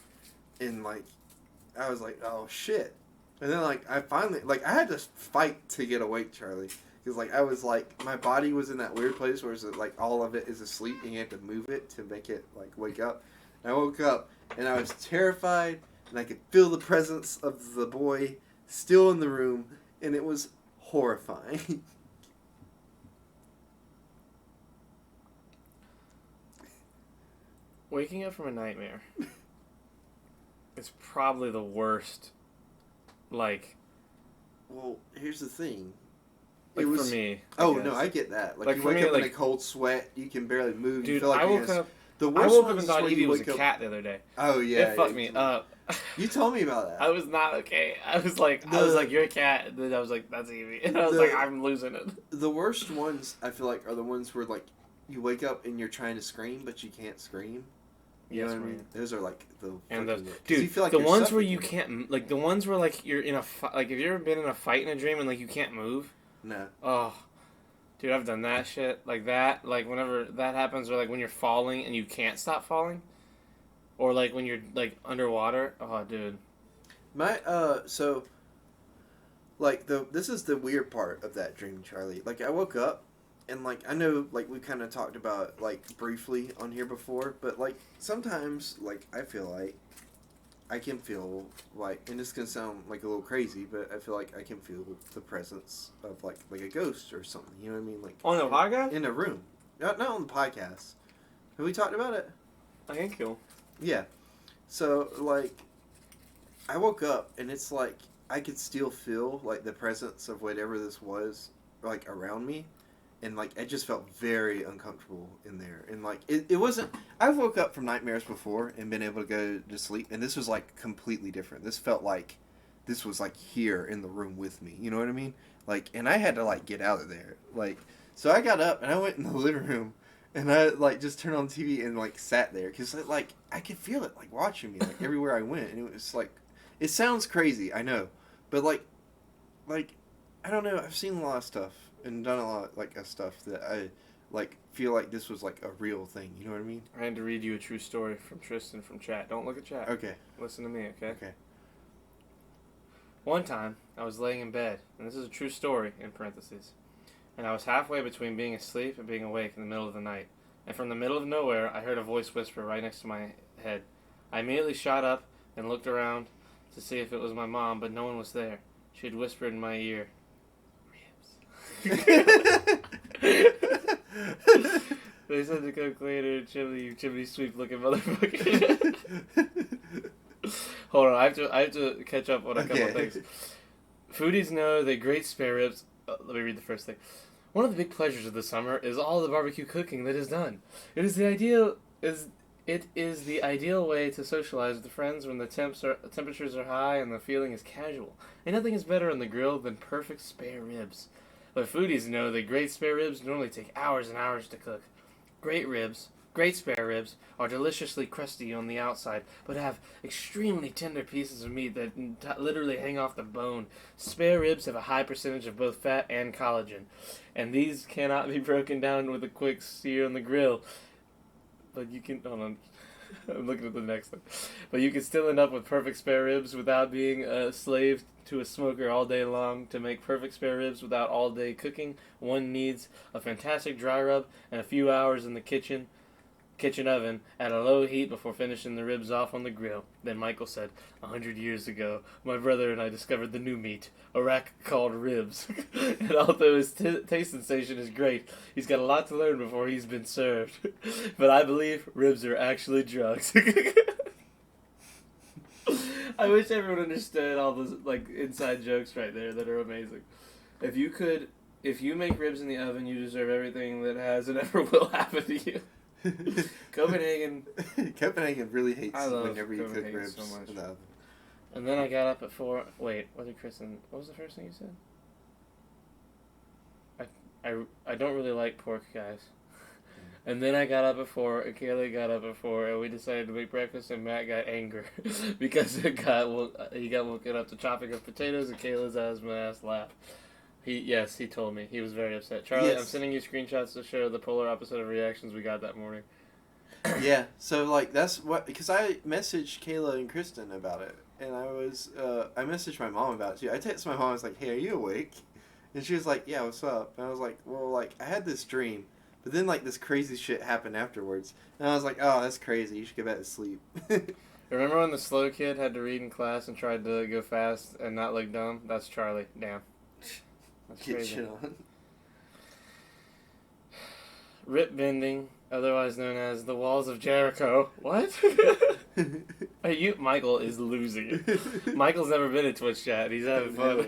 And, like, I was like, oh, shit. And then, like, I finally... Like, I had to fight to get awake, Charlie. Because, like, I was, like, my body was in that weird place where it's, like, all of it is asleep and you have to move it to make it, like, wake up. And I woke up and I was terrified and I could feel the presence of the boy still in the room and it was horrifying.
Waking up from a nightmare is probably the worst, like...
Well, here's the thing.
Like,
It was,
for me.
Oh,
guess.
no, I get that. Like,
Like,
you
for
wake
me,
up in
like-
a cold sweat, you can barely move. you
Dude,
feel like
I
you're
woke
gonna...
up...
The
I
worst
woke
one
up and
is
thought
when
Evie
you
was a
wake up-
cat the other day.
Oh, yeah.
It fucked
you
me
told
up.
You told me about that.
I was not okay. I was like, you're a cat. And then I was like, that's Evie. And I was like, I'm losing it.
The worst ones, I feel like, are the ones where, like, you wake up and you're trying to scream, but you can't scream. You know what I mean? Those are, like, the...
And
fucking-
the
'cause
dude,
you feel like
the
you're
ones where you
suffocating.
can't, like the ones where like you're in a like, have you ever been in a fight in a dream and like you can't move?
No.
Oh, dude, I've done that shit like that. Like whenever that happens, or like when you're falling and you can't stop falling, or like when you're like underwater. Oh, dude.
My, so, like, this is the weird part of that dream, Charlie. Like, I woke up, and, like, I know, like, we kind of talked about, like, briefly on here before, but, like, sometimes, like, I feel like I can feel, like, and this can sound, like, a little crazy, but I feel like I can feel the presence of, like a ghost or something, you know what I mean? Like,
On the podcast?
in a room. Not on the podcast. Have we talked about it?
I think cool.
Yeah. So, like, I woke up, and it's like, I could still feel, like, the presence of whatever this was, like, around me. And, like, I just felt very uncomfortable in there. And, like, it wasn't... I've woke up from nightmares before and been able to go to sleep, and this was, like, completely different. This felt like this was, like, here in the room with me. You know what I mean? Like, and I had to, like, get out of there. Like, so I got up, and I went in the living room, and I, like, just turned on TV and, like, sat there. Because, like, I could feel it, like, watching me, like, everywhere I went. And it was, like... It sounds crazy, I know. But, like, I don't know. I've seen a lot of stuff and done a lot, like, of stuff that I like feel like this was like a real thing. You know what I mean?
I had to read you a true story from Tristan from chat. Don't look at chat.
Okay.
Listen to me, okay?
Okay.
One time, I was laying in bed, and this is a true story, in parentheses, and I was halfway between being asleep and being awake in the middle of the night, and from the middle of nowhere, I heard a voice whisper right next to my head. I immediately shot up and looked around to see if it was my mom, but no one was there. She had whispered in my ear, "Ribs." They said to come clean her chimney, you chimney sweep looking motherfucker. Hold on, I have to catch up on a couple of things. Foodies know that great spare ribs. Let me read the first thing. One of the big pleasures of the summer is all the barbecue cooking that is done. It is the ideal way to socialize with friends when the temperatures are high and the feeling is casual. And nothing is better on the grill than perfect spare ribs. But foodies know that great spare ribs normally take hours and hours to cook. Great spare ribs are deliciously crusty on the outside, but have extremely tender pieces of meat that literally hang off the bone. Spare ribs have a high percentage of both fat and collagen, and these cannot be broken down with a quick sear on the grill. But you can, hold on, I'm looking at the next one. But you can still end up with perfect spare ribs without being a slave to a smoker all day long. To make perfect spare ribs without all day cooking, one needs a fantastic dry rub and a few hours in the kitchen oven at a low heat before finishing the ribs off on the grill. Then Michael said, 100 years ago, my brother and I discovered the new meat, a rack called ribs. And although his taste sensation is great, he's got a lot to learn before he's been served. But I believe ribs are actually drugs. I wish everyone understood all those like inside jokes right there that are amazing. If you make ribs in the oven, you deserve everything that has and ever will happen to you. Copenhagen
really hates
I love
whenever you cook
Copenhagen
ribs
so much.
in the oven.
And then I got up at 4. Wait, what was the first thing you said? I don't really like pork, guys. And then I got up at 4, and Kayla got up at 4, and we decided to make breakfast, and Matt got angry because he got woken up to chopping of potatoes and Kayla's out of his ass lap. He told me. He was very upset. Charlie,
Yes.
I'm sending you screenshots to show the polar opposite of reactions we got that morning.
Yeah, so like that's what, because I messaged Kayla and Kristen about it, and I messaged my mom about it too. I texted my mom, I was like, hey, are you awake? And she was like, yeah, what's up? And I was like, well, like, I had this dream, but then like this crazy shit happened afterwards, and I was like, oh, that's crazy, you should go back to sleep.
Remember when the slow kid had to read in class and tried to go fast and not look dumb? That's Charlie. Damn. That's
Get
crazy.
shit on.
Rip bending, otherwise known as the Walls of Jericho. What? Michael is losing it. Michael's never been in Twitch chat. He's having fun.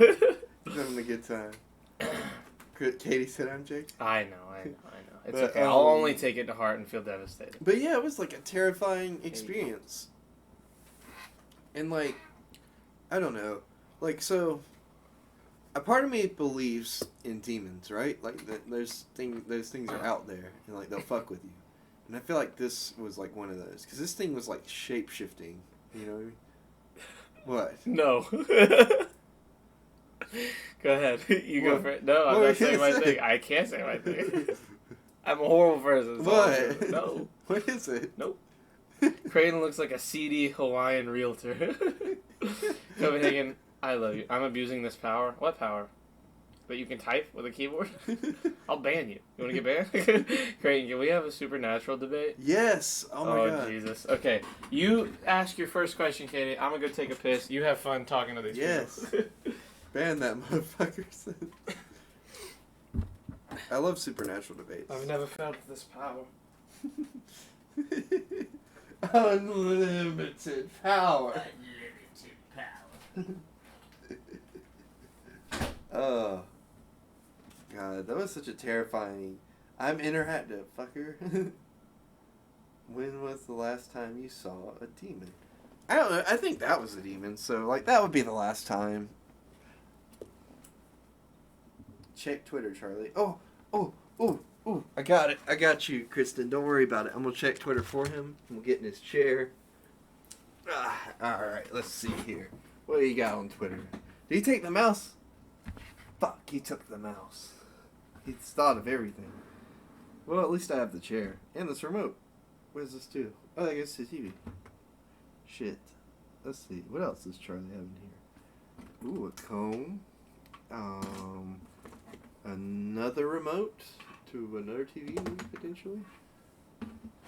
He's having a good time. Katie said I'm Jake.
I know. It's
But,
okay. I'll only take it to heart and feel devastated.
But yeah, it was like a terrifying experience. And like, I don't know. Like, so, a part of me believes in demons, right? Like, those things are out there, and like, they'll fuck with you. And I feel like this was like one of those. Because this thing was like shape-shifting. You know what I mean? What?
No. Go ahead. You go
What?
for it. No, I'm
What
not
were
saying
you
my
gonna
thing.
say?
I can't say my thing. I'm a horrible person. That's all I'm
What?
doing. No.
What is it?
Nope. Creighton looks like a seedy Hawaiian realtor. Copenhagen, I love you. I'm abusing this power. What power? That you can type with a keyboard? I'll ban you. You want to get banned? Creighton, can we have a supernatural debate?
Yes. Oh my god.
Jesus. Okay. You ask your first question, Katie. I'm going to go take a piss. You have fun talking to these
Yes.
people.
Ban that motherfucker. I love supernatural debates.
I've never felt this power.
Unlimited power. Oh. God, that was such a terrifying... I'm interactive, fucker. When was the last time you saw a demon? I don't know. I think that was a demon, so, like, that would be the last time. Check Twitter, Charlie. Oh. I got it. I got you, Kristen. Don't worry about it. I'm going to check Twitter for him. We'll get in his chair. Alright, let's see here. What do you got on Twitter? Did he take the mouse? Fuck, he took the mouse. He's thought of everything. Well, at least I have the chair and this remote. What does this do? Oh, I guess it's the TV. Shit. Let's see. What else does Charlie have in here? Ooh, a comb. Another remote to another TV potentially.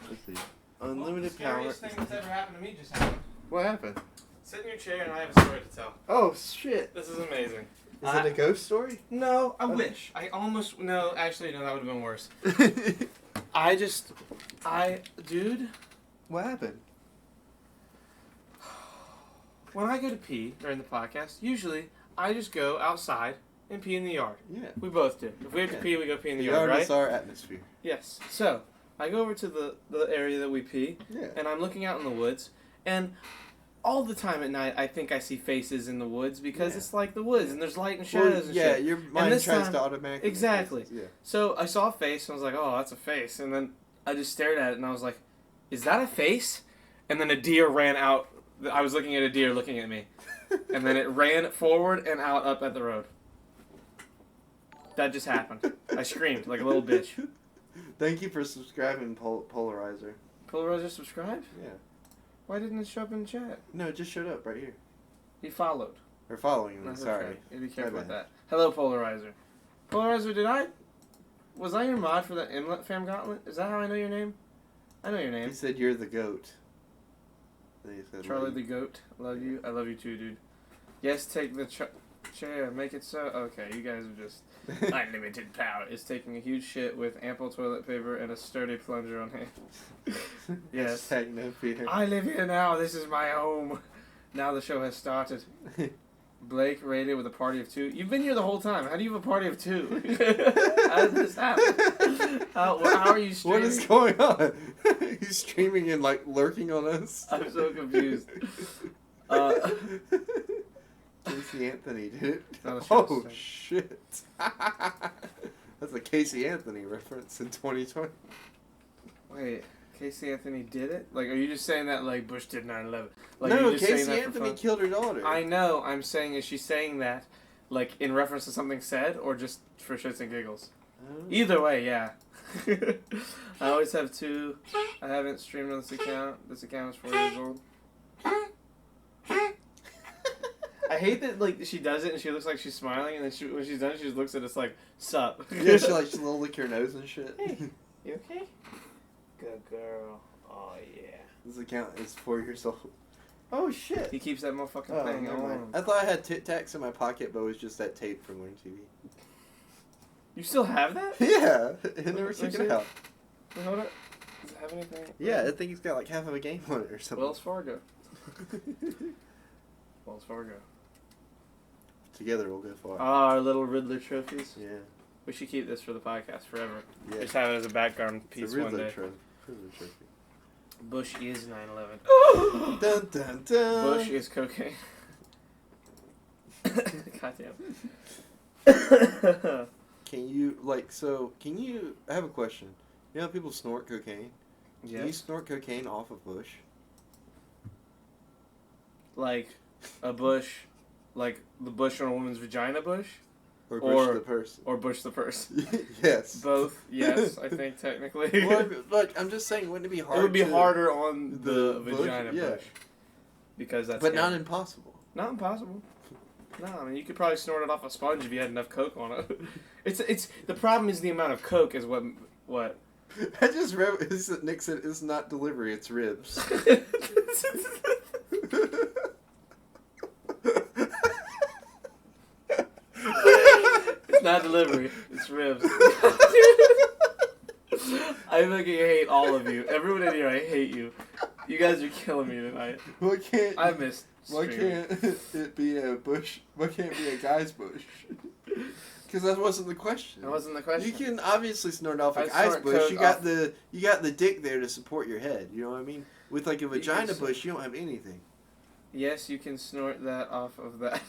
Let's see. Unlimited power.
that's ever happened to me just happened.
What happened?
Sit in your chair and I have a story to tell.
Oh shit!
This is amazing.
Is it a ghost story?
No, I wish. I almost... No, actually, no, that would have been worse. Dude,
What happened?
when I go to pee during the podcast, usually I just go outside and pee in the yard.
Yeah.
We both do. If we have to
Yeah.
pee, we go pee in the
The
yard,
yard is
right?
our atmosphere.
Yes. So, I go over to the area that we pee,
Yeah.
and I'm looking out in the woods, and all the time at night, I think I see faces in the woods because
Yeah.
it's like the woods, and there's light and shadows and
yeah,
shit.
your mind
this
tries
time-
to automatically.
Exactly.
Yeah.
So I saw a face, and I was like, oh, that's a face. And then I just stared at it, and I was like, is that a face? And then a deer ran out. I was looking at a deer looking at me. And then it ran forward and out up at the road. That just happened. I screamed like a little bitch.
Thank you for subscribing, Polarizer.
Polarizer subscribed?
Yeah.
Why didn't it show up in the chat?
No, it just showed up right here.
He followed.
Or following me.
That's
Sorry.
okay. You be careful
My
with
bad.
that. Hello, Polarizer. Polarizer, was I your mod for the Inlet Fam Gauntlet? Is that how I know your name? I know your name.
He said you're the goat. Then he said,
Charlie
"Love
the
you."
Goat. Love you. I love you too, dude. Yes, take the chair. Make it so. Okay, you guys are just unlimited power. Is taking a huge shit with ample toilet paper and a sturdy plunger on hand. Yes.
Hashtag no fear.
I live here now. This is my home. Now the show has started. Blake rated with a party of 2. You've been here the whole time. How do you have a party of 2? How did this happen? How are you streaming?
What is going on? He's streaming and like lurking on us.
I'm so confused.
Casey Anthony did it.
No, the show's
Oh
straight.
shit! That's a Casey Anthony reference in 2020.
Wait, Casey Anthony did it? Like, are you just saying that like Bush did 9/11? Like,
No,
are you just saying
Casey
that for
Anthony
fun?
killed her daughter.
I know. I'm saying, is she saying that like in reference to something said, or just for shits and giggles? Either way, yeah. I always have 2. I haven't streamed on this account. This account is 4 years old. I hate that like she does it and she looks like she's smiling, and then when she's done, she just looks at us like, "Sup?"
Yeah, she'll lick your nose and shit.
Hey. You okay? Good girl. Oh yeah.
This account is 4 years old. Oh shit!
He keeps that motherfucking
Oh,
thing
never mind.
on.
I thought I had Tic Tacs in my pocket, but it was just that tape from Wing TV.
You still have that?
Yeah, I never
Let me
took
see.
it out.
Wait, hold it. Does it have anything?
Yeah, I think it's got like half of a game on it or something.
Wells Fargo. Wells Fargo.
Together we'll go far.
Our little Riddler trophies.
Yeah.
We should keep this for the podcast forever.
Yeah.
Just have it as a background
It's
piece
a
one
Riddler
day.
Riddler trophy.
Bush is 9/11.
Dun dun dun.
Bush is cocaine. Goddamn.
Can you Can you? I have a question. You know how people snort cocaine? Can you
Yes.
snort cocaine off of Bush?
Like a bush, like the bush on a woman's vagina bush,
Or
Or-
Bush the person?
or Bush the person.
Yes.
Both, yes, I think technically.
Well, like I'm just saying, wouldn't it be hard?
It would be
to-
harder on the
the bush?
vagina
Yeah.
bush. Because that's
but not
scary.
impossible.
Not impossible. No, I mean you could probably snort it off a sponge if you had enough coke on it. It's the problem is the amount of coke is what.
I just read Nick said it's not delivery, it's ribs.
It's not delivery. It's ribs. I fucking hate all of you. Everyone in here, I hate you. You guys are killing me tonight.
Why can't
I missed.
Why
streaming.
can't it be a bush? Why can't it be a guy's bush? Because that wasn't the question.
That wasn't the question.
You can obviously snort off a
I
guy's
snort
bush.
coke
You got
off-
the dick there to support your head. You know what I mean? With like a vagina
s-
bush, you don't have anything.
Yes, you can snort that off of that.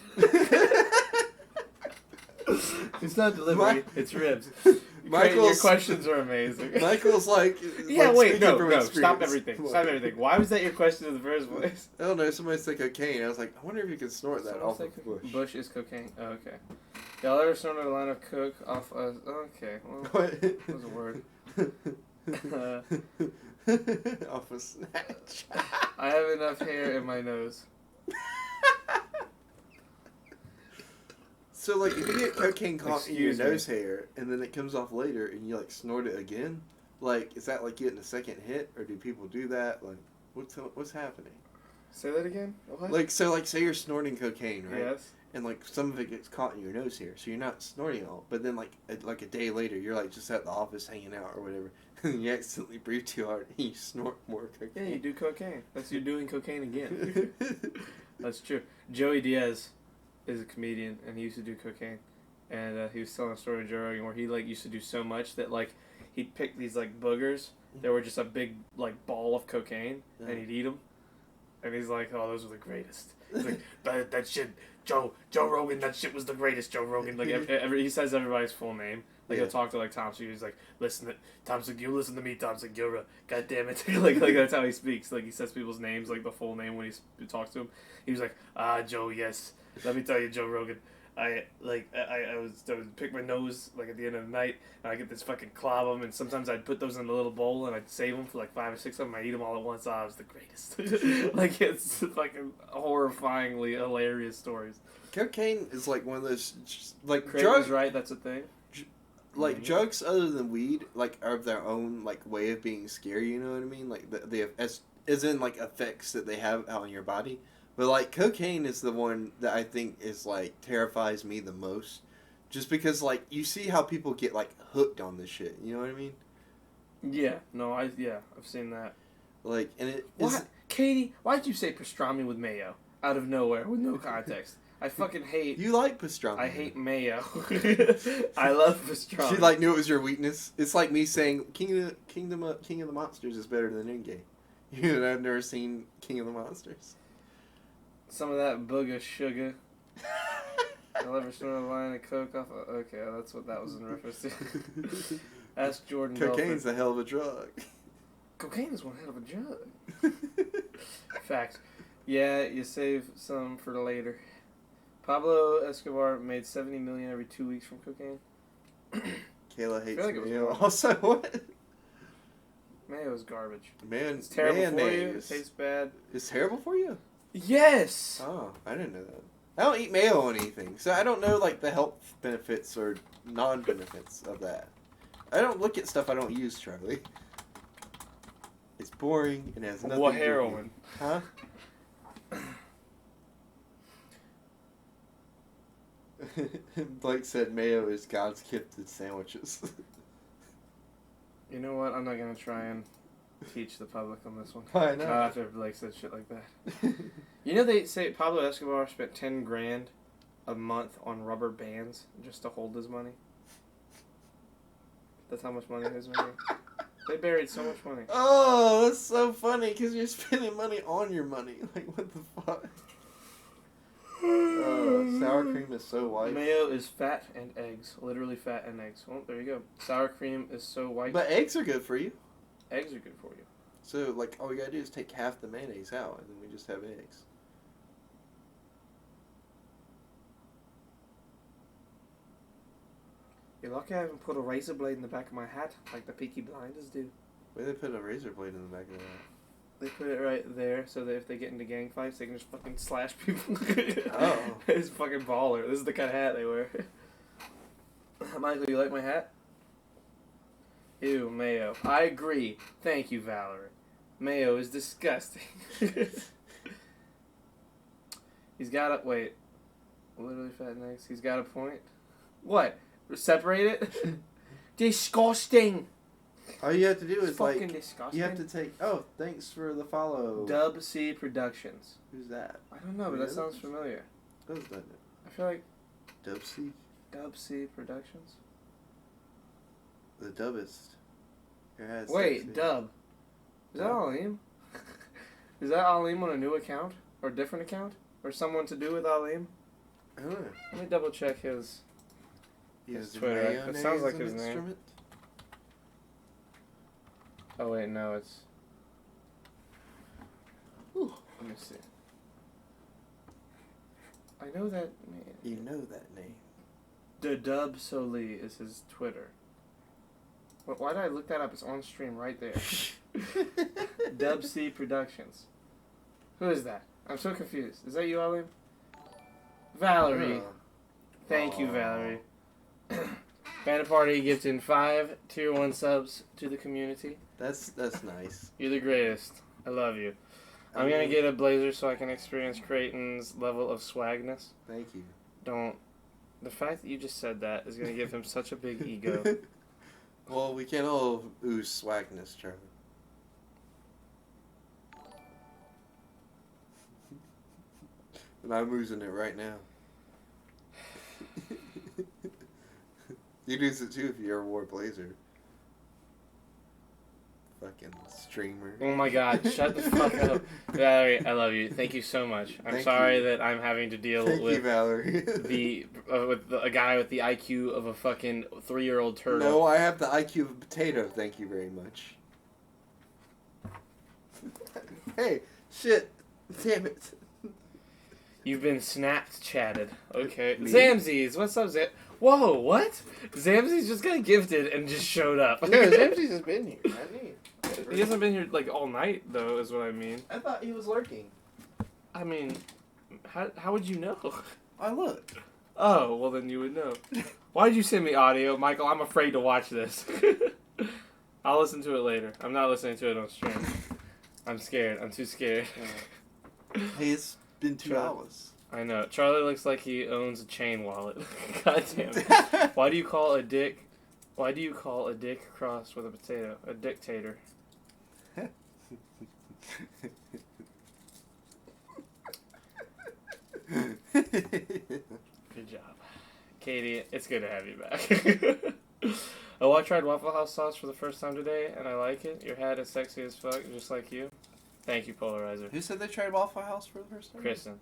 It's not delivery. It's ribs. Your
Michael's
questions are amazing.
Michael's like
Yeah,
like
wait,
speaking
no,
from
no,
experience.
stop everything.
What?
Stop everything. Why was that your question in the first place?
I don't know. Somebody said cocaine. I was like, I wonder if you can snort that
Someone
off
said
of
cocaine.
bush.
Bush is cocaine. Oh, okay. Y'all ever snorted a line of coke off a... Okay, well,
What?
that was a word.
Off a snatch.
I have enough hair in my nose.
So, like, if you get cocaine caught in your
Excuse me.
nose hair and then it comes off later and you, like, snort it again, like, is that, like, getting a second hit? Or do people do that? Like, what's happening?
Say that again? What?
Like, so, like, say you're snorting cocaine, right?
Yes.
And, like, some of it gets caught in your nose hair, so you're not snorting it all. But then, like a day later, you're, like, just at the office hanging out or whatever, and you accidentally breathe too hard and you snort more cocaine.
Yeah, you do cocaine. That's you doing cocaine again. That's true. Joey Diaz is a comedian, and he used to do cocaine. And he was telling a story to Joe Rogan where he, like, used to do so much that, like, he'd pick these, like, boogers that were just a big, like, ball of cocaine, and he'd eat them. And he's like, oh, those are the greatest. He's like, that shit, Joe Rogan, that shit was the greatest, Joe Rogan. Like, he says everybody's full name. Like, he'll talk to, like, Tom Segura. He's like, Tom Segura, you listen to me, Tom Segura. God damn it. like, that's how he speaks. Like, he says people's names, like, the full name when he talks to him. He was like, Joe, yes. Let me tell you, Joe Rogan. I would pick my nose, like, at the end of the night, and I get this fucking clob of them, and sometimes I'd put those in a little bowl, and I'd save them for, like, 5 or 6 of them. I'd eat them all at once. I was the greatest. Like, it's fucking horrifyingly hilarious stories.
Cocaine is, like, one of those, like,
Craig
drugs.
was right, that's a thing.
Like, drugs other than weed, like, are of their own, like, way of being scary, you know what I mean? Like, they have, as in, like, effects that they have out on your body. But, like, cocaine is the one that I think is, like, terrifies me the most. Just because, like, you see how people get, like, hooked on this shit, you know what I mean?
Yeah, no, I've seen that.
Like, and it
What?
is...
Katie, why'd you say pastrami with mayo? Out of nowhere, with no context. I fucking hate...
You like pastrami.
I hate mayo. I love pastrami.
She, like, knew it was your weakness. It's like me saying King of the Monsters is better than Endgame. You know, I've never seen King of the Monsters.
Some of that booger sugar. I'll ever snort a line of coke off of... Okay, that's what that was in reference to. Ask Jordan
Cocaine's
Belfort.
a hell of a drug.
Cocaine is one hell of a drug. Fact. Yeah, you save some for later. Pablo Escobar made $70 million every 2 weeks from cocaine.
Kayla hates
like it was
mayo.
more.
Also, what?
Mayo is garbage.
Man,
It's terrible for you. It
mayonnaise.
tastes bad.
It's terrible for you?
Yes!
Oh, I didn't know that. I don't eat mayo on anything, so I don't know, like, the health benefits or non-benefits of that. I don't look at stuff I don't use, Charlie. It's boring and has nothing
What
to do with
heroin?
Huh? Blake said mayo is God's gifted sandwiches.
You know what? I'm not gonna try and teach the public on this one.
Why not?
Not after Blake said shit like that. You know they say Pablo Escobar spent $10,000 a month on rubber bands just to hold his money. That's how much money his money. They buried so much money.
Oh, that's so funny because you're spending money on your money. Like, what the fuck? Sour cream is so white.
Mayo is fat and eggs. Literally fat and eggs. Oh, there you go. Sour cream is so white.
But eggs are good for you.
Eggs are good for you.
So, like, all we gotta do is take half the mayonnaise out, and then we just have eggs.
You're lucky I haven't put a razor blade in the back of my hat like the Peaky Blinders do.
Where they put a razor blade in the back of that?
They put it right there so that if they get into gang fights, they can just fucking slash people.
Oh.
It's fucking baller. This is the kind of hat they wear. Michael, you like my hat? Ew, mayo. I agree. Thank you, Valerie. Mayo is disgusting. He's got a... Wait. Literally fat and eggs. He's got a point. What? Separate it? Disgusting!
All you have to do is,
Fucking
like,
disgusting.
you have to take... Oh, thanks for the follow.
Dub C Productions.
Who's that?
I don't know, but that sounds familiar.
Who's that?
I feel like
Dubsy?
Dub C Productions.
The dubbist. Your hat's
Wait,
sexy.
Dub. Is that
Dub.
Aleem? Is that Aleem on a new account? Or a different account? Or someone to do with Aleem?
I don't know.
Let me double check his...
Is
Twitter. It
mayonnaise
sounds like
an
his name.
instrument?
Oh wait, no, it's...
Ooh.
Let me see. I know that...
You know that name.
The Dub Soli is his Twitter. Why did I look that up? It's on stream right there. Dub C Productions. Who is that? I'm so confused. Is that you, Alim? Valerie. Thank you, Valerie. Band Party gifted 5 Tier 1 subs to the community.
That's nice.
You're the greatest. I love you. I'm gonna get a blazer so I can experience Creighton's level of swagness.
Thank you.
Don't. The fact that you just said that is gonna give him such a big ego.
Well, we can all ooze swagness, Charlie. And I'm oozing it right now. You'd use it too if you ever wore a blazer. Fucking streamer.
Oh my god, shut the fuck up. Valerie, I love you. Thank you so much. I'm
Thank
sorry
you.
that I'm having to deal
Thank
with
you, Valerie.
with a guy with the IQ of a fucking 3-year-old turtle.
No, I have the IQ of a potato. Thank you very much. Hey, shit. Damn it.
You've been snapped chatted. Okay.
Me?
Zamzies, what's up, Whoa, what? Zamzies just got gifted and just showed up.
No, Zamzi's has been here, hasn't he?
He hasn't been here like all night though, is what I mean.
I thought he was lurking.
I mean, how would you know?
I looked.
Oh, well then you would know. Why'd you send me audio, Michael? I'm afraid to watch this. I'll listen to it later. I'm not listening to it on stream. I'm scared. I'm too scared.
Hey, it's been 2 hours.
I know. Charlie looks like he owns a chain wallet. God damn it. Why do you call a dick crossed with a potato? A dictator. Good job. Katie, it's good to have you back. Oh, I tried Waffle House sauce for the first time today, and I like it. Your hat is sexy as fuck, just like you. Thank you, Polarizer.
Who said they tried Waffle House for the first time?
Kristen,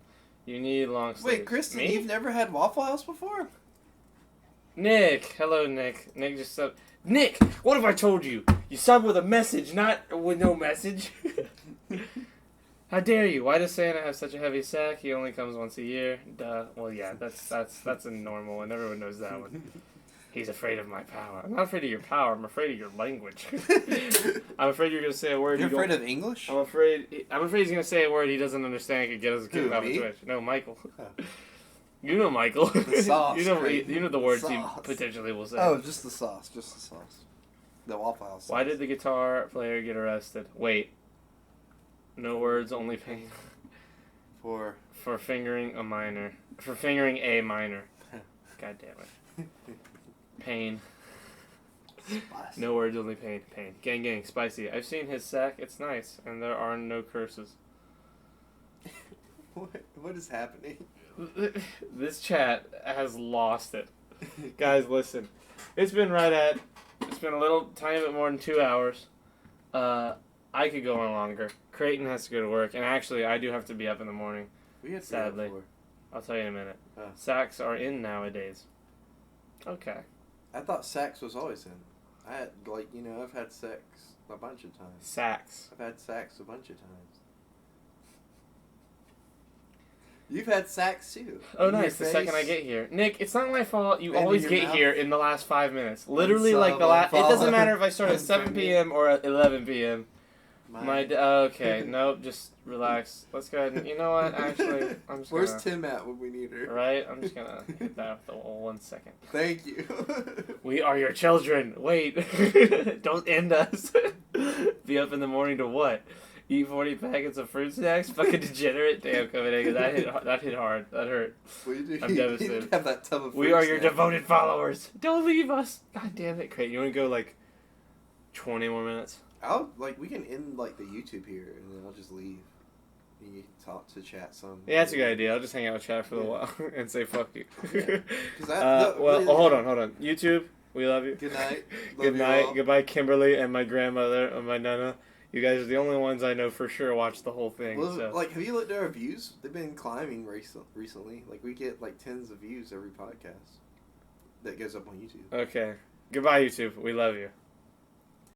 you need long sleeves.
Wait, Kristen,
Me?
you've never had Waffle House before?
Nick, hello, Nick. Nick just sub. Nick, what have I told you? You sub with a message, not with no message. How dare you? Why does Santa have such a heavy sack? He only comes once a year. Duh. Well, yeah, that's a normal one. Everyone knows that one. He's afraid of my power. I'm not afraid of your power. I'm afraid of your language. I'm afraid you're gonna say a word.
You're afraid of English?
I'm afraid he's gonna say a word he doesn't understand. And could get us kicked
Who,
off of
me?
Twitch. No, Michael.
Oh.
You know Michael.
The sauce,
you know
Creighton.
you know the words
Sauce.
he potentially will say.
Oh, just the sauce. Just the sauce. The Waffle House sauce.
Why did the guitar player get arrested? Wait. No words, only pain.
For...
For fingering a minor. For fingering a minor. God damn it. Pain.
Spice.
No words, only pain. Pain. Gang gang, spicy. I've seen his sack. It's nice, and there are no curses.
What is happening?
This chat has lost it. Guys, listen. It's been a little tiny bit more than 2 hours. I could go on longer. Creighton has to go to work, and actually, I do have to be up in the morning.
We had
Sadly.
before.
I'll tell you in a minute.
Oh.
Sacks are in nowadays. Okay.
I thought sax was always in. I had, I've had sex a bunch of times.
Sacks.
I've had sax a bunch of times. You've had sax too.
Oh,
In your
nice. The second I
face.
get here. Nick, it's not my fault. You
And in
always
your
get
mouth.
here in the last 5 minutes. Literally,
saw
like the
one
last. It doesn't
follow.
matter if I start at
One
7
finger.
p.m. or at 11 p.m.
My-
Okay, nope, just relax. Let's go ahead and. You know what? Actually, I'm just
Where's
gonna.
Tim at when we need her?
Right? I'm just gonna hit that with the 1 second.
Thank you.
We are your children. Wait. Don't end us. Be up in the morning to what? Eat 40 packets of fruit snacks? Fucking degenerate. Damn, coming in, 'cause that hit hard. That hurt. I'm devastated.
You didn't have that tub of
We
fruit
are your
snacks.
devoted followers. Don't leave us. God damn it, Creighton. You want to go like 20 more minutes?
We can end the YouTube here and then I'll just leave. You can talk to chat some.
Yeah, that's a good idea. I'll just hang out with chat for a
Yeah.
while and say fuck you.
Yeah. 'Cause that-
Well,
really-
hold on. YouTube, we love you.
Good night. Love
Good
you
night.
all.
Goodbye, Kimberly and my grandmother and my nana. You guys are the only ones I know for sure watch the whole thing.
Well,
So.
have you looked at our views? They've been climbing recently. We get tens of views every podcast that goes up on YouTube.
Okay. Goodbye, YouTube. We love you.